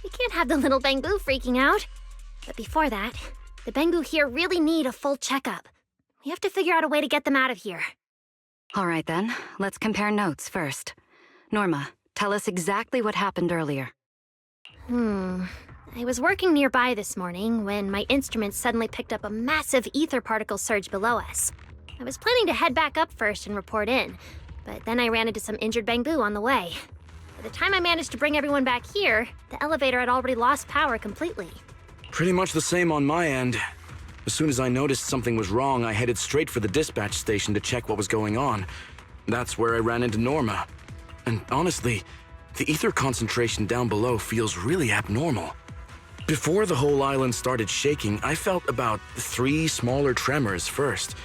We can't have the little Bangboo freaking out. But before that, the Bangboo here really need a full checkup. We have to figure out a way to get them out of here. All right then, let's compare notes first. Norma, tell us exactly what happened earlier. I was working nearby this morning when my instruments suddenly picked up a massive ether particle surge below us. I was planning to head back up first and report in, but then I ran into some injured Bangboo on the way. By the time I managed to bring everyone back here, the elevator had already lost power completely. Pretty much the same on my end. As soon as I noticed something was wrong, I headed straight for the dispatch station to check what was going on. That's where I ran into Norma. And honestly, the ether concentration down below feels really abnormal. Before the whole island started shaking, I felt about 3 smaller tremors first.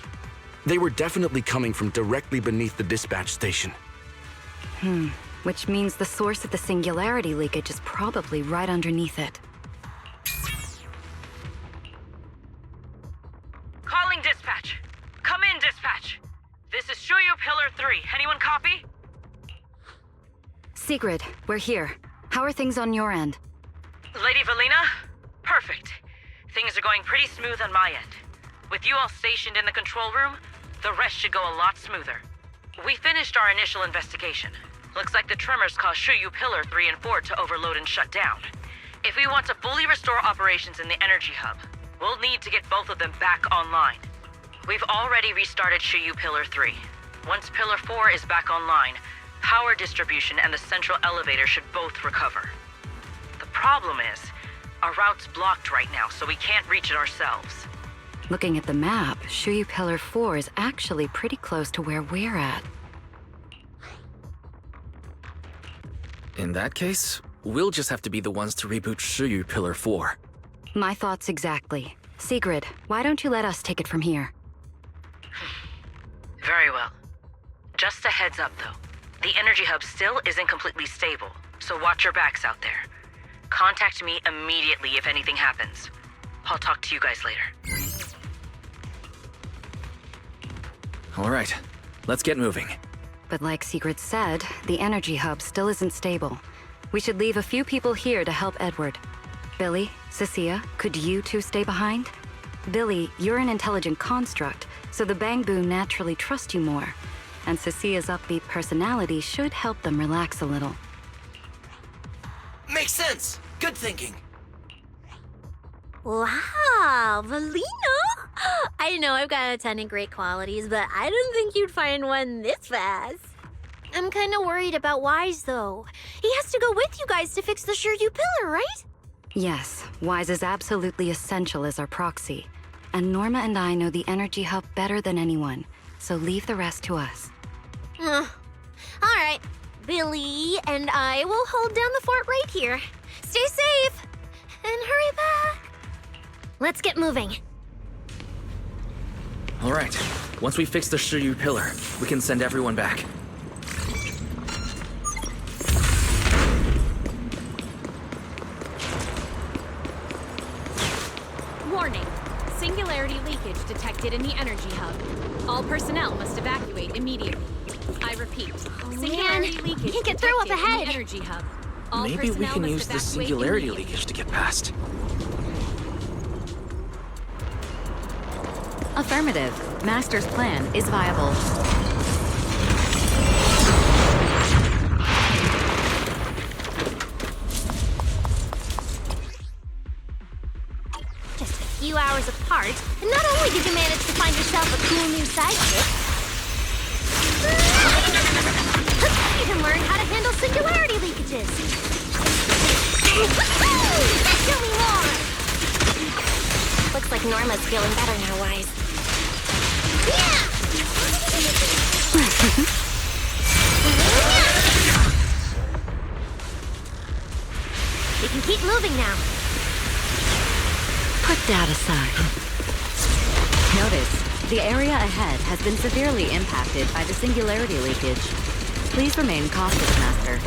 They were definitely coming from directly beneath the dispatch station. Which means the source of the singularity leakage is probably right underneath it. Calling dispatch. Come in, dispatch. This is Shuyu Pillar 3. Anyone copy? Sigrid, we're here. How are things on your end? Lady Valina? Perfect. Things are going pretty smooth on my end. With you all stationed in the control room, the rest should go a lot smoother. We finished our initial investigation. Looks like the tremors caused Shuyu Pillar 3 and 4 to overload and shut down. If we want to fully restore operations in the energy hub, we'll need to get both of them back online. We've already restarted Shuyu Pillar 3. Once Pillar 4 is back online, power distribution and the central elevator should both recover. The problem is, our route's blocked right now, so we can't reach it ourselves. Looking at the map, Shuyu Pillar 4 is actually pretty close to where we're at. In that case, we'll just have to be the ones to reboot Shuyu Pillar 4. My thoughts exactly. Sigrid, why don't you let us take it from here? Very well. Just a heads up, though. The energy hub still isn't completely stable, so watch your backs out there. Contact me immediately if anything happens. I'll talk to you guys later. All right, let's get moving. But like Sigrid said, the energy hub still isn't stable. We should leave a few people here to help Edward. Billy, Cecilia, could you two stay behind? Billy, you're an intelligent construct, so the Bangboo naturally trust you more. And Cecilia's upbeat personality should help them relax a little. Makes sense. Good thinking. Wow, Valina! I know I've got a ton of great qualities, but I didn't think you'd find one this fast. I'm kind of worried about Wise, though. He has to go with you guys to fix the Shuyu Pillar, right? Yes, Wise is absolutely essential as our proxy. And Norma and I know the energy hub better than anyone, so leave the rest to us. All right, Billy and I will hold down the fort right here. Stay safe, and hurry back. Let's get moving. All right, once we fix the Shuyu Pillar, we can send everyone back. Warning. Singularity leakage detected in the energy hub. All personnel must evacuate immediately. I repeat, singularity leakage can't get through up detected in ahead. the energy hub. All Maybe we personnel can must use the evacuate singularity immediately. leakage to get past. Affirmative. Master's plan is viable. Just a few hours apart, and not only did you manage to find yourself a cool new sidekick, you can learn how to handle singularity leakages. Show me more! Norma's feeling better now, Wise. We can keep moving now. Put that aside. Notice, the area ahead has been severely impacted by the singularity leakage. Please remain cautious, Master.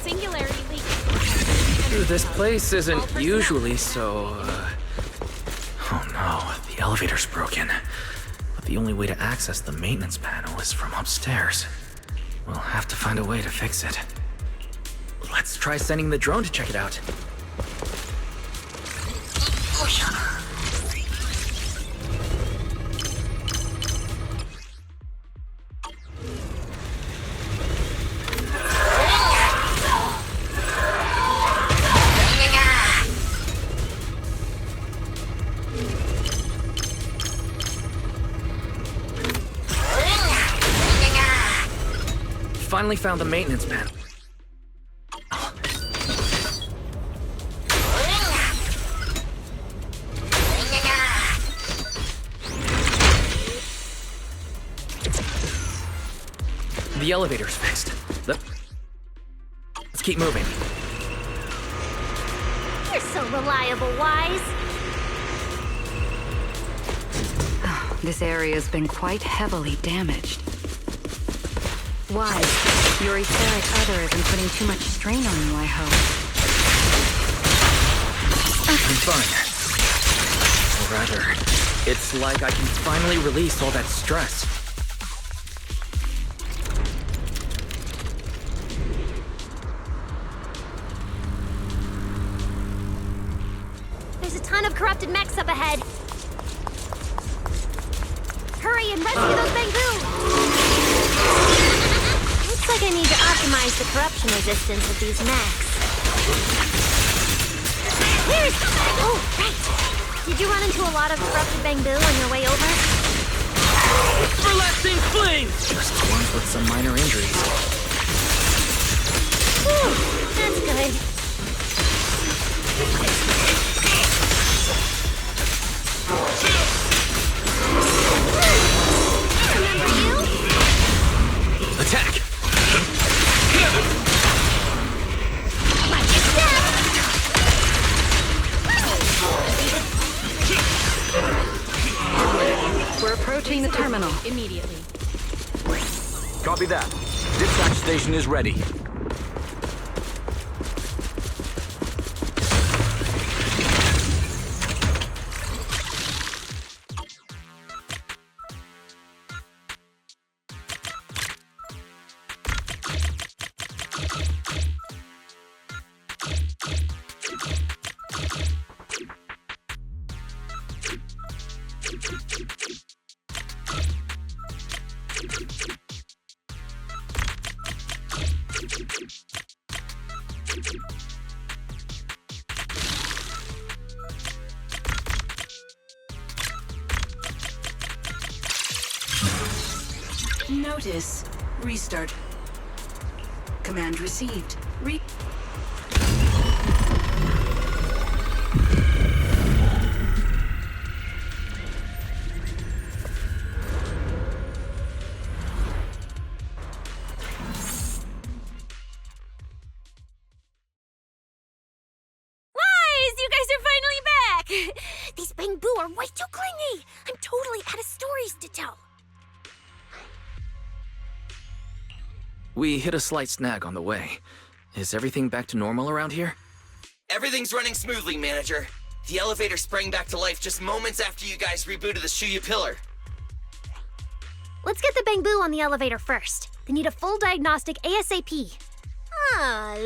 Singularity leakage. This place isn't usually so, Oh no, the elevator's broken. But the only way to access the maintenance panel is from upstairs. We'll have to find a way to fix it. Let's try sending the drone to check it out. Finally found the maintenance panel. The elevator's fixed. Let's keep moving. You're so reliable, Wise. This area's been quite heavily damaged. Wise, your etheric other isn't putting too much strain on you, I hope. I'm fine. Or rather, it's like I can finally release all that stress. There's a ton of corrupted mechs up ahead. Hurry and rescue those Bangboo! Looks like I need to optimize the corruption resistance of these mechs. Oh, right! Did you run into a lot of corrupted Bangboo on your way over? Everlasting flames! Just ones with some minor injuries. Whew, that's good. Remember you? Attack! Watch your step! We're approaching the terminal. Immediately. Copy that. Dispatch station is ready. Notice. Restart. Command received. These Bangboo are way too clingy! I'm totally out of stories to tell. We hit a slight snag on the way. Is everything back to normal around here? Everything's running smoothly, Manager. The elevator sprang back to life just moments after you guys rebooted the Shuyu pillar. Let's get the Bangboo on the elevator first. They need a full diagnostic ASAP.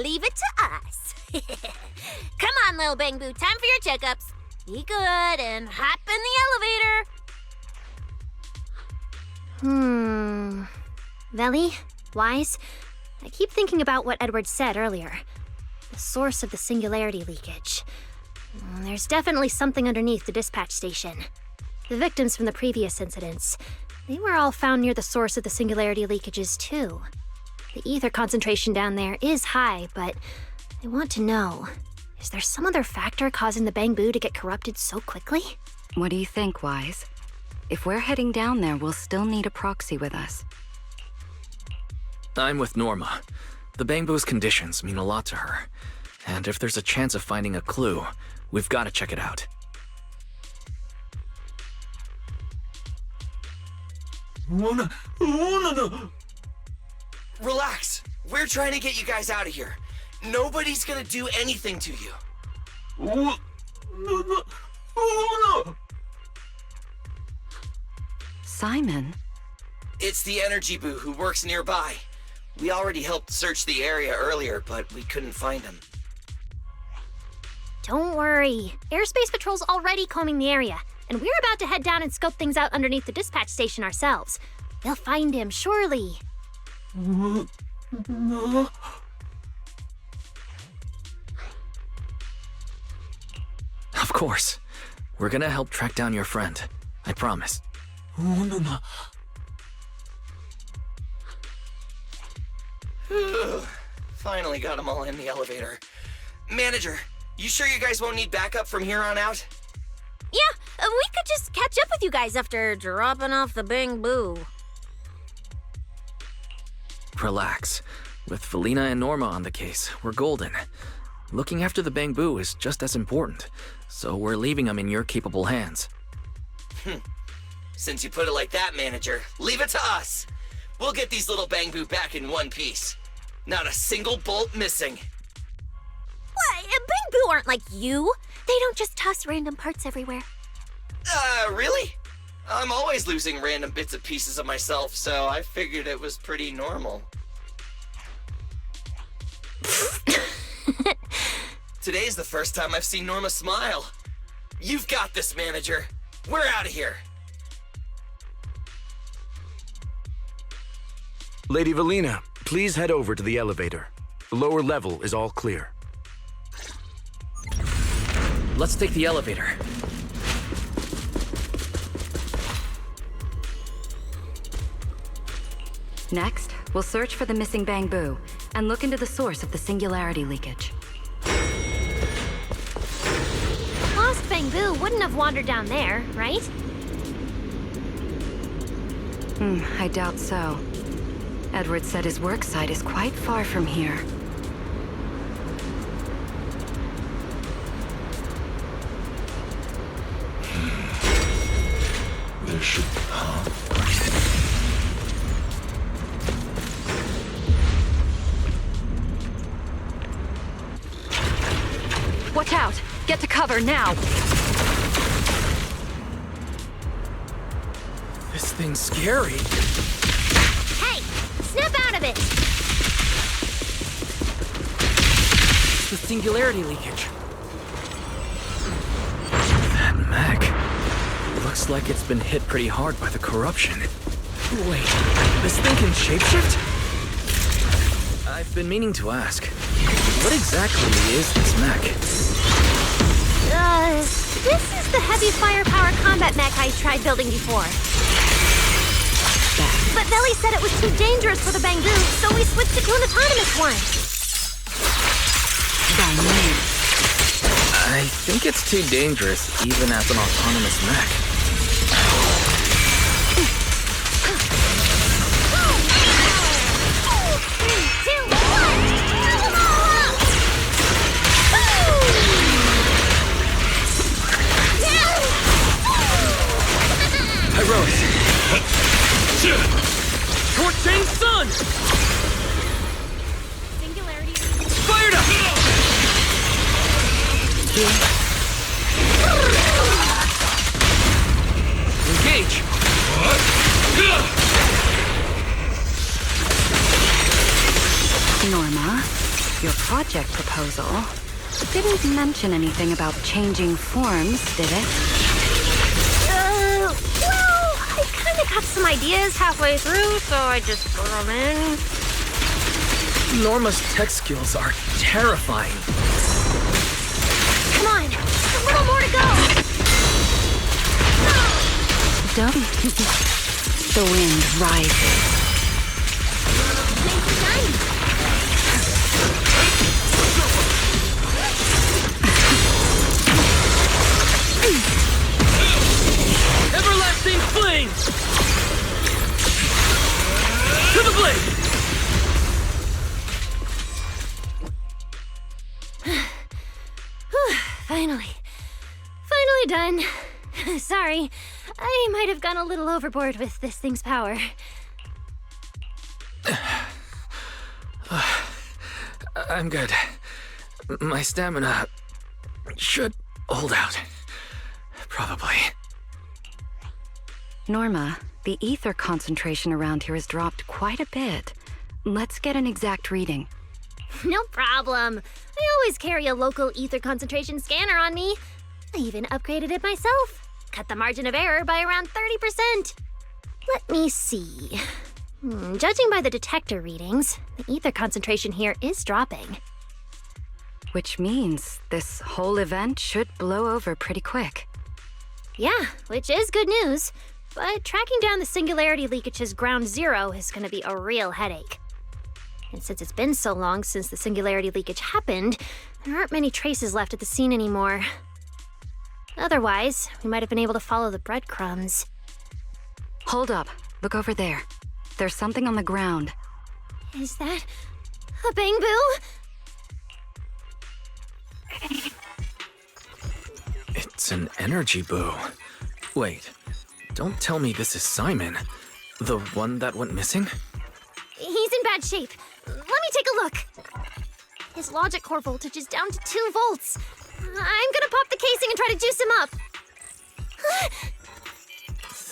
Leave it to us. Come on, little Bangboo, time for your checkups. Be good and hop in the elevator. Veli, Wise, I keep thinking about what Edward said earlier. The source of the singularity leakage. There's definitely something underneath the dispatch station. The victims from the previous incidents, they were all found near the source of the singularity leakages too. The ether concentration down there is high, but I want to know, is there some other factor causing the Bangboo to get corrupted so quickly? What do you think, Wise? If we're heading down there, we'll still need a proxy with us. I'm with Norma. The Bangboos' conditions mean a lot to her. And if there's a chance of finding a clue, we've got to check it out. Relax. We're trying to get you guys out of here. Nobody's gonna do anything to you. Simon? It's the Energy Boo who works nearby. We already helped search the area earlier, but we couldn't find him. Don't worry. Airspace Patrol's already combing the area, and we're about to head down and scope things out underneath the dispatch station ourselves. They'll find him, surely. Of course. We're gonna help track down your friend. I promise. Finally got them all in the elevator. Manager, you sure you guys won't need backup from here on out? Yeah, we could just catch up with you guys after dropping off the Bangboo. Relax. With Felina and Norma on the case, we're golden. Looking after the Bangboo is just as important, so we're leaving them in your capable hands. Since you put it like that, Manager, leave it to us. We'll get these little Bangboo back in one piece. Not a single bolt missing. What? Bangboo aren't like you. They don't just toss random parts everywhere. Really? I'm always losing random bits and pieces of myself, so I figured it was pretty normal. Today's the first time I've seen Norma smile. You've got this, Manager. We're out of here. Lady Felina, please head over to the elevator. The lower level is all clear. Let's take the elevator. Next, we'll search for the missing Bangboo and look into the source of the singularity leakage. Lost Bangboo wouldn't have wandered down there, right? I doubt so. Edward said his work site is quite far from here. There should... Watch out! Get to cover now! This thing's scary. Hey! Snap out of it! It's the singularity leakage. That mech. Looks like it's been hit pretty hard by the corruption. Wait, this thing can shapeshift? I've been meaning to ask. What exactly is this mech? This is the heavy firepower combat mech I tried building before. But Belle said it was too dangerous for the Bangboo, so we switched it to an autonomous one. I think it's too dangerous, even as an autonomous mech. Pyrois! Torching Sun! Singularity. Fired up! Engage! Norma, your project proposal didn't mention anything about changing forms, did it? Well, I kind of got some ideas halfway through, so I just put them in. Norma's tech skills are terrifying. Come on, a little more to go. Don't. The wind rises. Finally! Finally. Finally done. Sorry, I might have gone a little overboard with this thing's power. I'm good. My stamina should hold out. Probably. Norma, the ether concentration around here has dropped quite a bit. Let's get an exact reading. No problem. I always carry a local ether concentration scanner on me. I even upgraded it myself. Cut the margin of error by around 30%. Let me see. Judging by the detector readings, the ether concentration here is dropping. Which means this whole event should blow over pretty quick. Yeah, which is good news. But tracking down the singularity leakage's ground zero is going to be a real headache. And since it's been so long since the singularity leakage happened, there aren't many traces left at the scene anymore. Otherwise, we might have been able to follow the breadcrumbs. Hold up. Look over there. There's something on the ground. Is that a Bangboo? It's an energy boo. Wait, don't tell me this is Simon, the one that went missing? He's in bad shape. Let me take a look. His logic core voltage is down to 2 volts. I'm gonna pop the casing and try to juice him up.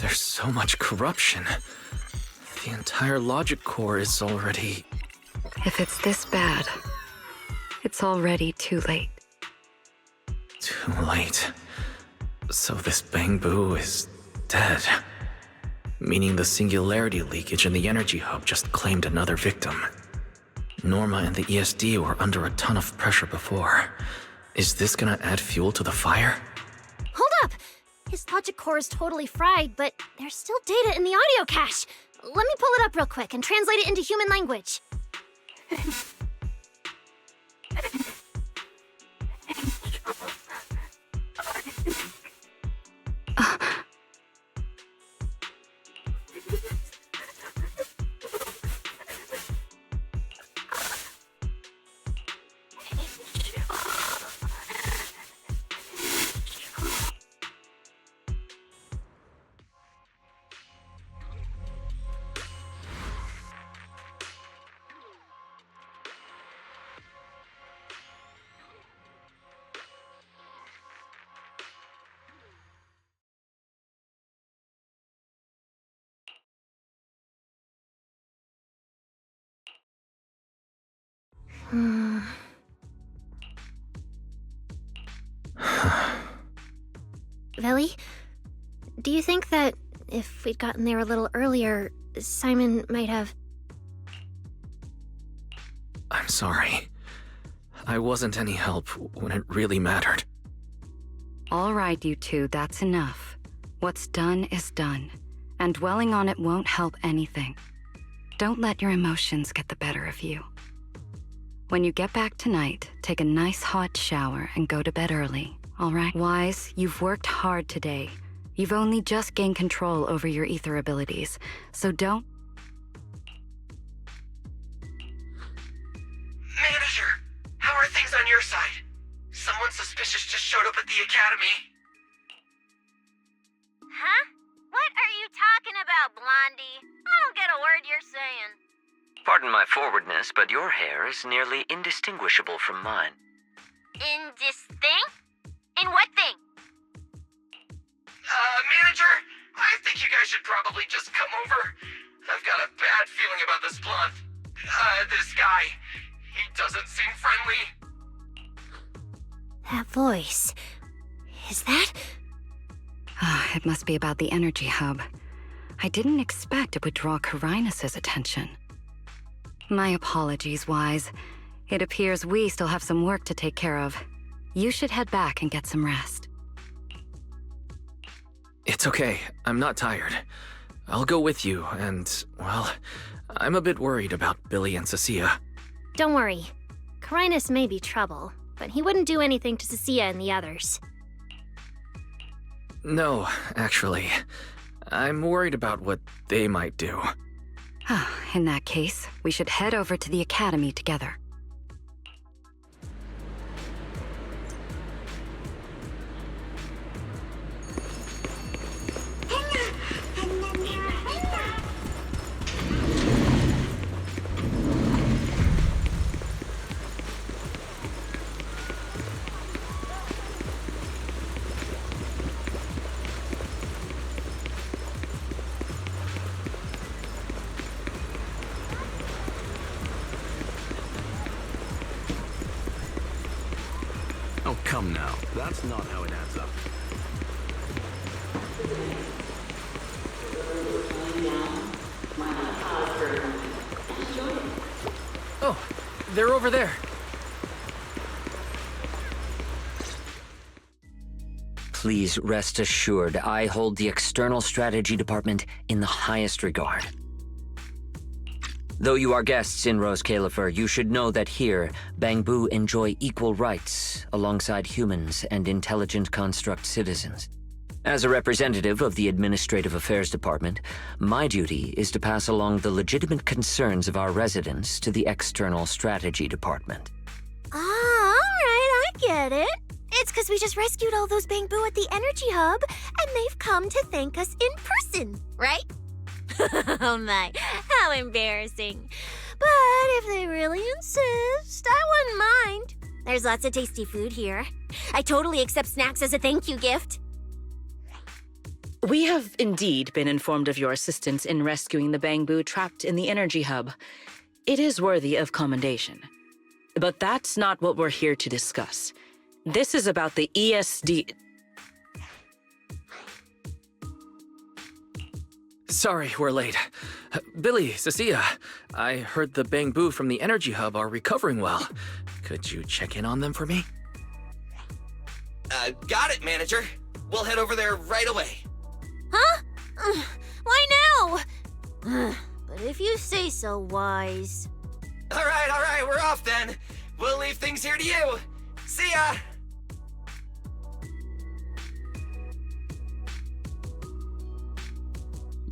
There's so much corruption. The entire logic core is already... If it's this bad, it's already too late. Too late. So this Bangboo is dead. Meaning the singularity leakage in the energy hub just claimed another victim. Norma and the ESD were under a ton of pressure before. Is this gonna add fuel to the fire? Hold up! His logic core is totally fried, but there's still data in the audio cache. Let me pull it up real quick and translate it into human language. Belle, do you think that if we'd gotten there a little earlier, Simon might have... I'm sorry. I wasn't any help when it really mattered. All right, you two, that's enough. What's done is done, and dwelling on it won't help anything. Don't let your emotions get the better of you. When you get back tonight, take a nice hot shower and go to bed early, all right? Wise, you've worked hard today. You've only just gained control over your ether abilities, so don't... Manager, how are things on your side? Someone suspicious just showed up at the academy. Huh? What are you talking about, Blondie? I don't get a word you're saying. Pardon my forwardness, but your hair is nearly indistinguishable from mine. In this thing? In what thing? Manager, I think you guys should probably just come over. I've got a bad feeling about this blunt. This guy. He doesn't seem friendly. That voice... is that... It must be about the energy hub. I didn't expect it would draw Carinus' attention. My apologies, Wise. It appears we still have some work to take care of. You should head back and get some rest. It's okay. I'm not tired. I'll go with you, and, well, I'm a bit worried about Billy and Cecilia. Don't worry. Carinus may be trouble, but he wouldn't do anything to Cecilia and the others. No, actually. I'm worried about what they might do. In that case, we should head over to the Academy together. Oh, come now. That's not how it adds up. Oh, they're over there. Please rest assured, I hold the External Strategy Department in the highest regard. Though you are guests in Roscaelifer, you should know that here, Bangboo enjoy equal rights alongside humans and intelligent construct citizens. As a representative of the Administrative Affairs Department, my duty is to pass along the legitimate concerns of our residents to the External Strategy Department. Ah, all right, I get it. It's because we just rescued all those Bangboo at the Energy Hub, and they've come to thank us in person, right? Oh my, how embarrassing. But if they really insist, I wouldn't mind. There's lots of tasty food here. I totally accept snacks as a thank you gift. We have indeed been informed of your assistance in rescuing the Bangboo trapped in the Energy Hub. It is worthy of commendation. But that's not what we're here to discuss. This is about the ESD... Sorry, we're late. Billy, Cecilia, I heard the Bangboo from the Energy Hub are recovering well. Could you check in on them for me? Got it, manager. We'll head over there right away. Huh? Why now? But if you say so, Wise. All right, we're off then. We'll leave things here to you. See ya!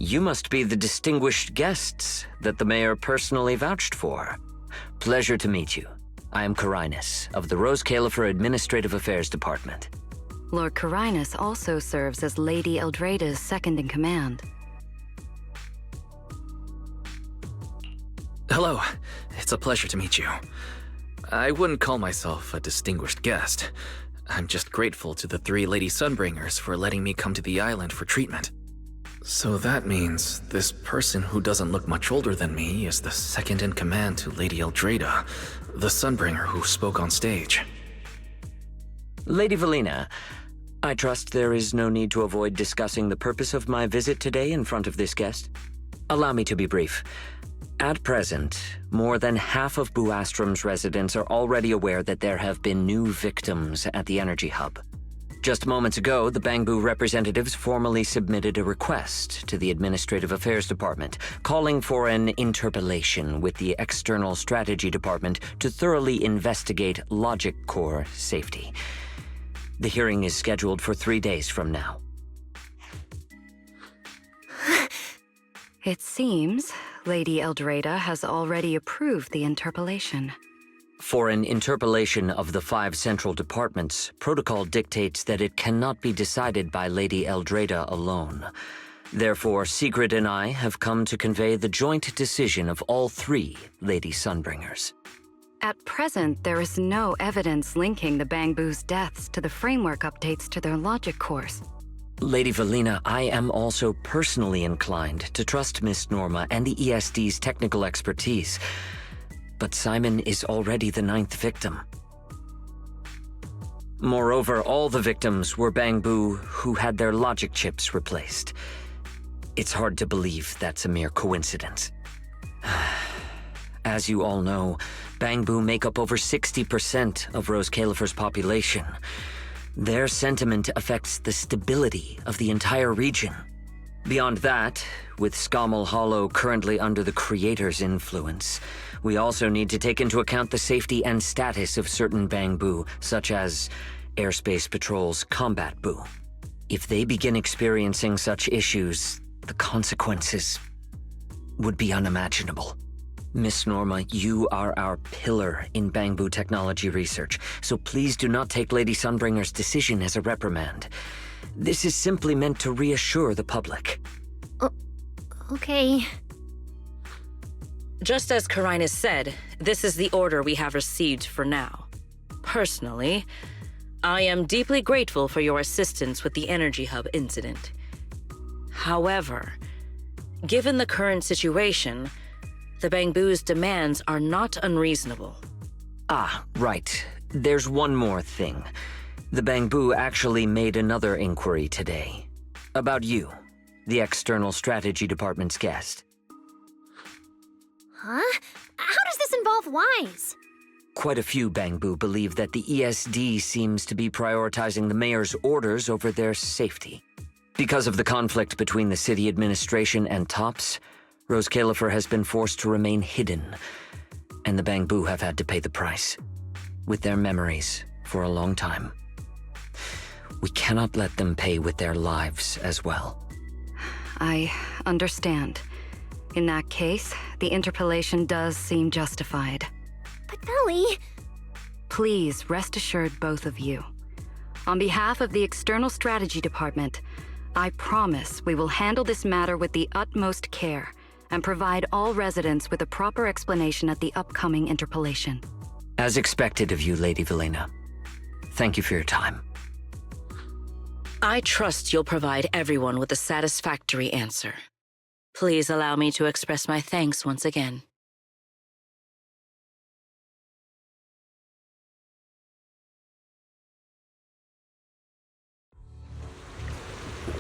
You must be the distinguished guests that the mayor personally vouched for. Pleasure to meet you. I am Carinus, of the Roscaelifer Administrative Affairs Department. Lord Carinus also serves as Lady Eldreda's second-in-command. Hello. It's a pleasure to meet you. I wouldn't call myself a distinguished guest. I'm just grateful to the 3 Lady Sunbringers for letting me come to the island for treatment. So that means this person who doesn't look much older than me is the second-in-command to Lady Eldreda, the Sunbringer who spoke on stage. Lady Valina, I trust there is no need to avoid discussing the purpose of my visit today in front of this guest. Allow me to be brief. At present, more than half of Buastrom's residents are already aware that there have been new victims at the Energy Hub. Just moments ago, the Bangboo representatives formally submitted a request to the Administrative Affairs Department, calling for an interpellation with the External Strategy Department to thoroughly investigate Logic Core safety. The hearing is scheduled for 3 days from now. It seems Lady Eldreda has already approved the interpellation. For an interpellation of the 5 central departments, protocol dictates that it cannot be decided by Lady Eldreda alone. Therefore, Sigrid and I have come to convey the joint decision of all 3 Lady Sunbringers. At present, there is no evidence linking the Bangboo's deaths to the framework updates to their logic cores. Lady Valina, I am also personally inclined to trust Miss Norma and the ESD's technical expertise. But Simon is already the 9th victim. Moreover, all the victims were Bangboo who had their logic chips replaced. It's hard to believe that's a mere coincidence. As you all know, Bangboo make up over 60% of Roscaelifer's population. Their sentiment affects the stability of the entire region. Beyond that, with Scommel Hollow currently under the Creator's influence, we also need to take into account the safety and status of certain Bangboo, such as Airspace Patrol's Combat Boo. If they begin experiencing such issues, the consequences... would be unimaginable. Miss Norma, you are our pillar in Bangboo technology research, so please do not take Lady Sunbringer's decision as a reprimand. This is simply meant to reassure the public. Okay. Just as Carinus said, this is the order we have received for now. Personally, I am deeply grateful for your assistance with the Energy Hub incident. However, given the current situation, the Bangboos' demands are not unreasonable. Ah, right. There's one more thing. The Bangboo actually made another inquiry today. About you, the External Strategy Department's guest. Huh? How does this involve Wise? Quite a few Bangboo believe that the ESD seems to be prioritizing the mayor's orders over their safety. Because of the conflict between the city administration and Tops, Roscaelifer has been forced to remain hidden, and the Bangboo have had to pay the price, with their memories, for a long time. We cannot let them pay with their lives as well. I understand. In that case, the interpellation does seem justified. But Belle... Please rest assured, both of you. On behalf of the External Strategy Department, I promise we will handle this matter with the utmost care and provide all residents with a proper explanation at the upcoming interpellation. As expected of you, Lady Valina. Thank you for your time. I trust you'll provide everyone with a satisfactory answer. Please allow me to express my thanks once again.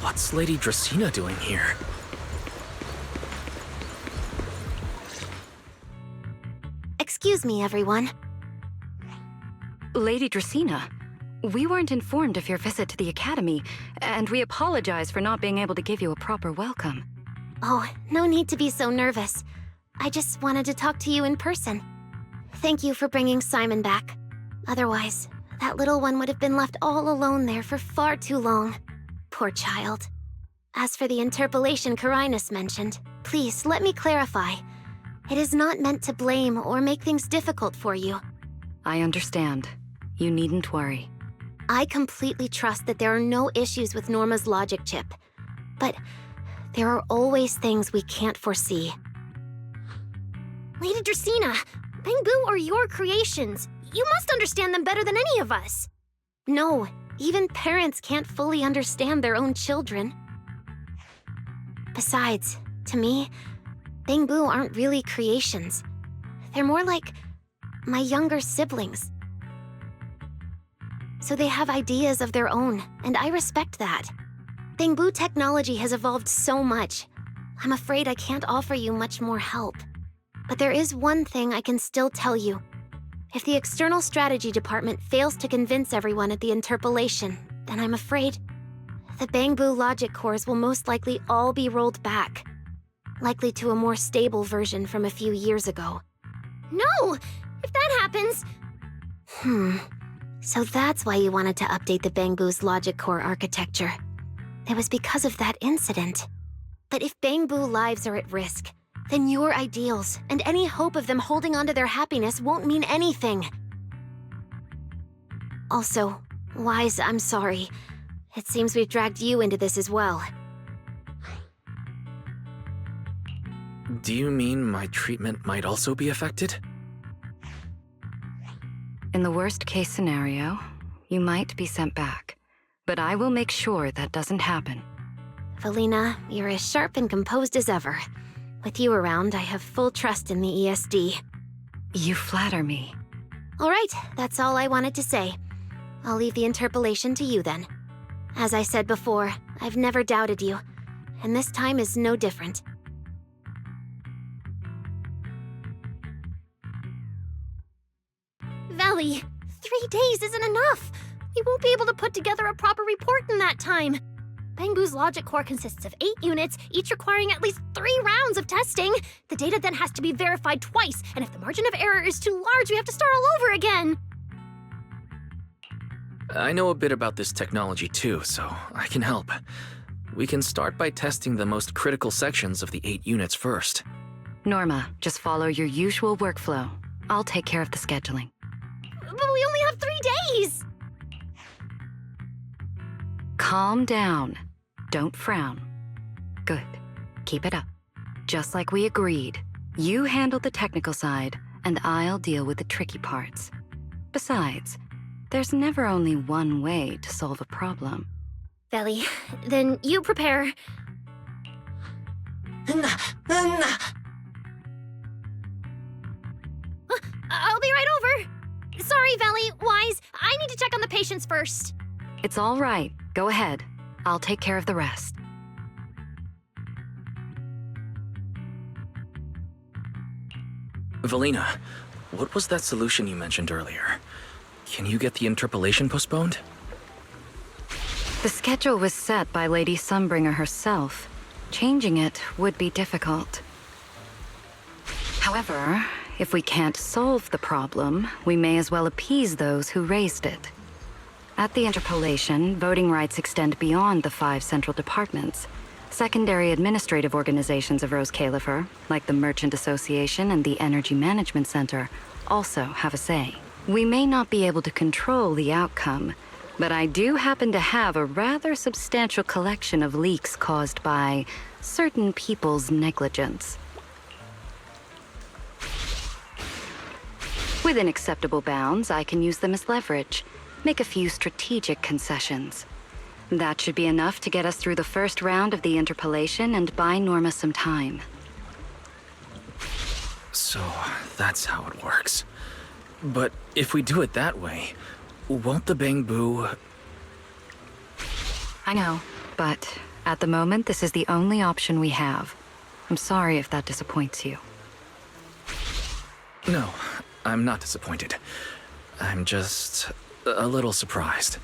What's Lady Dracena doing here? Excuse me, everyone. Lady Dracena, we weren't informed of your visit to the Academy, and we apologize for not being able to give you a proper welcome. Oh, no need to be so nervous. I just wanted to talk to you in person. Thank you for bringing Simon back. Otherwise, that little one would have been left all alone there for far too long. Poor child. As for the interpellation Carinus mentioned, please let me clarify. It is not meant to blame or make things difficult for you. I understand. You needn't worry. I completely trust that there are no issues with Norma's logic chip. But there are always things we can't foresee. Lady Dracena, Bangboo are your creations. You must understand them better than any of us. No, even parents can't fully understand their own children. Besides, to me, Bangboo aren't really creations. They're more like my younger siblings. So they have ideas of their own, and I respect that. Bangboo technology has evolved so much. I'm afraid I can't offer you much more help. But there is one thing I can still tell you. If the External Strategy Department fails to convince everyone at the interpellation, then I'm afraid the Bangboo logic cores will most likely all be rolled back. Likely to a more stable version from a few years ago. No! If that happens... So that's why you wanted to update the Bangboo's logic core architecture. It was because of that incident. But if Bangboo lives are at risk, then your ideals and any hope of them holding onto their happiness won't mean anything. Also, Wise, I'm sorry. It seems we've dragged you into this as well. Do you mean my treatment might also be affected? In the worst-case scenario, you might be sent back. But I will make sure that doesn't happen. Valina, you're as sharp and composed as ever. With you around, I have full trust in the ESD. You flatter me. All right, that's all I wanted to say. I'll leave the interpellation to you then. As I said before, I've never doubted you, and this time is no different. Valley, 3 days isn't enough. We won't be able to put together a proper report in that time. Bangboo's logic core consists of 8 units, each requiring at least 3 rounds of testing. The data then has to be verified twice, and if the margin of error is too large, we have to start all over again. I know a bit about this technology too, so I can help. We can start by testing the most critical sections of the 8 units first. Norma, just follow your usual workflow. I'll take care of the scheduling. But we only have 3 days! Calm down. Don't frown. Good. Keep it up. Just like we agreed. You handle the technical side, and I'll deal with the tricky parts. Besides, there's never only one way to solve a problem. Belle, then you prepare. I'll be right over. Sorry, Belle, Wise, I need to check on the patients first. It's all right. Go ahead. I'll take care of the rest. Valina, what was that solution you mentioned earlier? Can you get the interpolation postponed? The schedule was set by Lady Sunbringer herself. Changing it would be difficult. However, if we can't solve the problem, we may as well appease those who raised it. At the interpolation, voting rights extend beyond the 5 central departments. Secondary administrative organizations of Roscaelifer, like the Merchant Association and the Energy Management Center, also have a say. We may not be able to control the outcome, but I do happen to have a rather substantial collection of leaks caused by certain people's negligence. Within acceptable bounds, I can use them as leverage, make a few strategic concessions. That should be enough to get us through the first round of the interpolation and buy Norma some time. So, that's how it works. But if we do it that way, won't the Bangboo... I know, but at the moment, this is the only option we have. I'm sorry if that disappoints you. No, I'm not disappointed. I'm just a little surprised.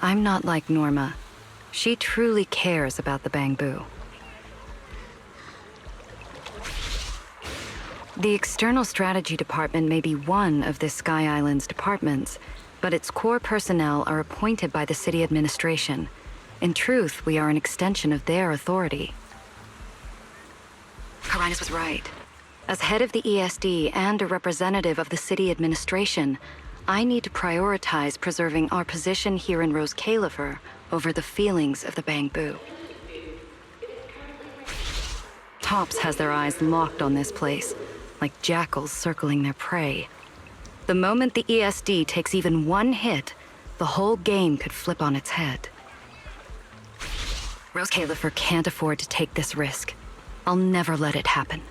I'm not like Norma. She truly cares about the Bangboo. The External Strategy Department may be one of this Sky Island's departments, but its core personnel are appointed by the city administration. In truth, we are an extension of their authority. Carinus was right. As head of the ESD and a representative of the city administration, I need to prioritize preserving our position here in Roscaelifer over the feelings of the Bangboo. Tops has their eyes locked on this place, like jackals circling their prey. The moment the ESD takes even one hit, the whole game could flip on its head. Roscaelifer can't afford to take this risk. I'll never let it happen.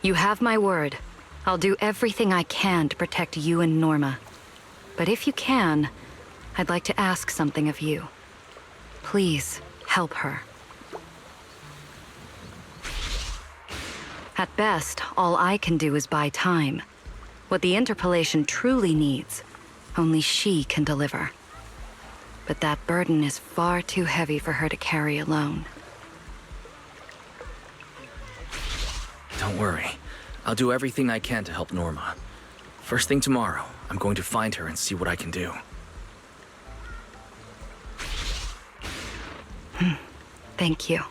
You have my word. I'll do everything I can to protect you and Norma. But if you can, I'd like to ask something of you. Please, help her. At best, all I can do is buy time. What the interpolation truly needs, only she can deliver. But that burden is far too heavy for her to carry alone. Don't worry. I'll do everything I can to help Norma. First thing tomorrow, I'm going to find her and see what I can do. Thank you.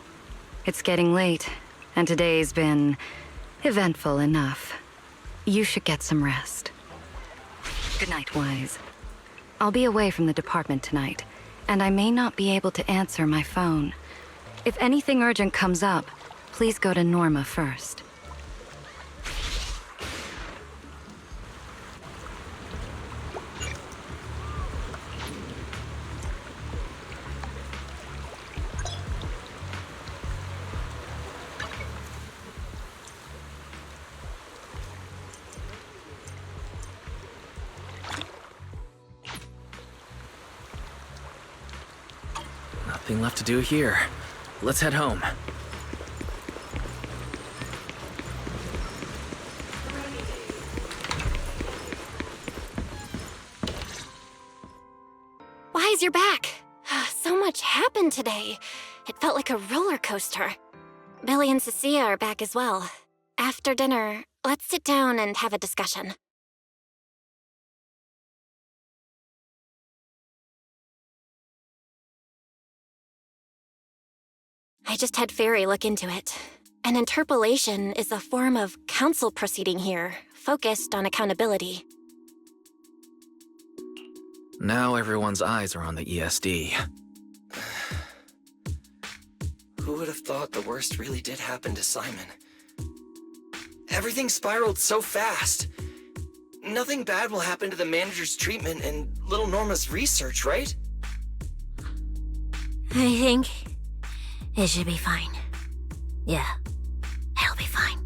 It's getting late, and today's been eventful enough. You should get some rest. Good night, Wise. I'll be away from the department tonight, and I may not be able to answer my phone. If anything urgent comes up, please go to Norma first. Nothing left to do here. Let's head home. Wise, you're back. So much happened today. It felt like a roller coaster. Belle and Cecilia are back as well. After dinner, let's sit down and have a discussion. I just had Fairy look into it. An interpolation is a form of council proceeding here, focused on accountability. Now everyone's eyes are on the ESD. Who would have thought the worst really did happen to Simon? Everything spiraled so fast. Nothing bad will happen to the manager's treatment and little Norma's research, right? I think it should be fine. Yeah, it'll be fine.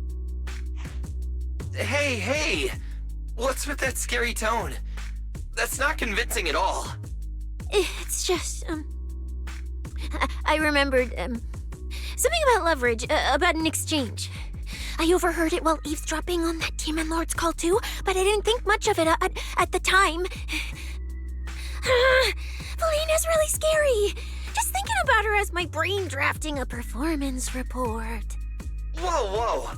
Hey! What's with that scary tone? That's not convincing at all. It's just, I remembered, something about leverage, about an exchange. I overheard it while eavesdropping on that Demon Lord's call too, but I didn't think much of it at the time. Valina's really scary. Just thinking about her as my brain drafting a performance report. Whoa!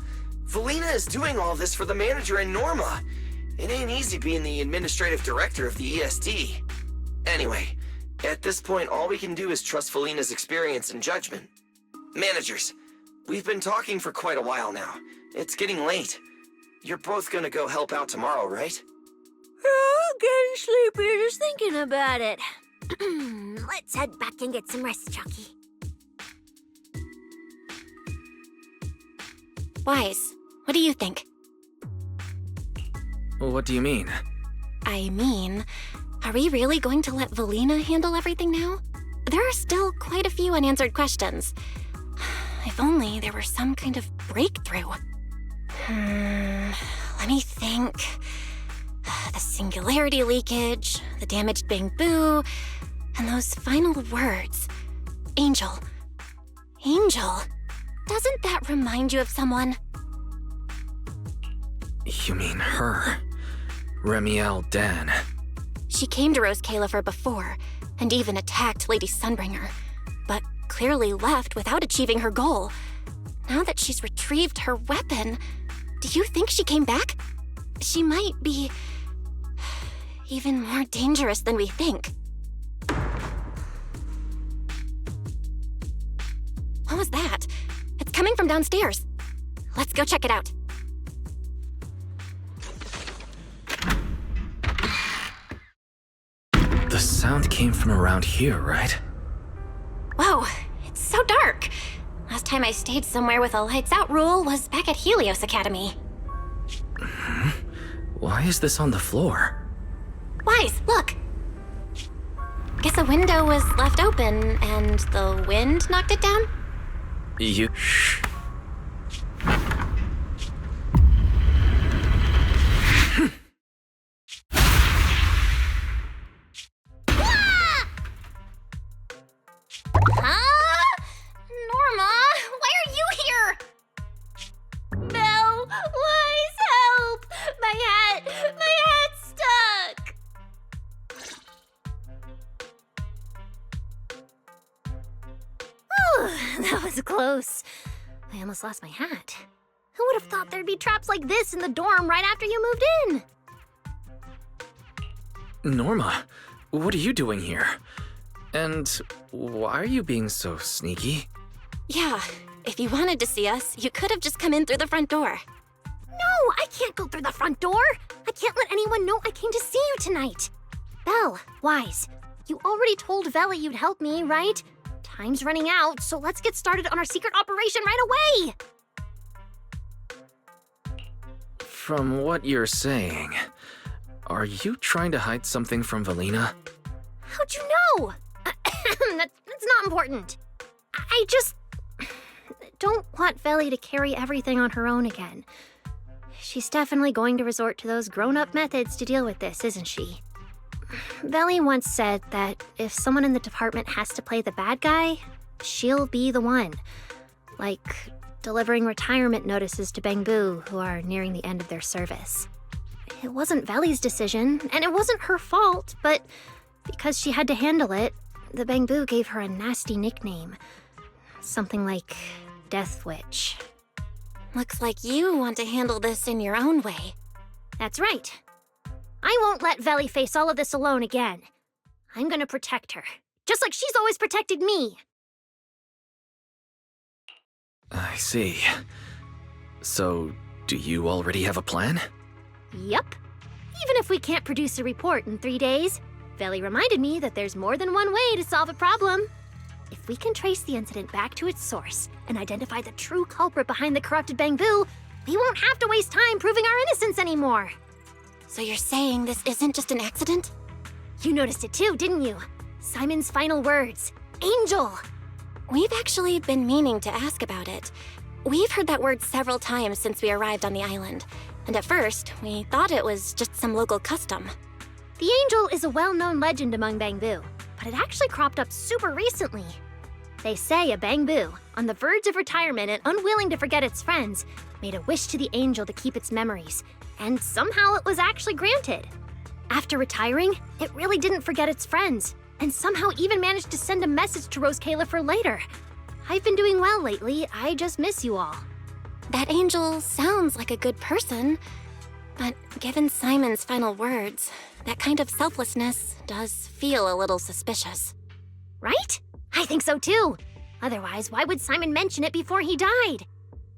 Valina is doing all this for the manager and Norma. It ain't easy being the administrative director of the ESD. Anyway, at this point, all we can do is trust Valina's experience and judgment. Managers, we've been talking for quite a while now. It's getting late. You're both gonna go help out tomorrow, right? Oh, getting sleepy just thinking about it. Let's head back and get some rest, Chucky. Wise, what do you think? What do you mean? I mean, are we really going to let Valina handle everything now? There are still quite a few unanswered questions. If only there were some kind of breakthrough. Let me think. The singularity leakage, the damaged Bangboo, and those final words. Angel. Angel. Doesn't that remind you of someone? You mean her? Remielle Dan. She came to Roscaelifer before, and even attacked Lady Sunbringer, but clearly left without achieving her goal. Now that she's retrieved her weapon, do you think she came back? She might be even more dangerous than we think. What was that? It's coming from downstairs. Let's go check it out. The sound came from around here, right? Whoa, it's so dark. Last time I stayed somewhere with a lights out rule was back at Helios Academy. Why is this on the floor? Wise, look! Guess a window was left open and the wind knocked it down? You... Shh. Huh? Norma, why are you here? Belle, Wise, help! My hat's stuck! Oh, that was close. I almost lost my hat. Who would have thought there'd be traps like this in the dorm right after you moved in? Norma, what are you doing here? And why are you being so sneaky? Yeah, if you wanted to see us, you could have just come in through the front door. No, I can't go through the front door. I can't let anyone know I came to see you tonight. Belle, Wise, you already told Veli you'd help me, right? Time's running out, so let's get started on our secret operation right away. From what you're saying, are you trying to hide something from Valina? How'd you know? That's not important. I just don't want Veli to carry everything on her own again. She's definitely going to resort to those grown-up methods to deal with this, isn't she? Veli once said that if someone in the department has to play the bad guy, she'll be the one. Like delivering retirement notices to Bangboo who are nearing the end of their service. It wasn't Veli's decision, and it wasn't her fault, but because she had to handle it, the Bangboo gave her a nasty nickname. Something like Death Witch. Looks like you want to handle this in your own way. That's right. I won't let Veli face all of this alone again. I'm gonna protect her, just like she's always protected me. I see. So, do you already have a plan? Yup. Even if we can't produce a report in 3 days, Belle reminded me that there's more than one way to solve a problem. If we can trace the incident back to its source and identify the true culprit behind the corrupted Bangboo, we won't have to waste time proving our innocence anymore. So you're saying this isn't just an accident? You noticed it too, didn't you? Simon's final words. Angel! We've actually been meaning to ask about it. We've heard that word several times since we arrived on the island, and at first, we thought it was just some local custom. The angel is a well-known legend among Bangboo, but it actually cropped up super recently. They say a Bangboo, on the verge of retirement and unwilling to forget its friends, made a wish to the angel to keep its memories, and somehow it was actually granted. After retiring, it really didn't forget its friends, and somehow even managed to send a message to Roscaelifer later. I've been doing well lately, I just miss you all. That angel sounds like a good person, but given Simon's final words, that kind of selflessness does feel a little suspicious. Right? I think so too. Otherwise, why would Simon mention it before he died?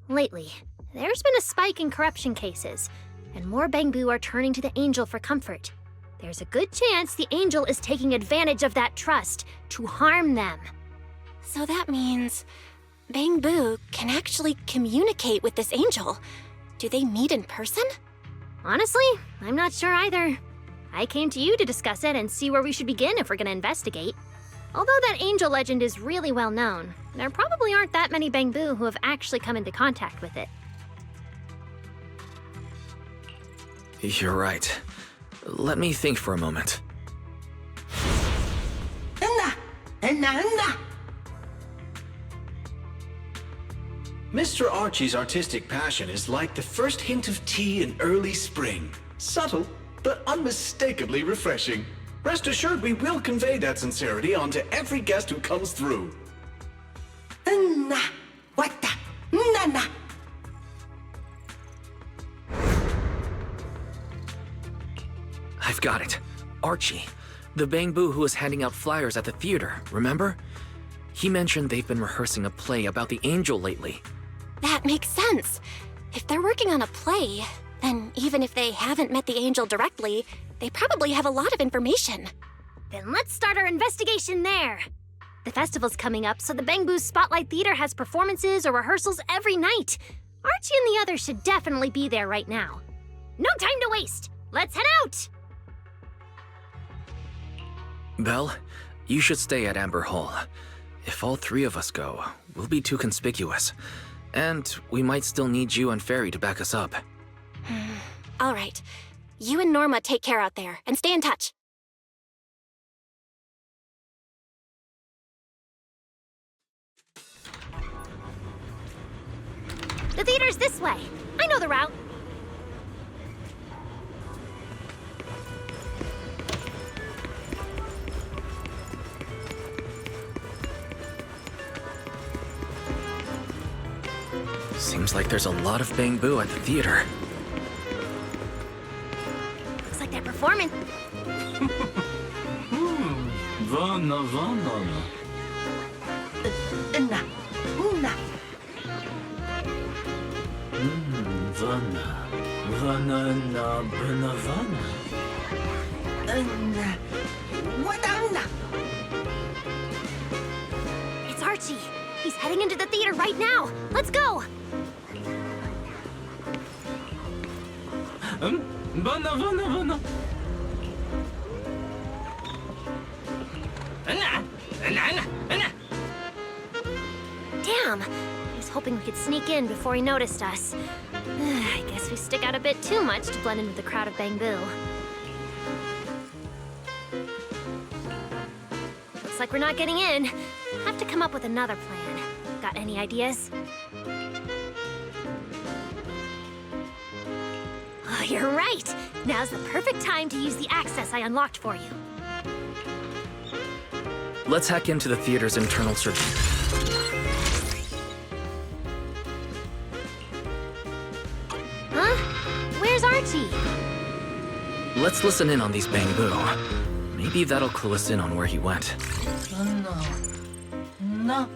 Lately, there's been a spike in corruption cases, and more Bangboo are turning to the angel for comfort. There's a good chance the angel is taking advantage of that trust to harm them. So that means Bangboo can actually communicate with this angel. Do they meet in person? Honestly, I'm not sure either. I came to you to discuss it and see where we should begin if we're gonna investigate. Although that angel legend is really well known, there probably aren't that many Bangboo who have actually come into contact with it. You're right. Let me think for a moment. Mr. Archie's artistic passion is like the first hint of tea in early spring. Subtle, but unmistakably refreshing. Rest assured we will convey that sincerity onto every guest who comes through. I've got it. Archie, the Bangboo who was handing out flyers at the theater, remember? He mentioned they've been rehearsing a play about the angel lately. That makes sense. If they're working on a play, then even if they haven't met the angel directly, they probably have a lot of information. Then let's start our investigation there. The festival's coming up, so the Bangboo Spotlight Theater has performances or rehearsals every night. Archie and the others should definitely be there right now. No time to waste. Let's head out! Belle, you should stay at Amber Hall. If all three of us go, we'll be too conspicuous. And we might still need you and Fairy to back us up. All right. You and Norma take care out there, and stay in touch. The theater's this way. I know the route. Seems like there's a lot of Bangboo at the theater. Looks like they're performing. Vana. It's Archie. He's heading into the theater right now. Let's go. Vana. Damn. I was hoping we could sneak in before he noticed us. I guess we stick out a bit too much to blend in with the crowd of Bangboo. Looks like we're not getting in. Have to come up with another plan. Got any ideas? Oh, you're right! Now's the perfect time to use the access I unlocked for you. Let's hack into the theater's internal circuit. Huh? Where's Archie? Let's listen in on these Bangboo. Maybe that'll clue us in on where he went. No.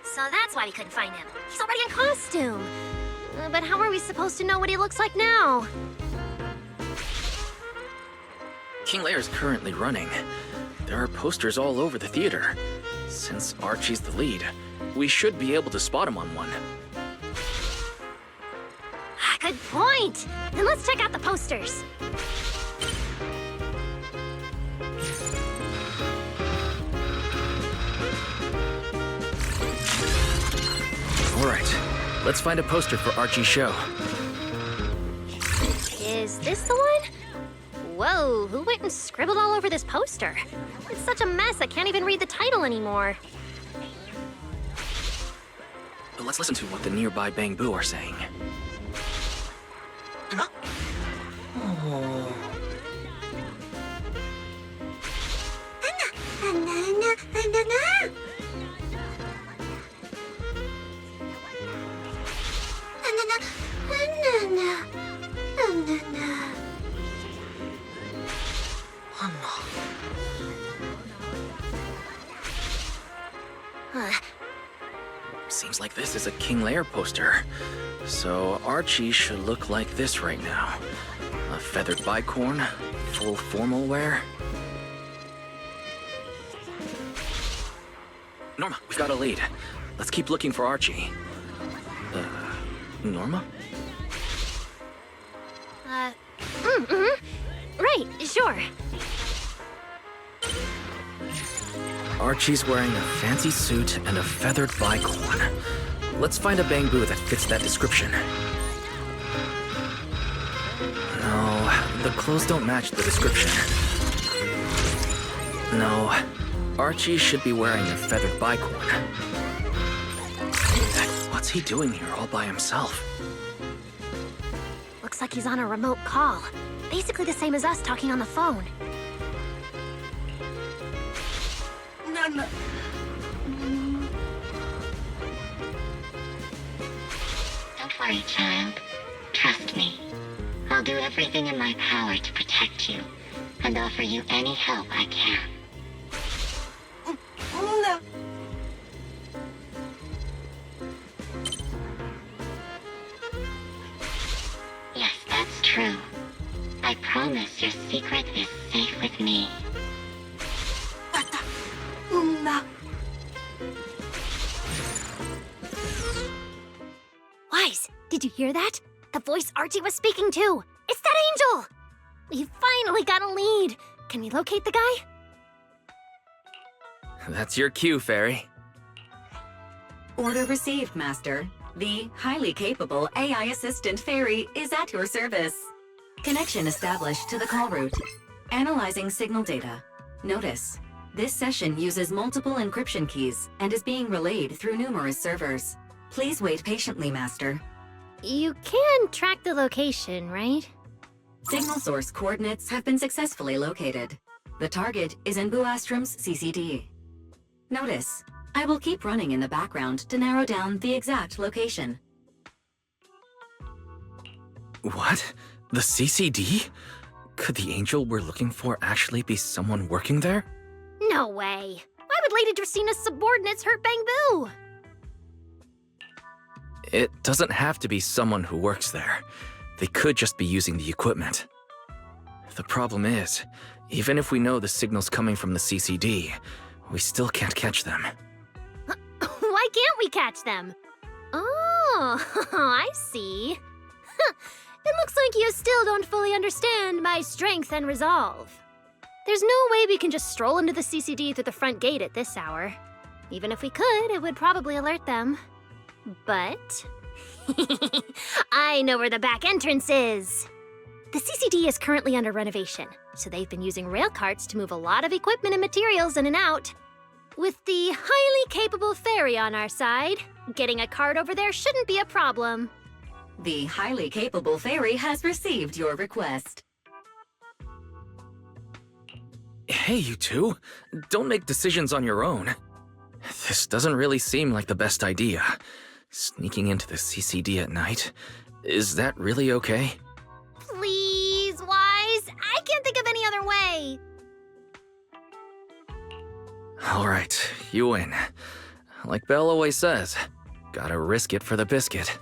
So that's why we couldn't find him. He's already in costume. But how are we supposed to know what he looks like now? King Lear is currently running. There are posters all over the theater. Since Archie's the lead, we should be able to spot him on one. Good point. Then let's check out the posters. All right, let's find a poster for Archie's show. Is this the one? Whoa, who went and scribbled all over this poster? It's such a mess, I can't even read the title anymore. Let's listen to what the nearby Bangboo are saying. Seems like this is a King Lear poster. So Archie should look like this right now. A feathered bicorn, full formal wear. Norma, we've got a lead. Let's keep looking for Archie. Norma? Right, sure. Archie's wearing a fancy suit and a feathered bicorn. Let's find a Bangboo that fits that description. No, the clothes don't match the description. No, Archie should be wearing a feathered bicorn. What's he doing here all by himself? Looks like he's on a remote call. Basically the same as us talking on the phone. No. Don't worry, child. Trust me. I'll do everything in my power to protect you, and offer you any help I can. No. Yes, that's true. I promise your secret is safe with me. No. Wise, did you hear that? The voice Archie was speaking to. It's that angel! We finally got a lead. Can we locate the guy? That's your cue, Fairy. Order received, Master. The highly capable AI assistant Fairy is at your service. Connection established to the call route. Analyzing signal data. Notice, this session uses multiple encryption keys and is being relayed through numerous servers. Please wait patiently, Master. You can track the location, right? Signal source coordinates have been successfully located. The target is in Buastrom's CCD. Notice, I will keep running in the background to narrow down the exact location. What? The CCD? Could the angel we're looking for actually be someone working there? No way. Why would Lady Dracina's subordinates hurt Bangboo? It doesn't have to be someone who works there. They could just be using the equipment. The problem is, even if we know the signal's coming from the CCD, we still can't catch them. Why can't we catch them? Oh, I see. It looks like you still don't fully understand my strength and resolve. There's no way we can just stroll into the CCD through the front gate at this hour. Even if we could, it would probably alert them. But I know where the back entrance is. The CCD is currently under renovation, so they've been using rail carts to move a lot of equipment and materials in and out. With the highly capable Fairy on our side, getting a cart over there shouldn't be a problem. The highly capable Fairy has received your request. Hey, you two. Don't make decisions on your own. This doesn't really seem like the best idea. Sneaking into the CCD at night. Is that really okay? Please, way! All right, you win. Like Belle always says, gotta risk it for the biscuit.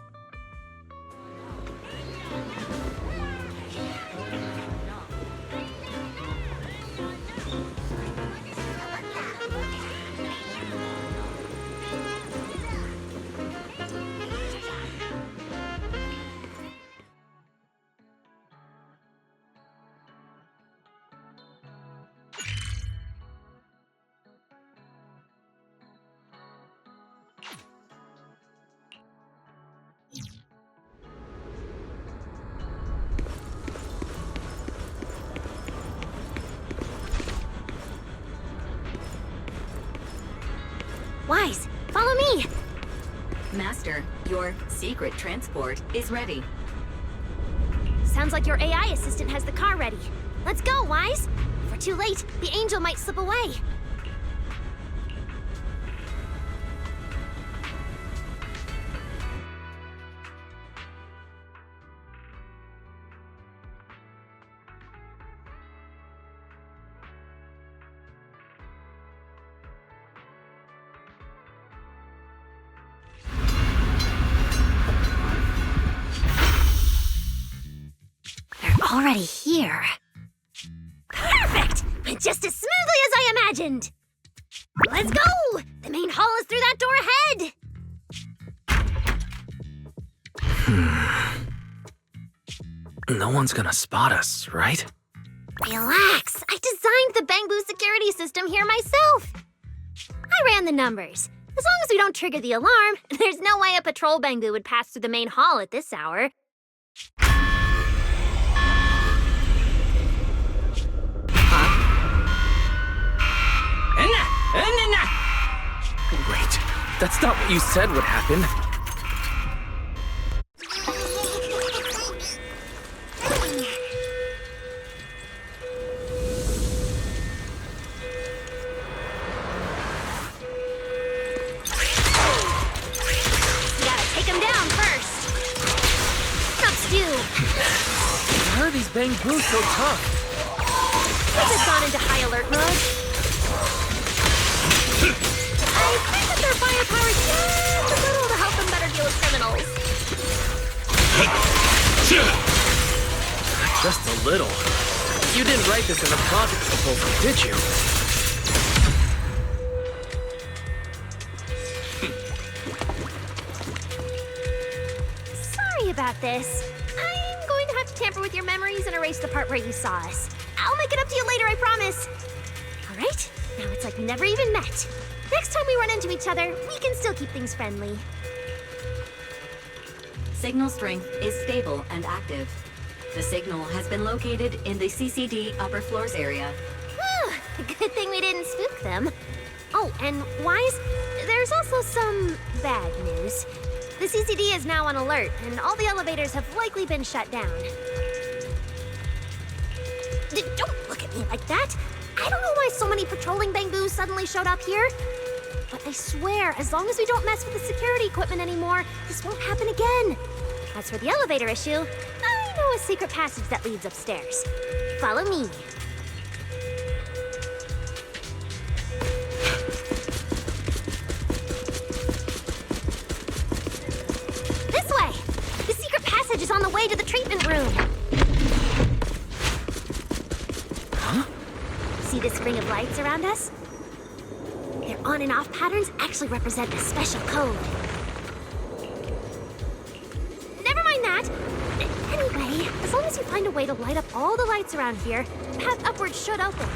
Wise, follow me! Master, your secret transport is ready. Sounds like your AI assistant has the car ready. Let's go, Wise! If we're too late, the angel might slip away. Already here. Perfect! Went just as smoothly as I imagined! Let's go! The main hall is through that door ahead! No one's gonna spot us, right? Relax! I designed the Bangboo security system here myself! I ran the numbers. As long as we don't trigger the alarm, there's no way a patrol Bangboo would pass through the main hall at this hour. Wait, that's not what you said would happen. You gotta take him down first. Up, you. Why are these Bangboos so tough? I've just gone into high alert mode. I think that their firepower is just a little to help them better deal with criminals. Just a little. You didn't write this in a project proposal, did you? Sorry about this. I'm going to have to tamper with your memories and erase the part where you saw us. I'll make it up to you later, I promise. All right, now it's like we never even met. Next time we run into each other, we can still keep things friendly. Signal strength is stable and active. The signal has been located in the CCD upper floors area. Good thing we didn't spook them. Oh, and Wise, there's also some bad news. The CCD is now on alert, and all the elevators have likely been shut down. Don't look at me like that. I don't know why so many patrolling Bangboos suddenly showed up here. But I swear, as long as we don't mess with the security equipment anymore, this won't happen again. As for the elevator issue, I know a secret passage that leads upstairs. Follow me. This way! The secret passage is on the way to the treatment room. Huh? See this ring of lights around us? Their on and off patterns actually represent a special code. Never mind that. Anyway, as long as you find a way to light up all the lights around here, the path upwards should open.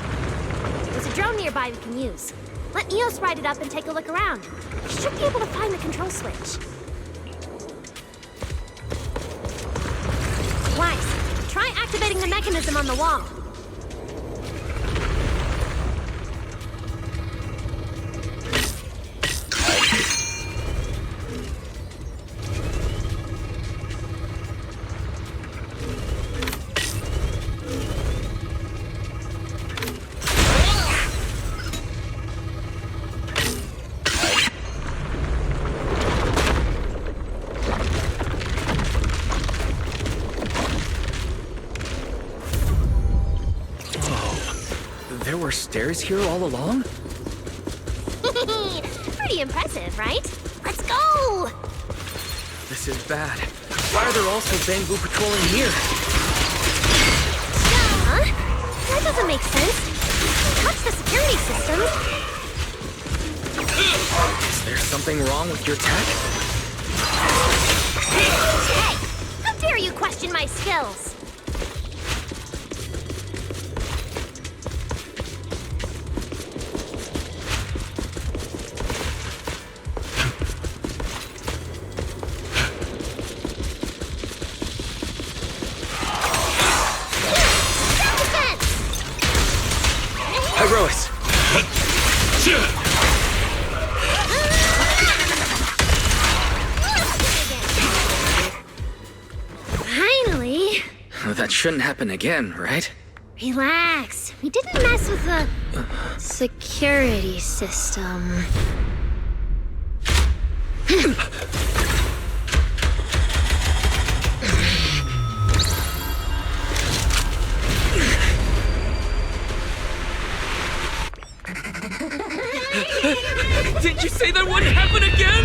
There's a drone nearby we can use. Let Eos ride it up and take a look around. We should be able to find the control switch. Wise, try activating the mechanism on the wall. stairs here all along? Pretty impressive, right? Let's go! This is bad. Why are there also Bangboo patrolling here? Huh? That doesn't make sense. Don't touch the security systems. Is there something wrong with your tech? Hey! How dare you question my skills? Pyrois! Finally! That shouldn't happen again, right? Relax. We didn't mess with the security system. Did you say that wouldn't happen again?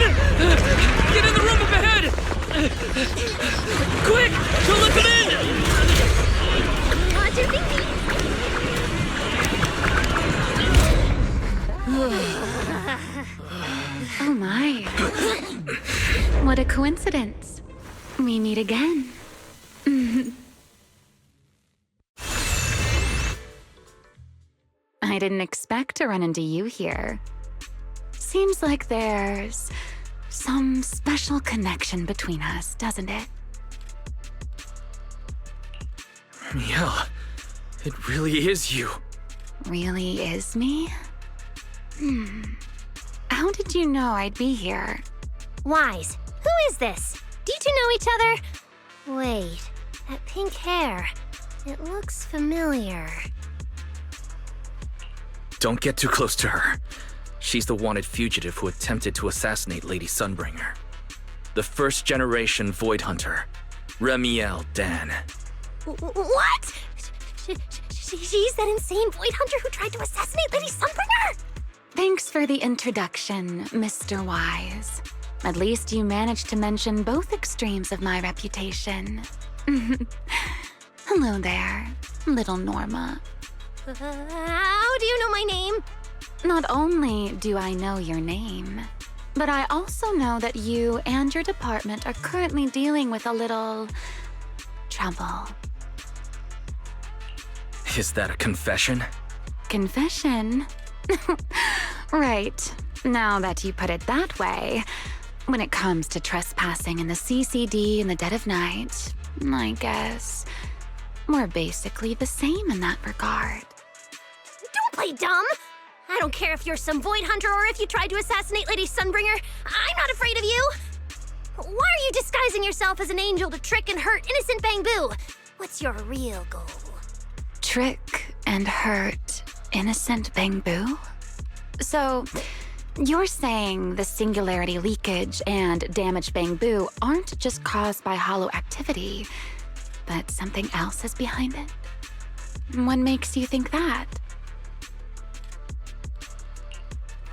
Get in the room up ahead! Quick! Don't let them in! Watch your thinking. Oh my. What a coincidence. We meet again. I didn't expect to run into you here. Seems like there's some special connection between us, doesn't it? Remielle, it really is you. Really is me? How did you know I'd be here? Wise, who is this? Do you two know each other? Wait, that pink hair. It looks familiar. Don't get too close to her. She's the wanted fugitive who attempted to assassinate Lady Sunbringer. The first-generation Void Hunter, Remielle Dan. What? She's that insane Void Hunter who tried to assassinate Lady Sunbringer? Thanks for the introduction, Mr. Wise. At least you managed to mention both extremes of my reputation. Hello there, little Norma. How do you know my name? Not only do I know your name, but I also know that you and your department are currently dealing with a little trouble. Is that a confession? Confession? Right. Now that you put it that way, when it comes to trespassing in the CCD in the dead of night, I guess we're basically the same in that regard. Don't play dumb! I don't care if you're some Void Hunter or if you tried to assassinate Lady Sunbringer. I'm not afraid of you! Why are you disguising yourself as an angel to trick and hurt innocent Bangboo? What's your real goal? Trick and hurt innocent Bangboo? So, you're saying the singularity leakage and damaged Bangboo aren't just caused by hollow activity, but something else is behind it? What makes you think that?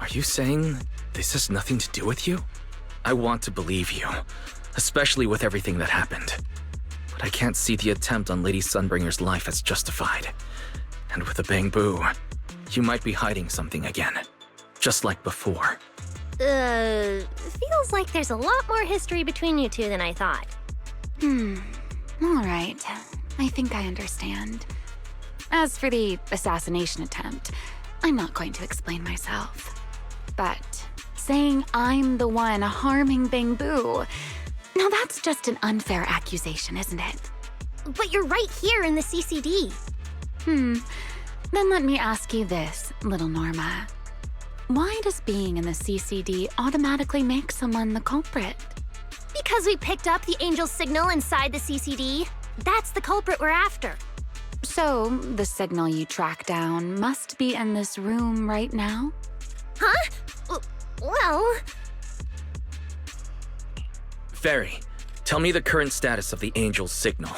Are you saying this has nothing to do with you? I want to believe you, especially with everything that happened. But I can't see the attempt on Lady Sunbringer's life as justified. And with the Bangboo, you might be hiding something again, just like before. Feels like there's a lot more history between you two than I thought. All right. I think I understand. As for the assassination attempt, I'm not going to explain myself. But saying I'm the one harming Bangboo, now that's just an unfair accusation, isn't it? But you're right here in the CCD. Then let me ask you this, little Norma. Why does being in the CCD automatically make someone the culprit? Because we picked up the angel's signal inside the CCD. That's the culprit we're after. So, the signal you track down must be in this room right now? Huh? Well... Fairy, tell me the current status of the angel's signal.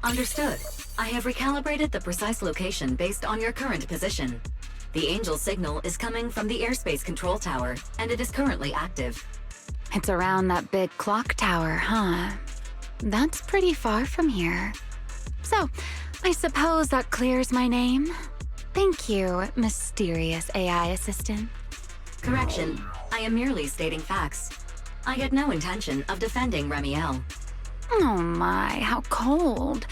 Understood. I have recalibrated the precise location based on your current position. The Angel signal is coming from the airspace control tower, and it is currently active. It's around that big clock tower, huh? That's pretty far from here. So, I suppose that clears my name? Thank you, mysterious AI assistant. Correction. I am merely stating facts. I had no intention of defending Remielle. Oh my, how cold.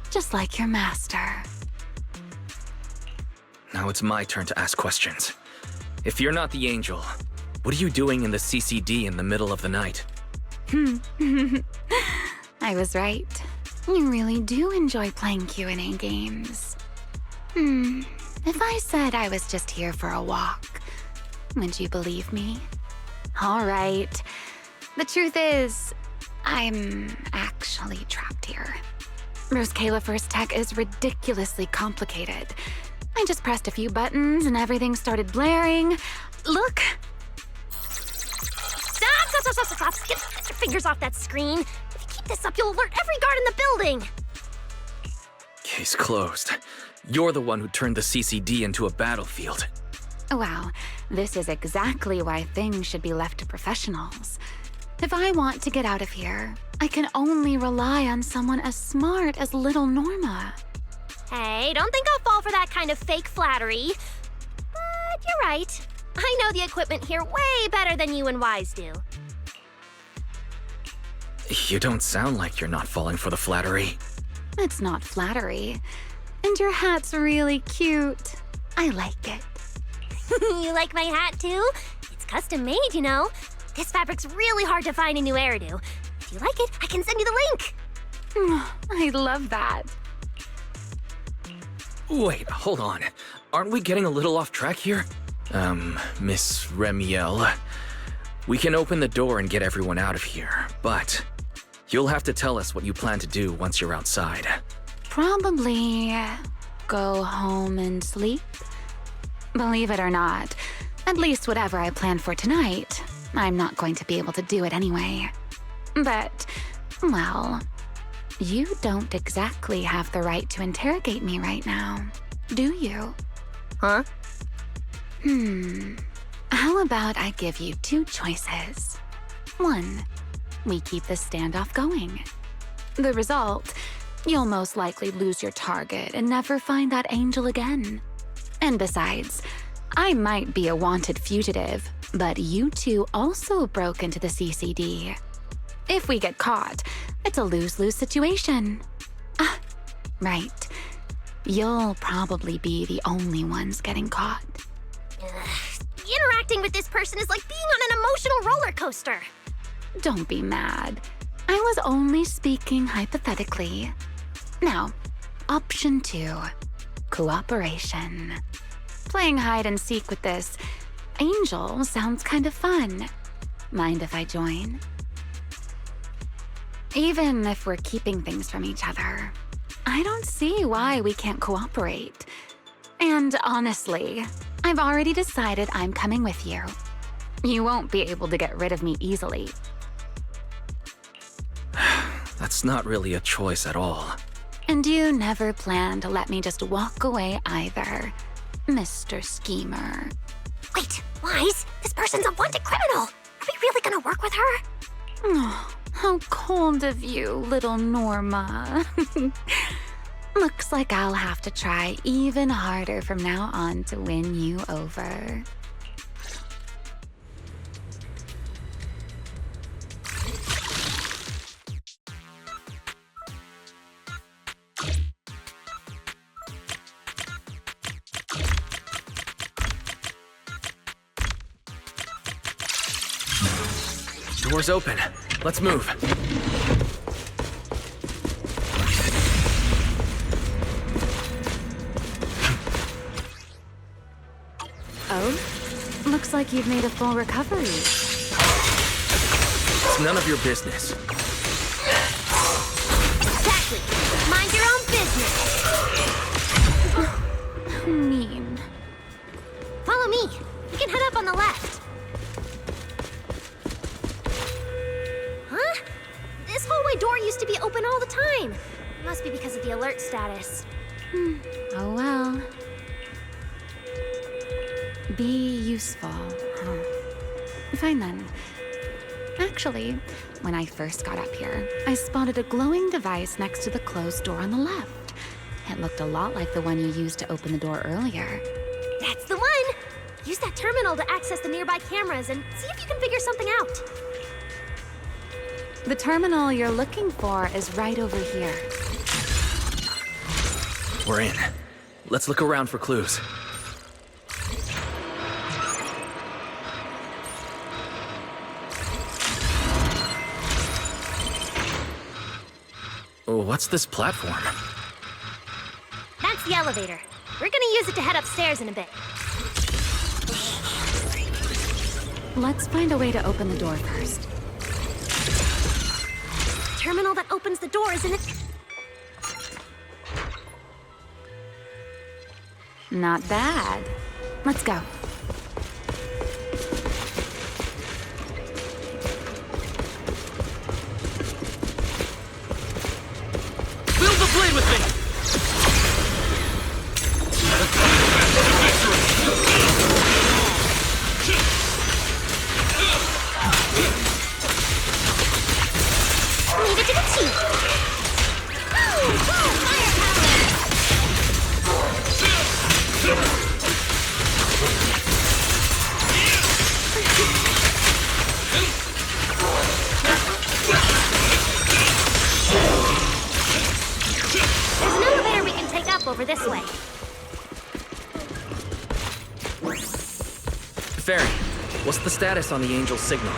Just like your master. Now it's my turn to ask questions. If you're not the Angel, what are you doing in the CCD in the middle of the night? I was right. You really do enjoy playing Q&A games. If I said I was just here for a walk, would you believe me? All right. The truth is, I'm actually trapped here. Roscaelifer's tech is ridiculously complicated. I just pressed a few buttons and everything started blaring. Look! Stop! Get your fingers off that screen. If you keep this up, you'll alert every guard in the building. Case closed. You're the one who turned the CCD into a battlefield. Wow, this is exactly why things should be left to professionals. If I want to get out of here, I can only rely on someone as smart as little Norma. Hey, don't think I'll fall for that kind of fake flattery. But you're right. I know the equipment here way better than you and Wise do. You don't sound like you're not falling for the flattery. It's not flattery. And your hat's really cute. I like it. You like my hat too? It's custom made, you know. This fabric's really hard to find in New Eridu. If you like it, I can send you the link. I love that. Wait, hold on. Aren't we getting a little off track here? Miss Remielle. We can open the door and get everyone out of here, but you'll have to tell us what you plan to do once you're outside. Probably go home and sleep. Believe it or not, at least whatever I planned for tonight, I'm not going to be able to do it anyway. But, well, you don't exactly have the right to interrogate me right now, do you? Huh? How about I give you two choices? One, we keep this standoff going. The result, you'll most likely lose your target and never find that angel again. And besides, I might be a wanted fugitive, but you two also broke into the CCD. If we get caught, it's a lose-lose situation. Ah, right. You'll probably be the only ones getting caught. Interacting with this person is like being on an emotional roller coaster. Don't be mad. I was only speaking hypothetically. Now, option 2. Cooperation. Playing hide and seek with this angel sounds kind of fun. Mind if I join? Even if we're keeping things from each other, I don't see why we can't cooperate. And honestly, I've already decided I'm coming with you. You won't be able to get rid of me easily. That's not really a choice at all. And you never plan to let me just walk away either, Mr. Schemer. Wait, Wise, this person's a wanted criminal. Are we really gonna work with her? Oh, how cold of you, little Norma. Looks like I'll have to try even harder from now on to win you over. Door's open. Let's move. Oh? Looks like you've made a full recovery. It's none of your business. Exactly. Mind your own business. Mean. Follow me. You can head up on the left. Huh? This hallway door used to be open all the time. Must be because of the alert status. Oh well. Be useful. Fine then. Actually, when I first got up here, I spotted a glowing device next to the closed door on the left. It looked a lot like the one you used to open the door earlier. That's the one! Use that terminal to access the nearby cameras and see if you can figure something out. The terminal you're looking for is right over here. We're in. Let's look around for clues. What's this platform? That's the elevator. We're gonna use it to head upstairs in a bit. Let's find a way to open the door first. The terminal that opens the door is in it. Not bad. Let's go. Build the blade with me! Leave it to the team! There's an elevator we can take up over this way. Fairy, what's the status on the Angel's signal?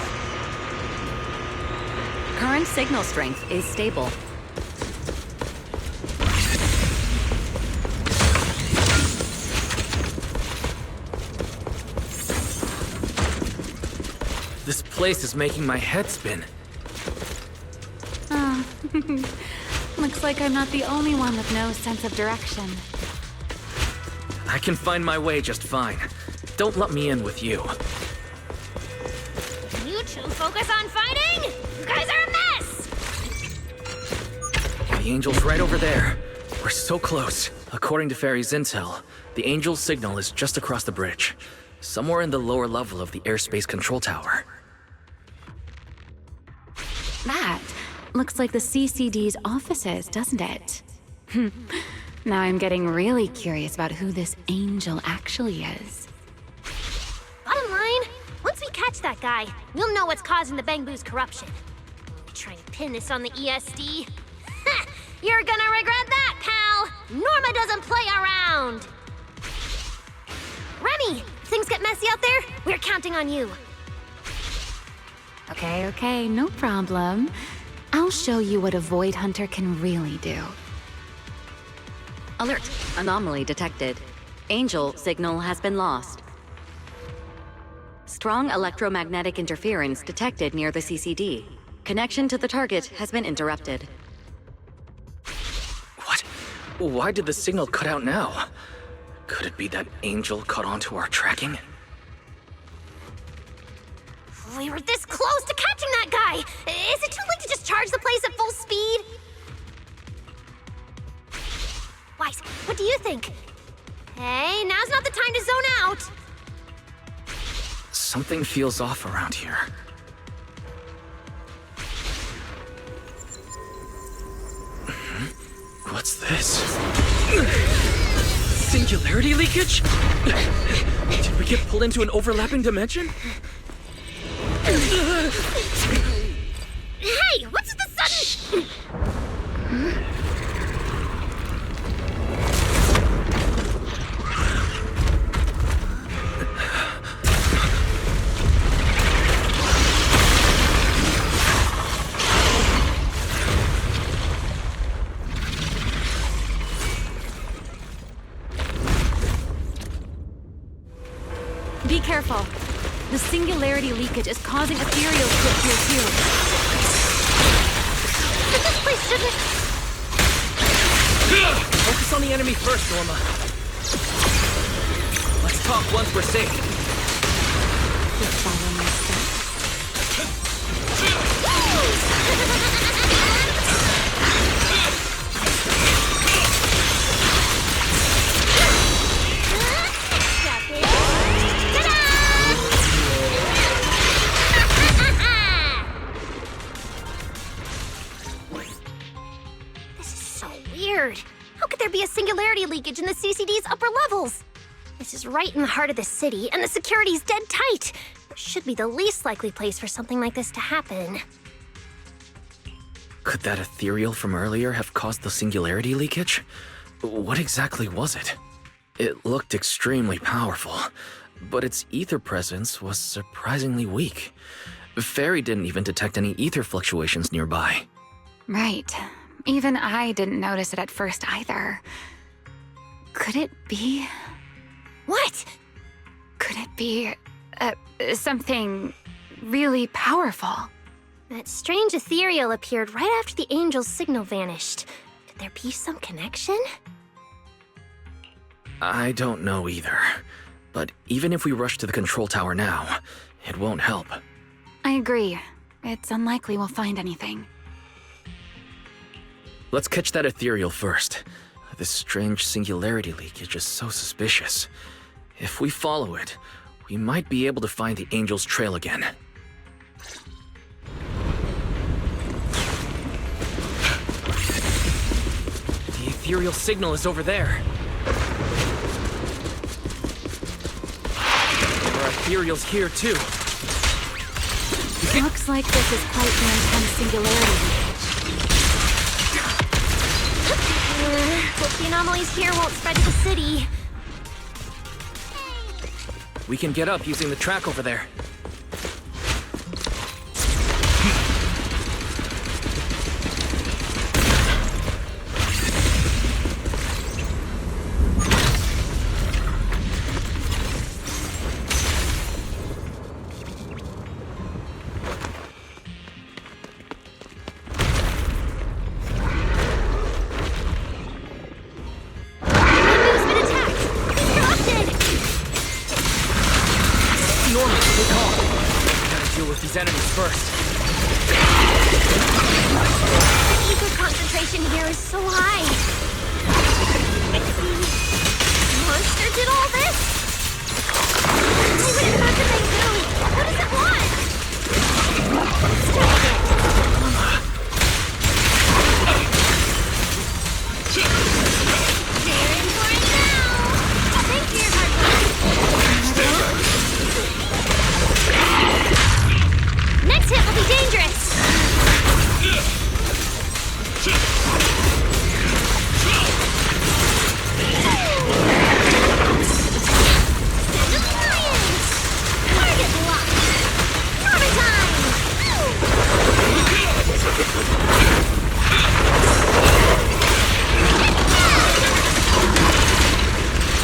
Current signal strength is stable. This place is making my head spin. Oh. Looks like I'm not the only one with no sense of direction. I can find my way just fine. Don't let me in with you. You two focus on fighting? You guys are a mess! The Angel's right over there. We're so close. According to Fairy's intel, the Angel's signal is just across the bridge. Somewhere in the lower level of the airspace control tower. That looks like the CCD's offices, doesn't it? Now I'm getting really curious about who this Angel actually is. Bottom line, once we catch that guy, we'll know what's causing the Bangboos' corruption. Trying to pin this on the ESD? Ha! You're gonna regret that, pal! Norma doesn't play around! Remy, things get messy out there? We're counting on you. Okay, no problem. I'll show you what a Void Hunter can really do. Alert! Anomaly detected. Angel signal has been lost. Strong electromagnetic interference detected near the CCD. Connection to the target has been interrupted. What? Why did the signal cut out now? Could it be that Angel caught on to our tracking? We were this close to catching that guy! Is it too late to just charge the place at full speed? Weiss, what do you think? Hey, now's not the time to zone out! Something feels off around here. What's this? Singularity leakage? Did we get pulled into an overlapping dimension? Hey, what's the sudden... Be careful. The singularity leakage is causing Ethereal to appear too. But this place shouldn't... Focus on the enemy first, Norma. Let's talk once we're safe. Follow my steps. leakage in the CCD's upper levels. This is right in the heart of the city, and the security's dead tight. It should be the least likely place for something like this to happen. Could that ethereal from earlier have caused the singularity leakage? What exactly was it? It looked extremely powerful, but its ether presence was surprisingly weak. Fairy didn't even detect any ether fluctuations nearby. Right. Even I didn't notice it at first either. Could it be... What? Could it be... something really powerful? That strange ethereal appeared right after the angel's signal vanished. Could there be some connection? I don't know either. But even if we rush to the control tower now, it won't help. I agree. It's unlikely we'll find anything. Let's catch that ethereal first. This strange singularity leakage is so suspicious. If we follow it, we might be able to find the angel's trail again. The ethereal signal is over there. There are ethereals here, too. Looks like this is quite the intense singularity. Hope the anomalies here won't spread to the city. We can get up using the track over there. Enemies first. The ether concentration here is so high. The monster did all this? Why would it hurt the Bangboo? What does it want? Let's try it. They're in for it now. Thanks for your hard work. Next hit will be dangerous! Target locked! Norma time!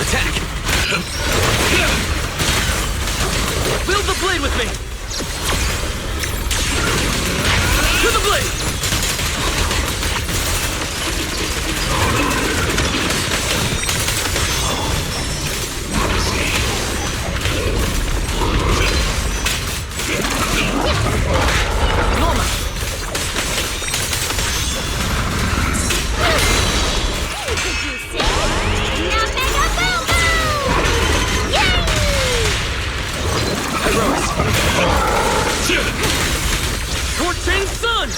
Attack! Wield the blade with me! To the blade! Norma! Did you say? Now mega Bangboos! Yay! Pyrois! Torching sun!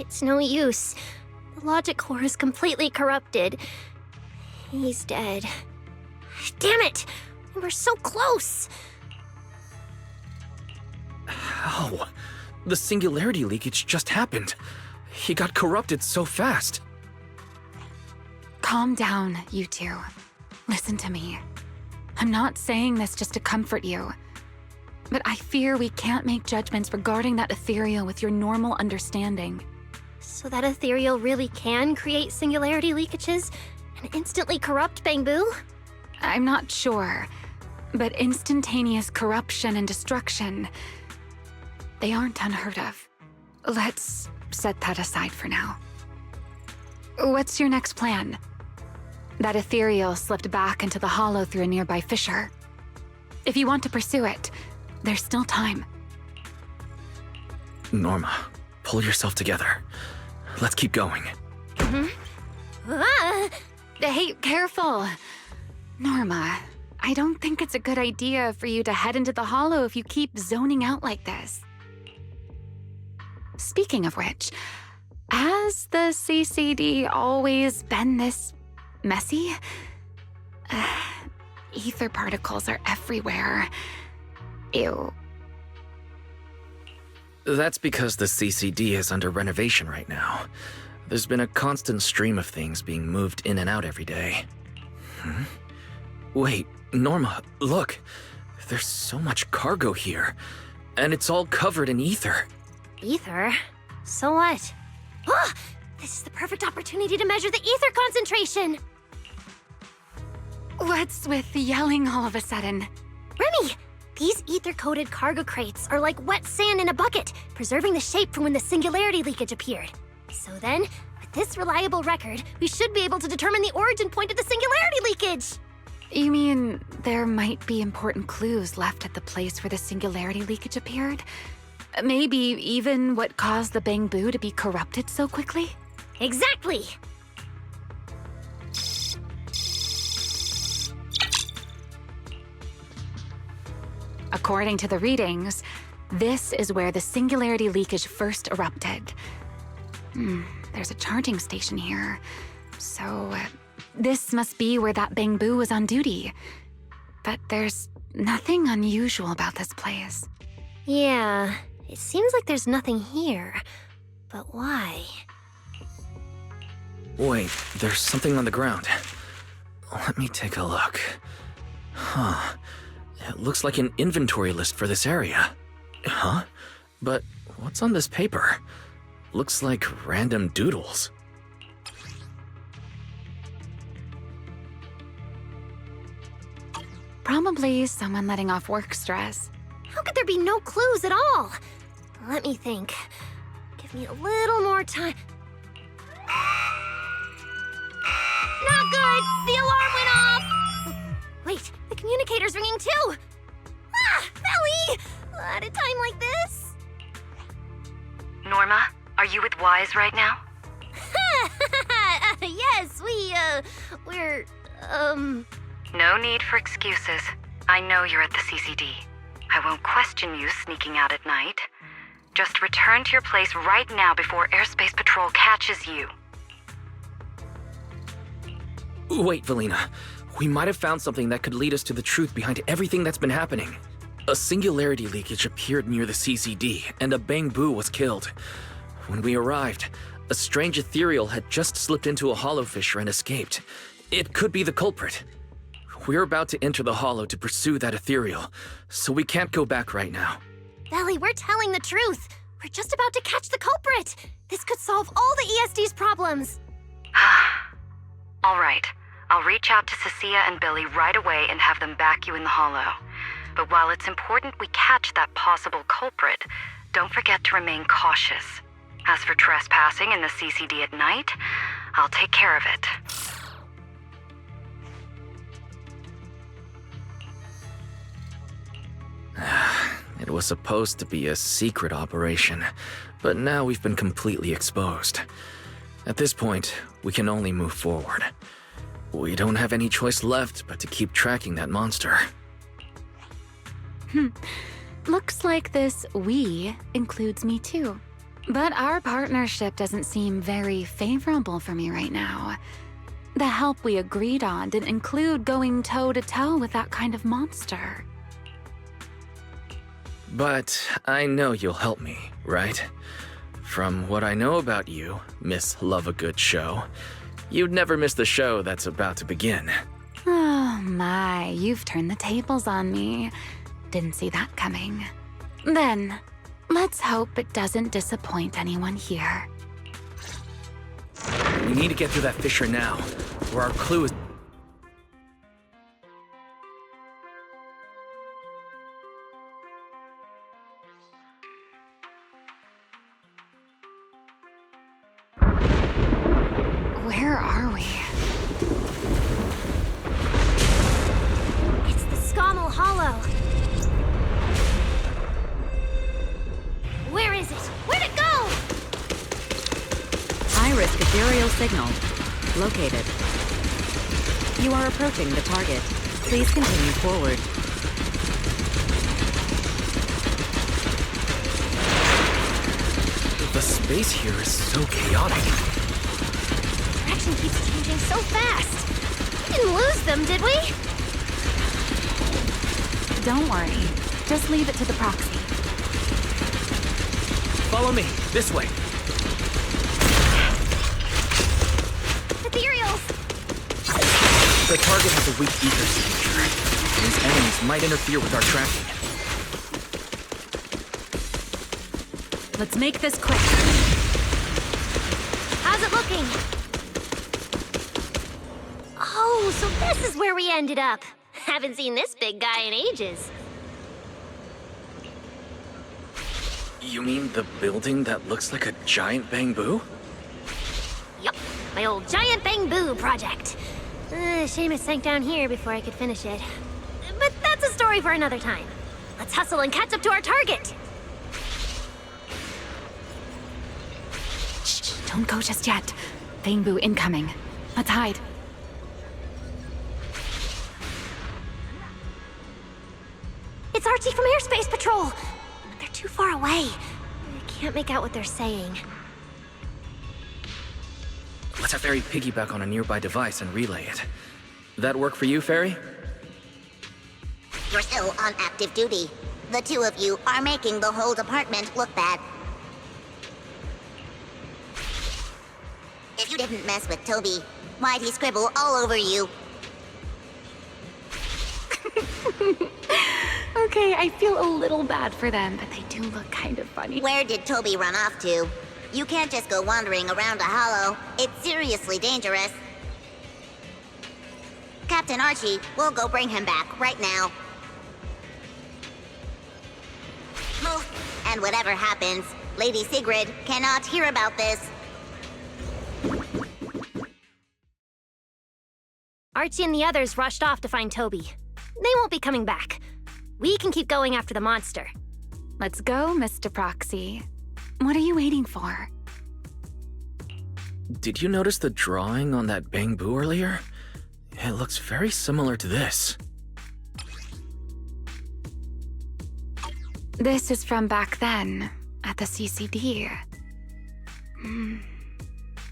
It's no use. The logic core is completely corrupted. He's dead. Damn it! We were so close! How? The singularity leakage just happened. He got corrupted so fast. Calm down, you two. Listen to me. I'm not saying this just to comfort you. But I fear we can't make judgments regarding that ethereal with your normal understanding. So that ethereal really can create singularity leakages and instantly corrupt Bangboo? I'm not sure, but instantaneous corruption and destruction, they aren't unheard of. Let's set that aside for now. What's your next plan? That ethereal slipped back into the hollow through a nearby fissure. If you want to pursue it, there's still time. Norma, pull yourself together. Let's keep going. Hey, careful. Norma, I don't think it's a good idea for you to head into the hollow if you keep zoning out like this. Speaking of which, has the CCD always been this messy? Ether particles are everywhere. Ew. That's because the CCD is under renovation right now. There's been a constant stream of things being moved in and out every day. Wait, Norma, look. There's so much cargo here, and it's all covered in ether. Ether? So what? Ah, this is the perfect opportunity to measure the ether concentration! What's with yelling all of a sudden? Remy! These ether-coated cargo crates are like wet sand in a bucket, preserving the shape from when the singularity leakage appeared. So then, with this reliable record, we should be able to determine the origin point of the singularity leakage! You mean there might be important clues left at the place where the singularity leakage appeared? Maybe even what caused the Bangboo to be corrupted so quickly? Exactly! According to the readings, this is where the singularity leakage first erupted. There's a charging station here. So, this must be where that Bangboo was on duty. But there's nothing unusual about this place. Yeah, it seems like there's nothing here. But why? Wait, there's something on the ground. Let me take a look. Huh. It looks like an inventory list for this area. Huh? But what's on this paper? Looks like random doodles. Probably someone letting off work stress. How could there be no clues at all? Let me think. Give me a little more time. Not good! The alarm went off! Wait, the communicator's ringing too! Ah! Belly! At a time like this? Norma, are you with Wise right now? Yes, we're, No need for excuses. I know you're at the CCD. I won't question you sneaking out at night. Just return to your place right now before Airspace Patrol catches you. Wait, Valina. We might have found something that could lead us to the truth behind everything that's been happening. A singularity leakage appeared near the CCD, and a Bangboo was killed. When we arrived, a strange Ethereal had just slipped into a hollow fissure and escaped. It could be the culprit. We're about to enter the hollow to pursue that Ethereal, so we can't go back right now. Belly, we're telling the truth. We're just about to catch the culprit. This could solve all the ESD's problems. All right. I'll reach out to Cecilia and Billy right away and have them back you in the hollow. But while it's important we catch that possible culprit, don't forget to remain cautious. As for trespassing in the CCD at night, I'll take care of it. It was supposed to be a secret operation, but now we've been completely exposed. At this point, we can only move forward. We don't have any choice left but to keep tracking that monster. Looks like this "we" includes me too. But our partnership doesn't seem very favorable for me right now. The help we agreed on didn't include going toe-to-toe with that kind of monster. But I know you'll help me, right? From what I know about you, Miss Love a Good Show, you'd never miss the show that's about to begin. Oh my, you've turned the tables on me. Didn't see that coming. Then, let's hope it doesn't disappoint anyone here. We need to get through that fissure now, where our clue is... Where are we? It's the Roscaelifer Hollow. Where is it? Where'd it go? High-risk ethereal signal. Located. You are approaching the target. Please continue forward. The space here is so chaotic. Direction keeps changing so fast. We didn't lose them, did we? Don't worry. Just leave it to the proxy. Follow me, this way. Ethereals! The target has a weak ether signature. These enemies might interfere with our tracking. Let's make this quick. How's it looking? Oh, so this is where we ended up. Haven't seen this big guy in ages. You mean the building that looks like a giant Bangboo? Yup, my old giant Bangboo project. Shame it sank down here before I could finish it. But that's a story for another time. Let's hustle and catch up to our target. Shh, don't go just yet. Bangboo incoming. Let's hide. It's Archie from Airspace Patrol. But they're too far away. I can't make out what they're saying. Let's have Fairy piggyback on a nearby device and relay it. That work for you, Fairy? You're still on active duty. The two of you are making the whole department look bad. If you didn't mess with Toby, why'd he scribble all over you? Okay, I feel a little bad for them, but they do look kind of funny. Where did Toby run off to? You can't just go wandering around a hollow. It's seriously dangerous. Captain Archie, we'll go bring him back right now. Move. And whatever happens, Lady Sigrid cannot hear about this. Archie and the others rushed off to find Toby. They won't be coming back. We can keep going after the monster. Let's go, Mr. Proxy. What are you waiting for? Did you notice the drawing on that Bangboo earlier? It looks very similar to this. This is from back then, at the CCD.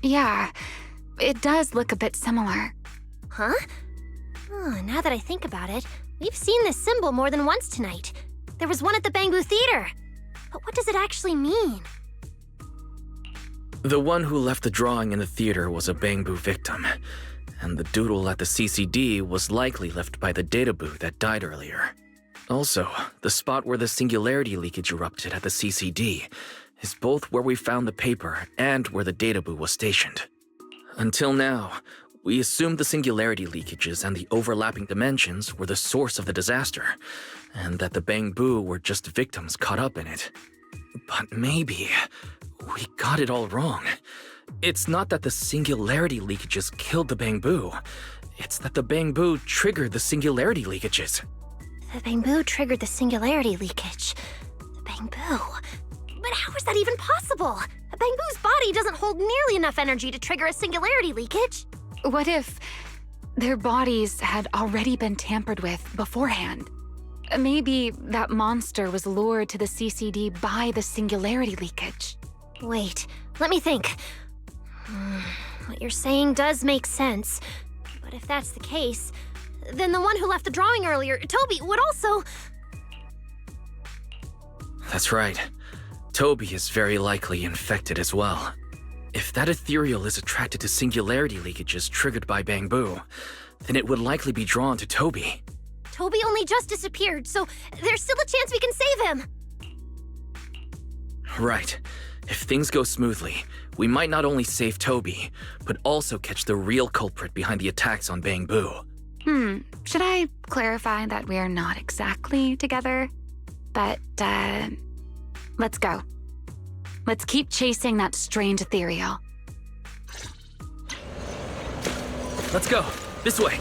Yeah, it does look a bit similar. Huh? Oh, now that I think about it, we've seen this symbol more than once tonight. There was one at the Bangboo Theater. But what does it actually mean? The one who left the drawing in the theater was a Bangboo victim, and the doodle at the CCD was likely left by the databoo that died earlier. Also, the spot where the singularity leakage erupted at the CCD is both where we found the paper and where the databoo was stationed. Until now, we assumed the singularity leakages and the overlapping dimensions were the source of the disaster, and that the Bangboo were just victims caught up in it. But maybe we got it all wrong. It's not that the singularity leakages killed the Bangboo. It's that the Bangboo triggered the singularity leakages. The Bangboo triggered the singularity leakage. The Bangboo? But how is that even possible? A Bangboo's body doesn't hold nearly enough energy to trigger a singularity leakage. What if their bodies had already been tampered with beforehand? Maybe that monster was lured to the CCD by the singularity leakage. Wait, let me think. What you're saying does make sense. But if that's the case, then the one who left the drawing earlier, Toby, would also... That's right. Toby is very likely infected as well. If that Ethereal is attracted to singularity leakages triggered by Bangboo, then it would likely be drawn to Toby. Toby only just disappeared, so there's still a chance we can save him. Right. If things go smoothly, we might not only save Toby, but also catch the real culprit behind the attacks on Bangboo. Should I clarify that we're not exactly together? But, let's go. Let's keep chasing that strange Ethereal. Let's go. This way.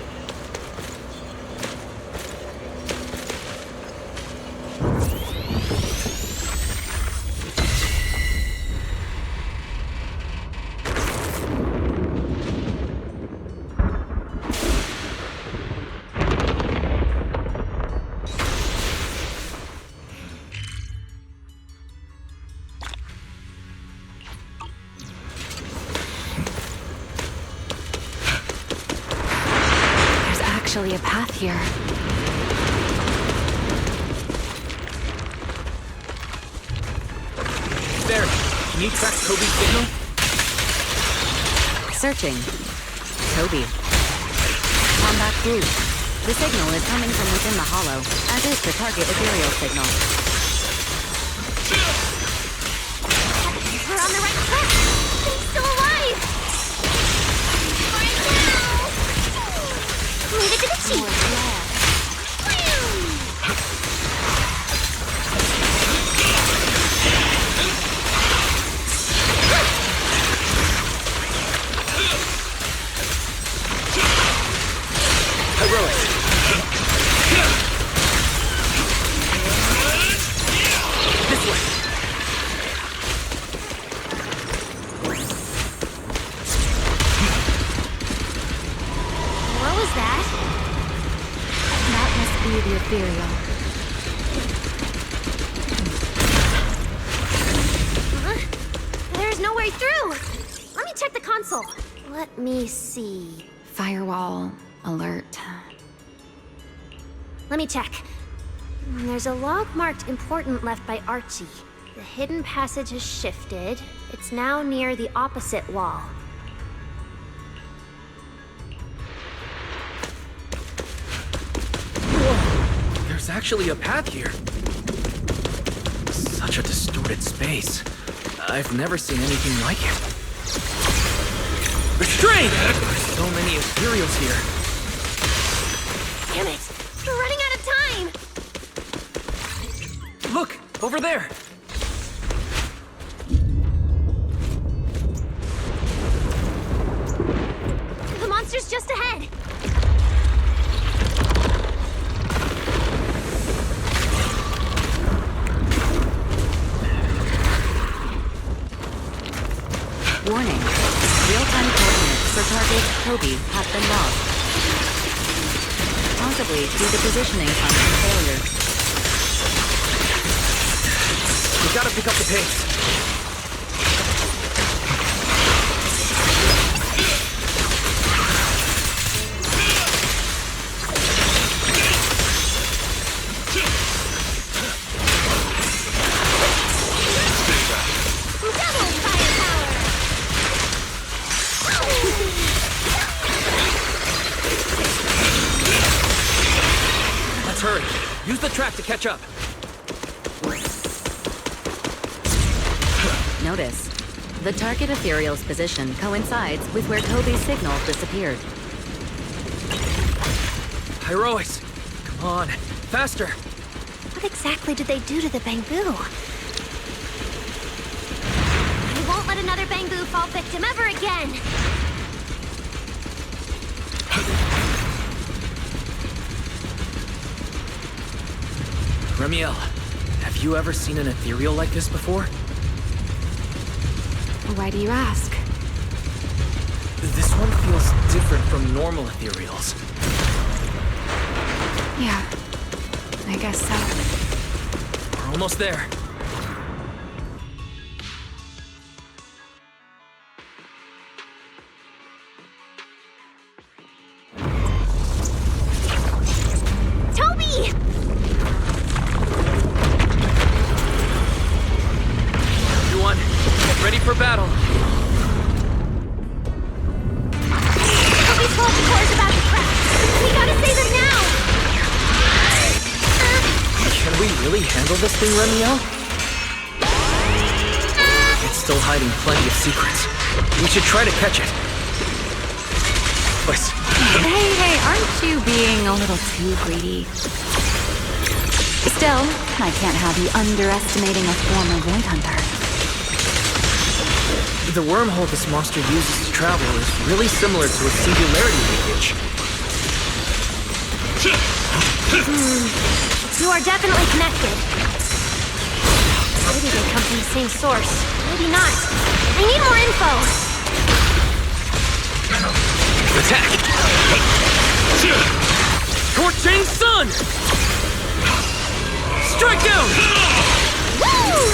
actually a path here. There! Can you track Toby's signal? Searching. Toby. Bangboo. The signal is coming from within the hollow, as is the target ethereal signal. We're on the right track! He's still alive! Right now! Leave it to the chief! Pyrois! This way! What was that? That must be the Ethereal. There's no way through! Let me check the console. Let me see. Firewall. Alert. Let me check. There's a log marked important left by Archie. The hidden passage has shifted. It's now near the opposite wall. Whoa! There's actually a path here. Such a distorted space. I've never seen anything like it. Restraint! There's so many Ethereals here. Damn it! We're running out of time! Look! Over there! The monster's just ahead! Warning. Real-time coordinates for target Toby have been lost. Possibly due to positioning function failure. We gotta pick up the pace. Let's hurry. Use the track to catch up. Notice. The target Ethereal's position coincides with where Toby's signal disappeared. Pyrois! Come on, faster! What exactly did they do to the Bangboo? I won't let another Bangboo fall victim ever again! Remielle, have you ever seen an Ethereal like this before? Why do you ask? This one feels different from normal Ethereals. Yeah, I guess so. We're almost there. Toby! Everyone, get ready for battle. Toby's fault core's about to crash! We gotta save him now! Can we really handle this thing, Remielle? It's still hiding plenty of secrets. We should try to catch it. Boys. Hey, aren't you being a little too greedy? Still, I can't have you underestimating a former Void Hunter. The wormhole this monster uses to travel is really similar to a singularity leakage. You are definitely connected. Maybe they come from the same source. Maybe not. I need more info. Attack! Torching Sun! Strike down! Woo!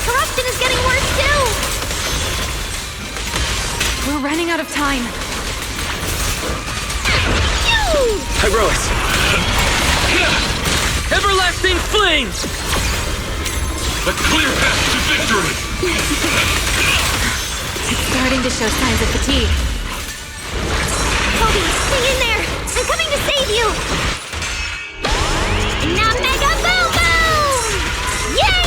corruption is getting worse too! We're running out of time. Pyrois! Everlasting flames! A clear path to victory! It's starting to show signs of fatigue. Toby, hang in there! I'm coming to save you! Now mega boom boom! Yay!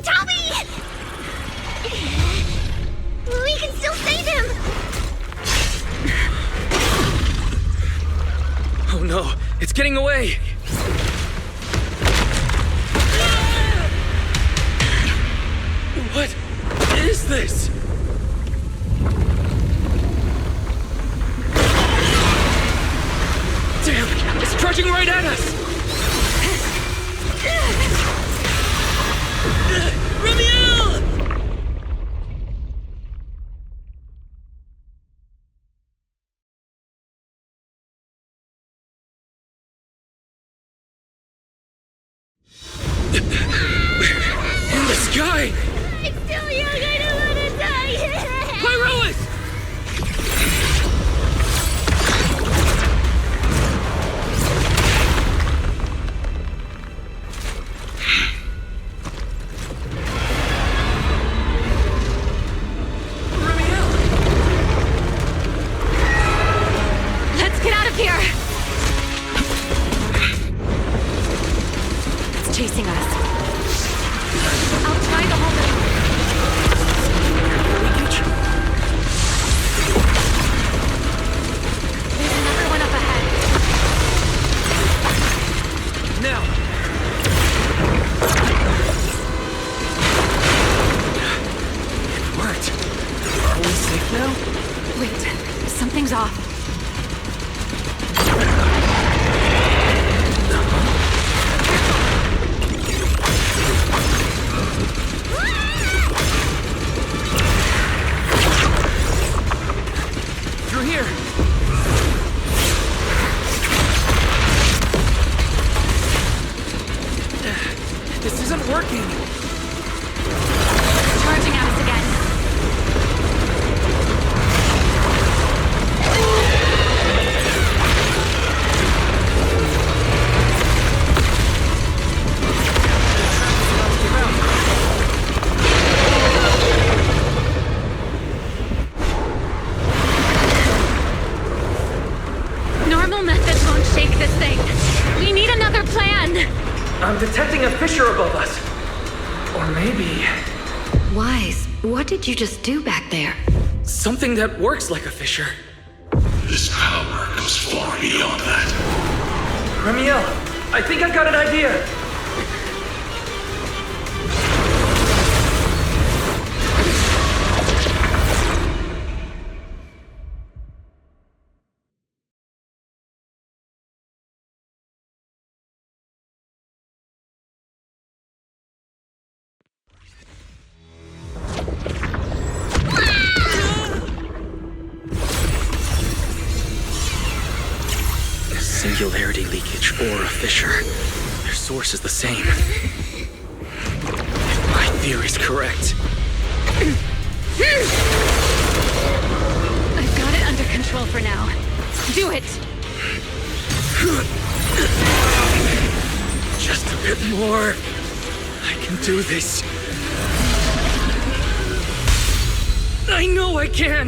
Toby! We can still save him! Oh no, it's getting away! What is this? Damn, it's charging right at us! Remielle! In the sky! It's still young, I don't want to die! Pyrois! Let's get out of here! It's chasing us. I'll try to hold it. There's another one up ahead. Now! It worked. Are we safe now? Wait, something's off. Through here! This isn't working! Charging at us again. Normal methods won't shake this thing. We need another plan. I'm detecting a fissure above us. Or maybe... Wise, what did you just do back there? something that works like a fissure. This power goes far beyond that. Remielle, I think I've got an idea. Singularity leakage or a fissure. Their source is the same. If my theory's correct. I've got it under control for now. Do it! Just a bit more. I can do this. I know I can!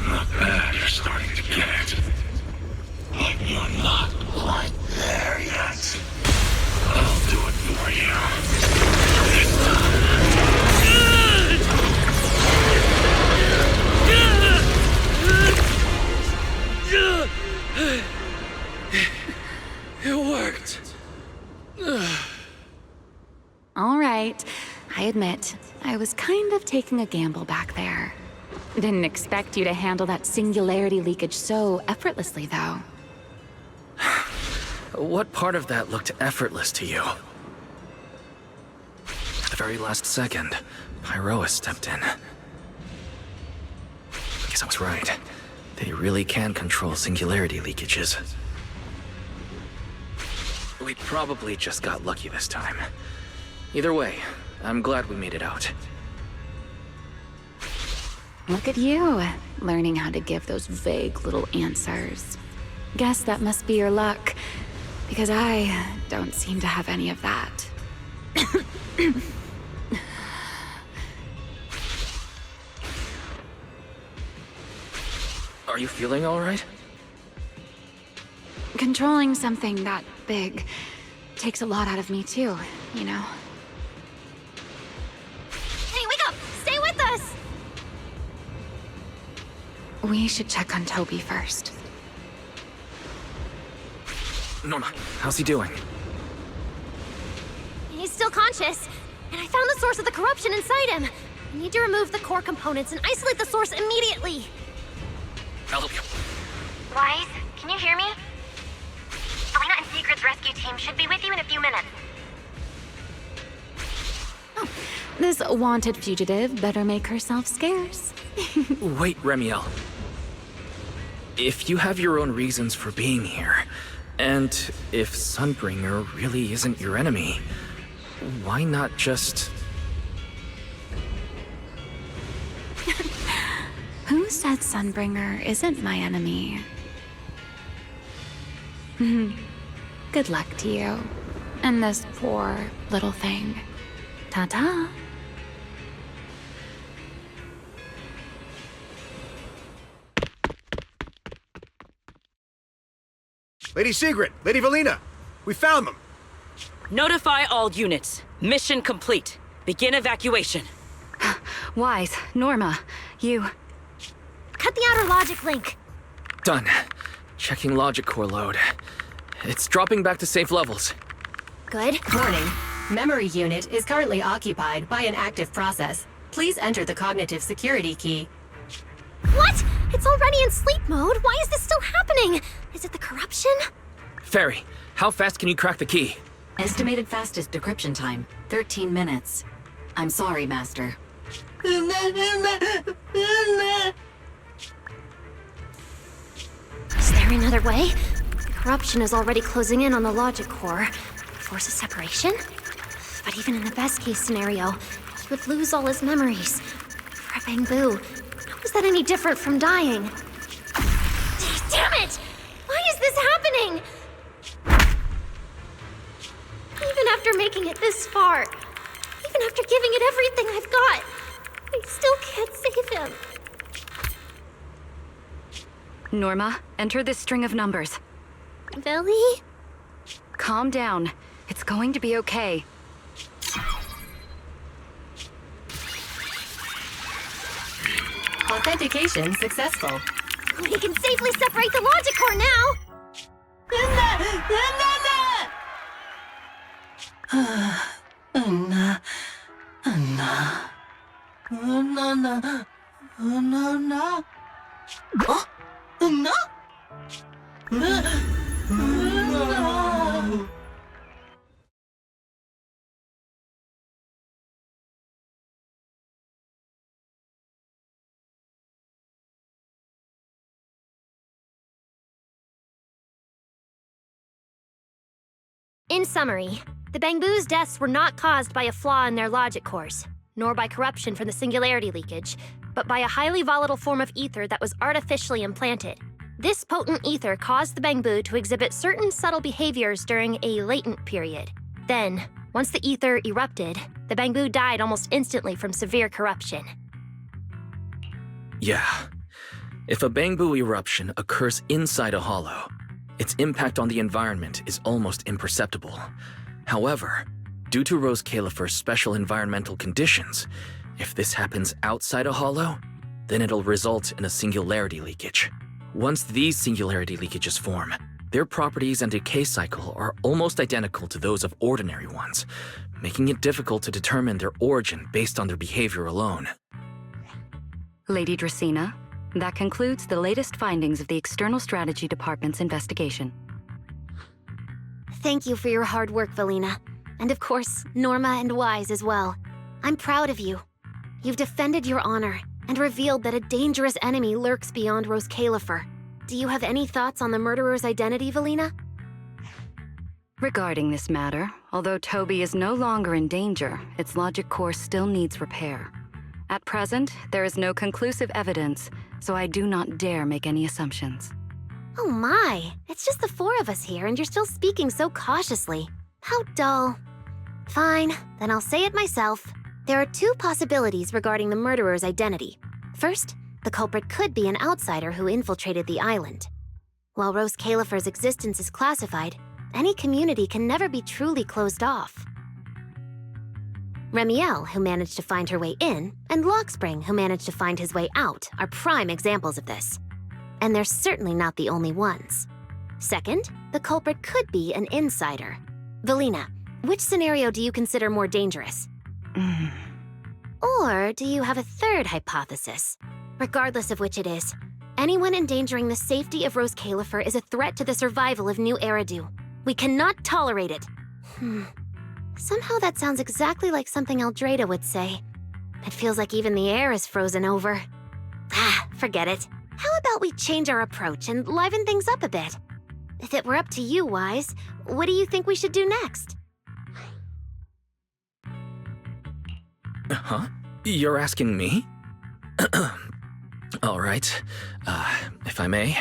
Not bad, you're starting to get it. But you're not quite there yet. I'll do it for you. This time. It worked. All right. I admit, I was kind of taking a gamble back there. Didn't expect you to handle that singularity leakage so effortlessly, though. What part of that looked effortless to you? At the very last second, Pyrois stepped in. I guess I was right. They really can control singularity leakages. We probably just got lucky this time. Either way, I'm glad we made it out. Look at you, learning how to give those vague little answers. Guess that must be your luck, because I don't seem to have any of that. Are you feeling all right? Controlling something that big takes a lot out of me too, you know? Hey, wake up! Stay with us! We should check on Toby first. Norma, how's he doing? He's still conscious, and I found the source of the corruption inside him. We need to remove the core components and isolate the source immediately. I'll help you. Wise, can you hear me? Selena and Sigrid's rescue team should be with you in a few minutes. Oh, this wanted fugitive better make herself scarce. Wait, Remielle. If you have your own reasons for being here, and if Sunbringer really isn't your enemy, why not just... Who said Sunbringer isn't my enemy? Good luck to you. And this poor little thing. Ta-ta. Lady Sigrid, Lady Valina, we found them. Notify all units. Mission complete. Begin evacuation. Wise, Norma, you... Cut the outer logic link. Done. Checking logic core load. It's dropping back to safe levels. Good. Warning. Memory unit is currently occupied by an active process. Please enter the cognitive security key. What? It's already in sleep mode. Why is this still happening? Is it the corruption? Fairy, how fast can you crack the key? Estimated fastest decryption time, 13 minutes. I'm sorry, Master. Is there another way? The corruption is already closing in on the logic core. Force a separation? But even in the best case scenario, he would lose all his memories. For a Bangboo, how is that any different from dying? Damn it! Why is this happening? Even after making it this far, even after giving it everything I've got, I still can't save him. Norma, enter this string of numbers. Billy? Calm down. It's going to be okay. Authentication successful. We can safely separate the logic core now! In summary, the Bangboos' deaths were not caused by a flaw in their logic cores, nor by corruption from the singularity leakage, but by a highly volatile form of ether that was artificially implanted. This potent ether caused the Bangboo to exhibit certain subtle behaviors during a latent period. Then, once the ether erupted, the Bangboo died almost instantly from severe corruption. Yeah. If a Bangboo eruption occurs inside a hollow, its impact on the environment is almost imperceptible. However, due to Roscaelifer's special environmental conditions, if this happens outside a hollow, then it'll result in a singularity leakage. Once these singularity leakages form, their properties and decay cycle are almost identical to those of ordinary ones, making it difficult to determine their origin based on their behavior alone. Lady Dracena, that concludes the latest findings of the External Strategy Department's investigation. Thank you for your hard work, Valina. And of course, Norma and Wise as well. I'm proud of you. You've defended your honor and revealed that a dangerous enemy lurks beyond Roscaelifer. Do you have any thoughts on the murderer's identity, Valina? Regarding this matter, although Toby is no longer in danger, its logic core still needs repair. At present, there is no conclusive evidence, so I do not dare make any assumptions. Oh my, it's just the four of us here and you're still speaking so cautiously. How dull. Fine, then I'll say it myself. There are two possibilities regarding the murderer's identity. First, the culprit could be an outsider who infiltrated the island. While Roscaelifer's existence is classified, any community can never be truly closed off. Remielle, who managed to find her way in, and Lockspring, who managed to find his way out, are prime examples of this. And they're certainly not the only ones. Second, the culprit could be an insider. Valina, which scenario do you consider more dangerous? Or do you have a third hypothesis? Regardless of which it is, anyone endangering the safety of Roscaelifer is a threat to the survival of New Eridu. We cannot tolerate it. Somehow that sounds exactly like something Eldrada would say. It feels like even the air is frozen over. Forget it. How about we change our approach and liven things up a bit? If it were up to you, Wise, what do you think we should do next? Huh? You're asking me? All right. If I may.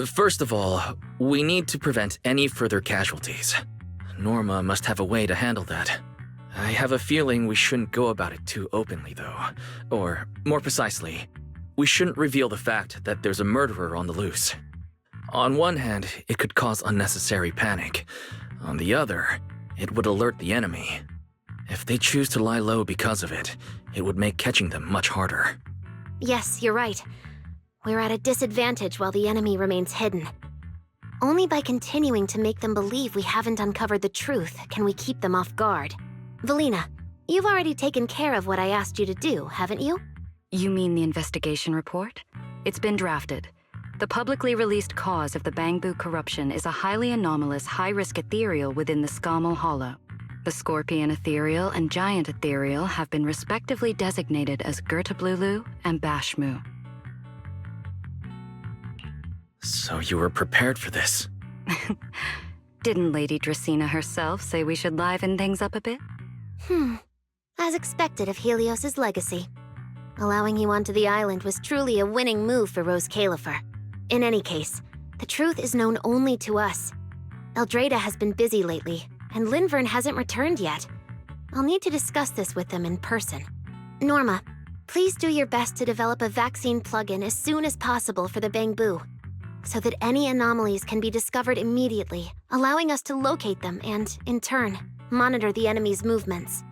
First of all, we need to prevent any further casualties. Norma must have a way to handle that. I have a feeling we shouldn't go about it too openly, though. Or, more precisely, we shouldn't reveal the fact that there's a murderer on the loose. On one hand, it could cause unnecessary panic. On the other, it would alert the enemy. If they choose to lie low because of it, it would make catching them much harder. Yes, you're right. We're at a disadvantage while the enemy remains hidden. Only by continuing to make them believe we haven't uncovered the truth can we keep them off guard. Valina, you've already taken care of what I asked you to do, haven't you? You mean the investigation report? It's been drafted. The publicly released cause of the Bangboo corruption is a highly anomalous, high-risk Ethereal within the Scamal Hollow. The Scorpion Ethereal and Giant Ethereal have been respectively designated as Gertablulu and Bashmu. So you were prepared for this? Didn't Lady Dracena herself say we should liven things up a bit? As expected of Helios's legacy. Allowing you onto the island was truly a winning move for Roscaelifer. In any case, the truth is known only to us. Eldrada has been busy lately, and Linvern hasn't returned yet. I'll need to discuss this with them in person. Norma, please do your best to develop a vaccine plugin as soon as possible for the Bangboo, so that any anomalies can be discovered immediately, allowing us to locate them and, in turn, monitor the enemy's movements.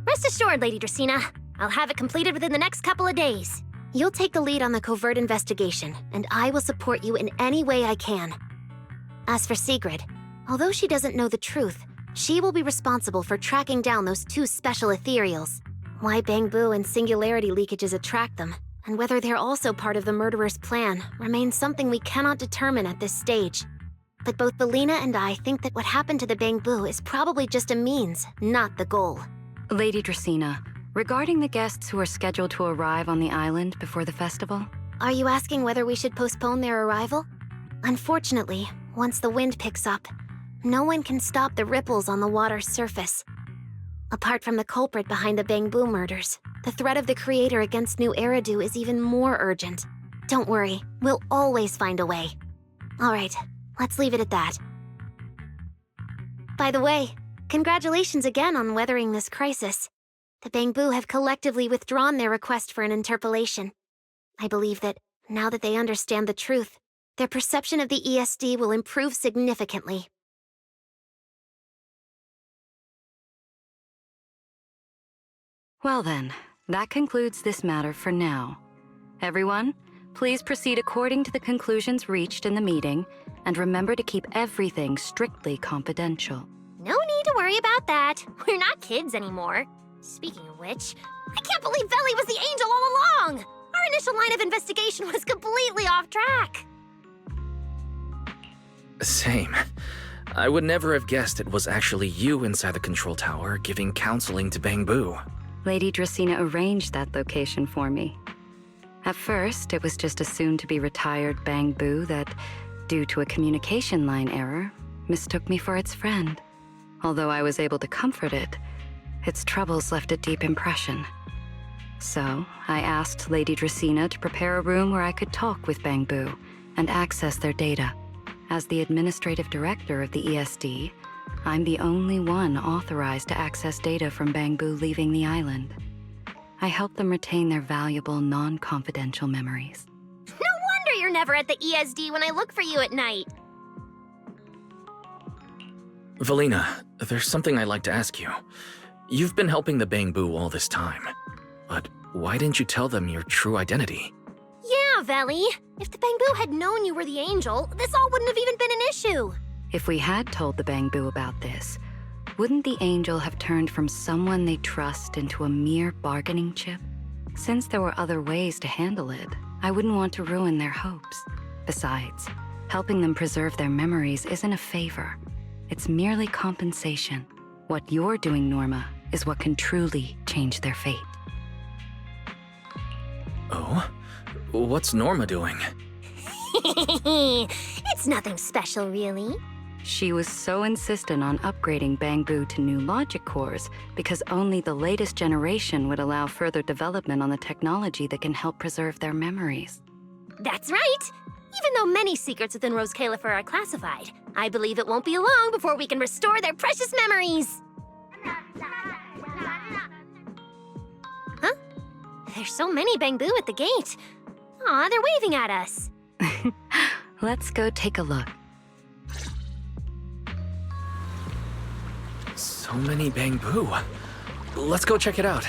Rest assured, Lady Dracena. I'll have it completed within the next couple of days. You'll take the lead on the covert investigation, and I will support you in any way I can. As for Sigrid, although she doesn't know the truth, she will be responsible for tracking down those two special Ethereals. Why Bangboo and singularity leakages attract them, and whether they're also part of the murderer's plan, remains something we cannot determine at this stage. But both Valina and I think that what happened to the Bangboo is probably just a means, not the goal. Lady Dracena, regarding the guests who are scheduled to arrive on the island before the festival? Are you asking whether we should postpone their arrival? Unfortunately, once the wind picks up, no one can stop the ripples on the water's surface. Apart from the culprit behind the Bangboo murders, the threat of the Creator against New Eridu is even more urgent. Don't worry, we'll always find a way. All right, let's leave it at that. By the way, congratulations again on weathering this crisis. The Bangboo have collectively withdrawn their request for an interpolation. I believe that, now that they understand the truth, their perception of the ESD will improve significantly. Well then, that concludes this matter for now. Everyone, please proceed according to the conclusions reached in the meeting, and remember to keep everything strictly confidential. No need to worry about that. We're not kids anymore. Speaking of which, I can't believe Belle was the angel all along! Our initial line of investigation was completely off track. Same. I would never have guessed it was actually you inside the control tower giving counseling to Bangboo. Lady Dracena arranged that location for me. At first, it was just a soon-to-be-retired Bangboo that, due to a communication line error, mistook me for its friend. Although I was able to comfort it, its troubles left a deep impression. So, I asked Lady Dracena to prepare a room where I could talk with Bangboo and access their data. As the administrative director of the ESD, I'm the only one authorized to access data from Bangboo leaving the island. I help them retain their valuable, non-confidential memories. No wonder you're never at the ESD when I look for you at night. Valina, there's something I'd like to ask you. You've been helping the Bangboo all this time, but why didn't you tell them your true identity? Yeah, Veli. If the Bangboo had known you were the angel, this all wouldn't have even been an issue. If we had told the Bangboo about this, wouldn't the angel have turned from someone they trust into a mere bargaining chip? Since there were other ways to handle it, I wouldn't want to ruin their hopes. Besides, helping them preserve their memories isn't a favor. It's merely compensation. What you're doing, Norma, is what can truly change their fate. Oh? What's Norma doing? It's nothing special, really. She was so insistent on upgrading Bangboo to new logic cores because only the latest generation would allow further development on the technology that can help preserve their memories. That's right! Even though many secrets within Roscaelifer are classified, I believe it won't be long before we can restore their precious memories! Huh? There's so many Bangboo at the gate. Aw, they're waving at us. Let's go take a look. So many Bangboo. Let's go check it out.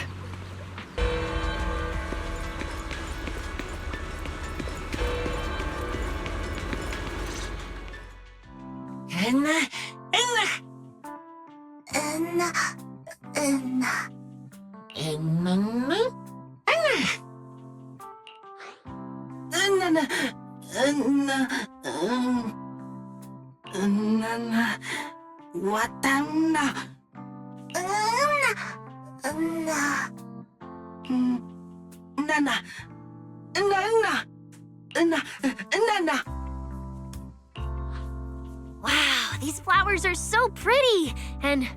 Wow, these flowers are so pretty, and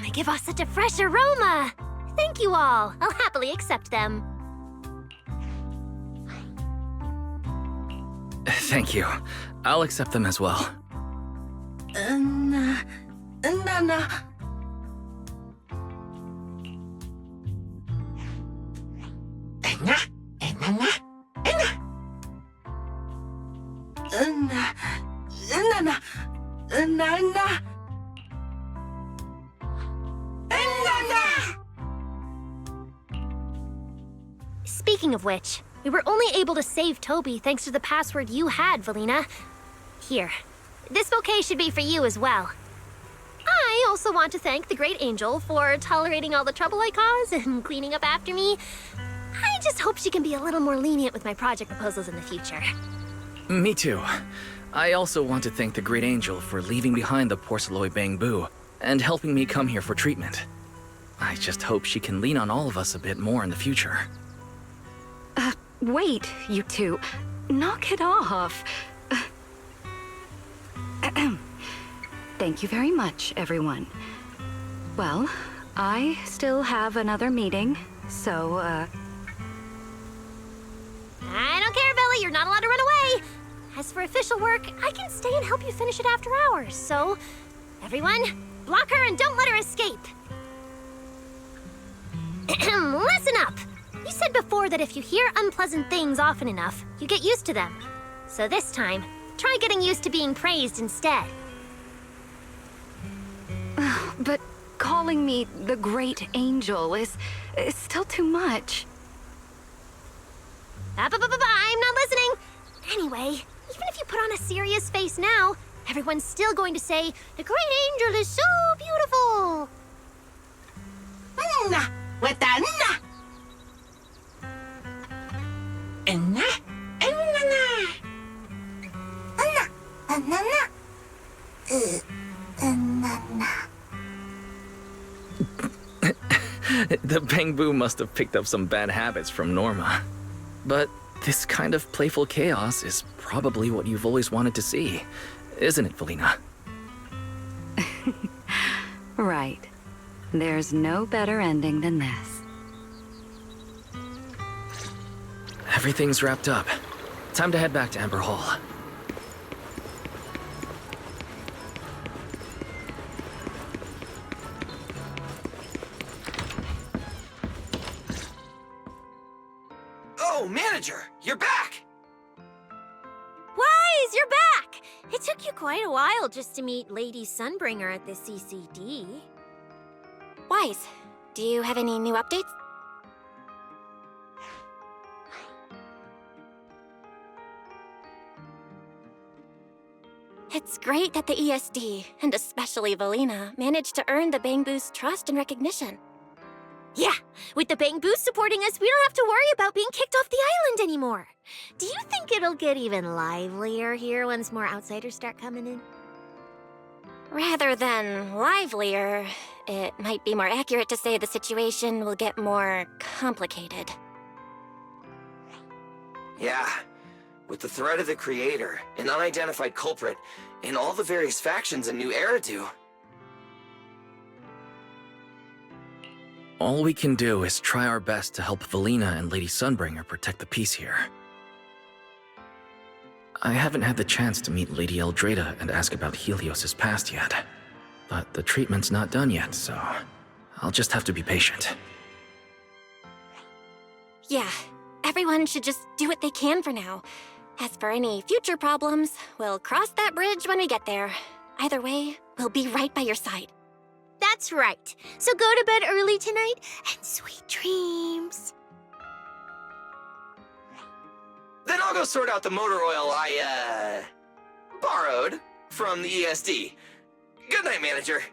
they give off such a fresh aroma. Thank you all. I'll happily accept them. Thank you. I'll accept them as well. Speaking of which, we were only able to save Toby thanks to the password you had, Valina. Here, this bouquet should be for you as well. I also want to thank the Great Angel for tolerating all the trouble I cause and cleaning up after me. I just hope she can be a little more lenient with my project proposals in the future. Me too. I also want to thank the Great Angel for leaving behind the Porcelloy Bangboo and helping me come here for treatment. I just hope she can lean on all of us a bit more in the future. Wait, you two. Knock it off. Thank you very much, everyone. Well, I still have another meeting, so, I don't care, Belle. You're not allowed to run away. As for official work, I can stay and help you finish it after hours, so... Everyone, block her and don't let her escape. Listen up. You said before that if you hear unpleasant things often enough, you get used to them. So this time, try getting used to being praised instead. But calling me the Great Angel is still too much. I'm not listening. Anyway, even if you put on a serious face now, everyone's still going to say, the Great Angel is so beautiful. The Bangboo must have picked up some bad habits from Norma. But this kind of playful chaos is probably what you've always wanted to see, isn't it, Valina? Right. There's no better ending than this. Everything's wrapped up. Time to head back to Amber Hall. Oh, Manager, you're back! Wise, you're back! It took you quite a while just to meet Lady Sunbringer at the CCD. Wise, do you have any new updates? It's great that the ESD, and especially Valina, managed to earn the Bangboos' trust and recognition. Yeah, with the Bangboos supporting us, we don't have to worry about being kicked off the island anymore. Do you think it'll get even livelier here once more outsiders start coming in? Rather than livelier, it might be more accurate to say the situation will get more complicated. Yeah, with the threat of the Creator, an unidentified culprit, and all the various factions in New Eridu. All we can do is try our best to help Valina and Lady Sunbringer protect the peace here. I haven't had the chance to meet Lady Eldrada and ask about Helios's past yet, but the treatment's not done yet, so I'll just have to be patient. Yeah, everyone should just do what they can for now. As for any future problems, we'll cross that bridge when we get there. Either way, we'll be right by your side. That's right. So go to bed early tonight, and sweet dreams. Then I'll go sort out the motor oil I, borrowed from the ESD. Good night, Manager.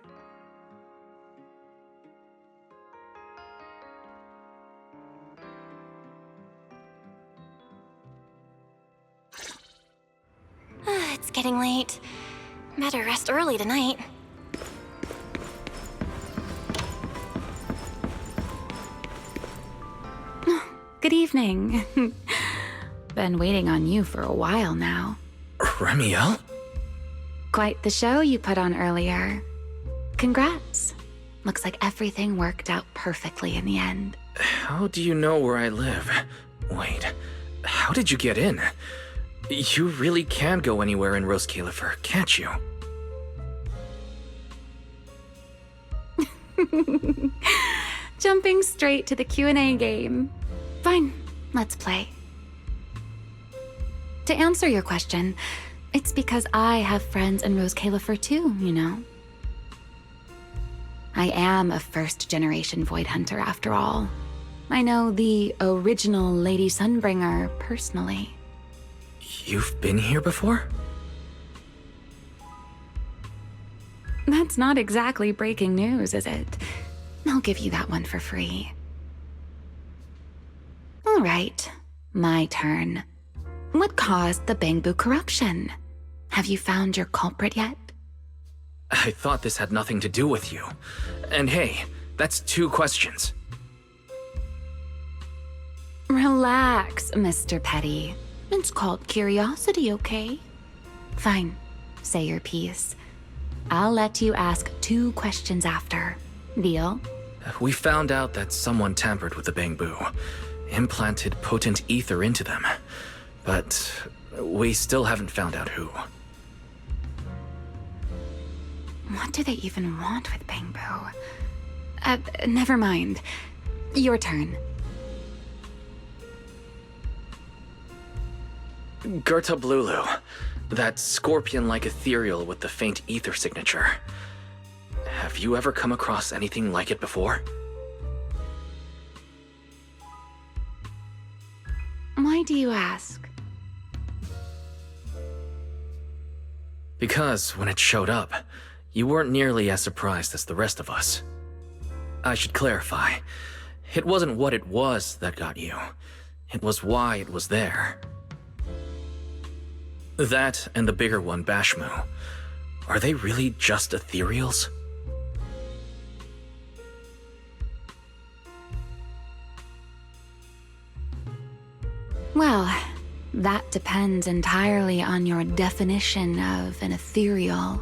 It's getting late. Better rest early tonight. Good evening. Been waiting on you for a while now. Remielle? Quite the show you put on earlier. Congrats. Looks like everything worked out perfectly in the end. How do you know where I live? Wait, how did you get in? You really can go anywhere in Roscaelifer, can't you? Jumping straight to the Q&A game. Fine, let's play. To answer your question, it's because I have friends in Roscaelifer too, you know. I am a first-generation Void Hunter after all. I know the original Lady Sunbringer personally. You've been here before? That's not exactly breaking news, is it? I'll give you that one for free. All right, my turn. What caused the Bangboo corruption? Have you found your culprit yet? I thought this had nothing to do with you. And hey, that's 2 questions. Relax, Mr. Petty. It's called curiosity, okay? Fine, say your piece. I'll let you ask 2 questions after. Deal? We found out that someone tampered with the Bangboo, implanted potent ether into them, but we still haven't found out who. What do they even want with Bangboo? Never mind. Your turn. Gertablulu, that scorpion-like ethereal with the faint ether signature. Have you ever come across anything like it before? Why do you ask? Because when it showed up, you weren't nearly as surprised as the rest of us. I should clarify. It wasn't what it was that got you. It was why it was there. That and the bigger one, Bashmu. Are they really just Ethereals? Well, that depends entirely on your definition of an ethereal.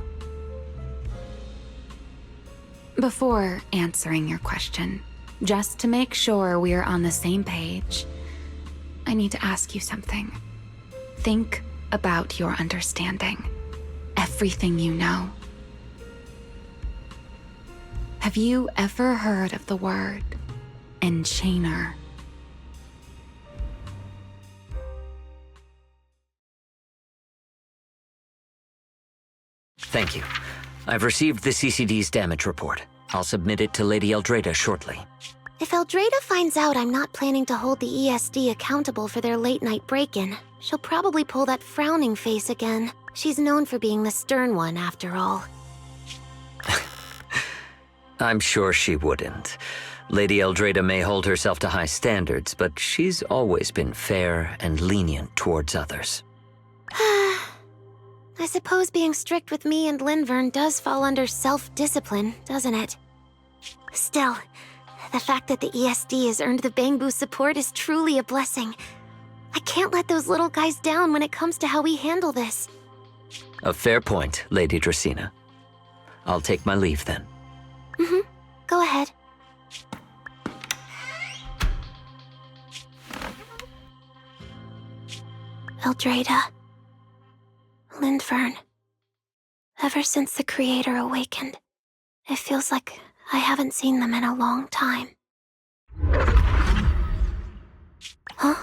Before answering your question, just to make sure we're on the same page, I need to ask you something. Think about your understanding. Everything you know. Have you ever heard of the word enchainer? Thank you. I've received the CCD's damage report. I'll submit it to Lady Eldrada shortly. If Eldrada finds out I'm not planning to hold the ESD accountable for their late-night break-in, she'll probably pull that frowning face again. She's known for being the stern one, after all. I'm sure she wouldn't. Lady Eldrada may hold herself to high standards, but she's always been fair and lenient towards others. I suppose being strict with me and Linvern does fall under self-discipline, doesn't it? Still, the fact that the ESD has earned the Bangboo support is truly a blessing. I can't let those little guys down when it comes to how we handle this. A fair point, Lady Dracena. I'll take my leave then. Go ahead. Eldrada. Linvern. Ever since the Creator awakened, it feels like I haven't seen them in a long time. Huh?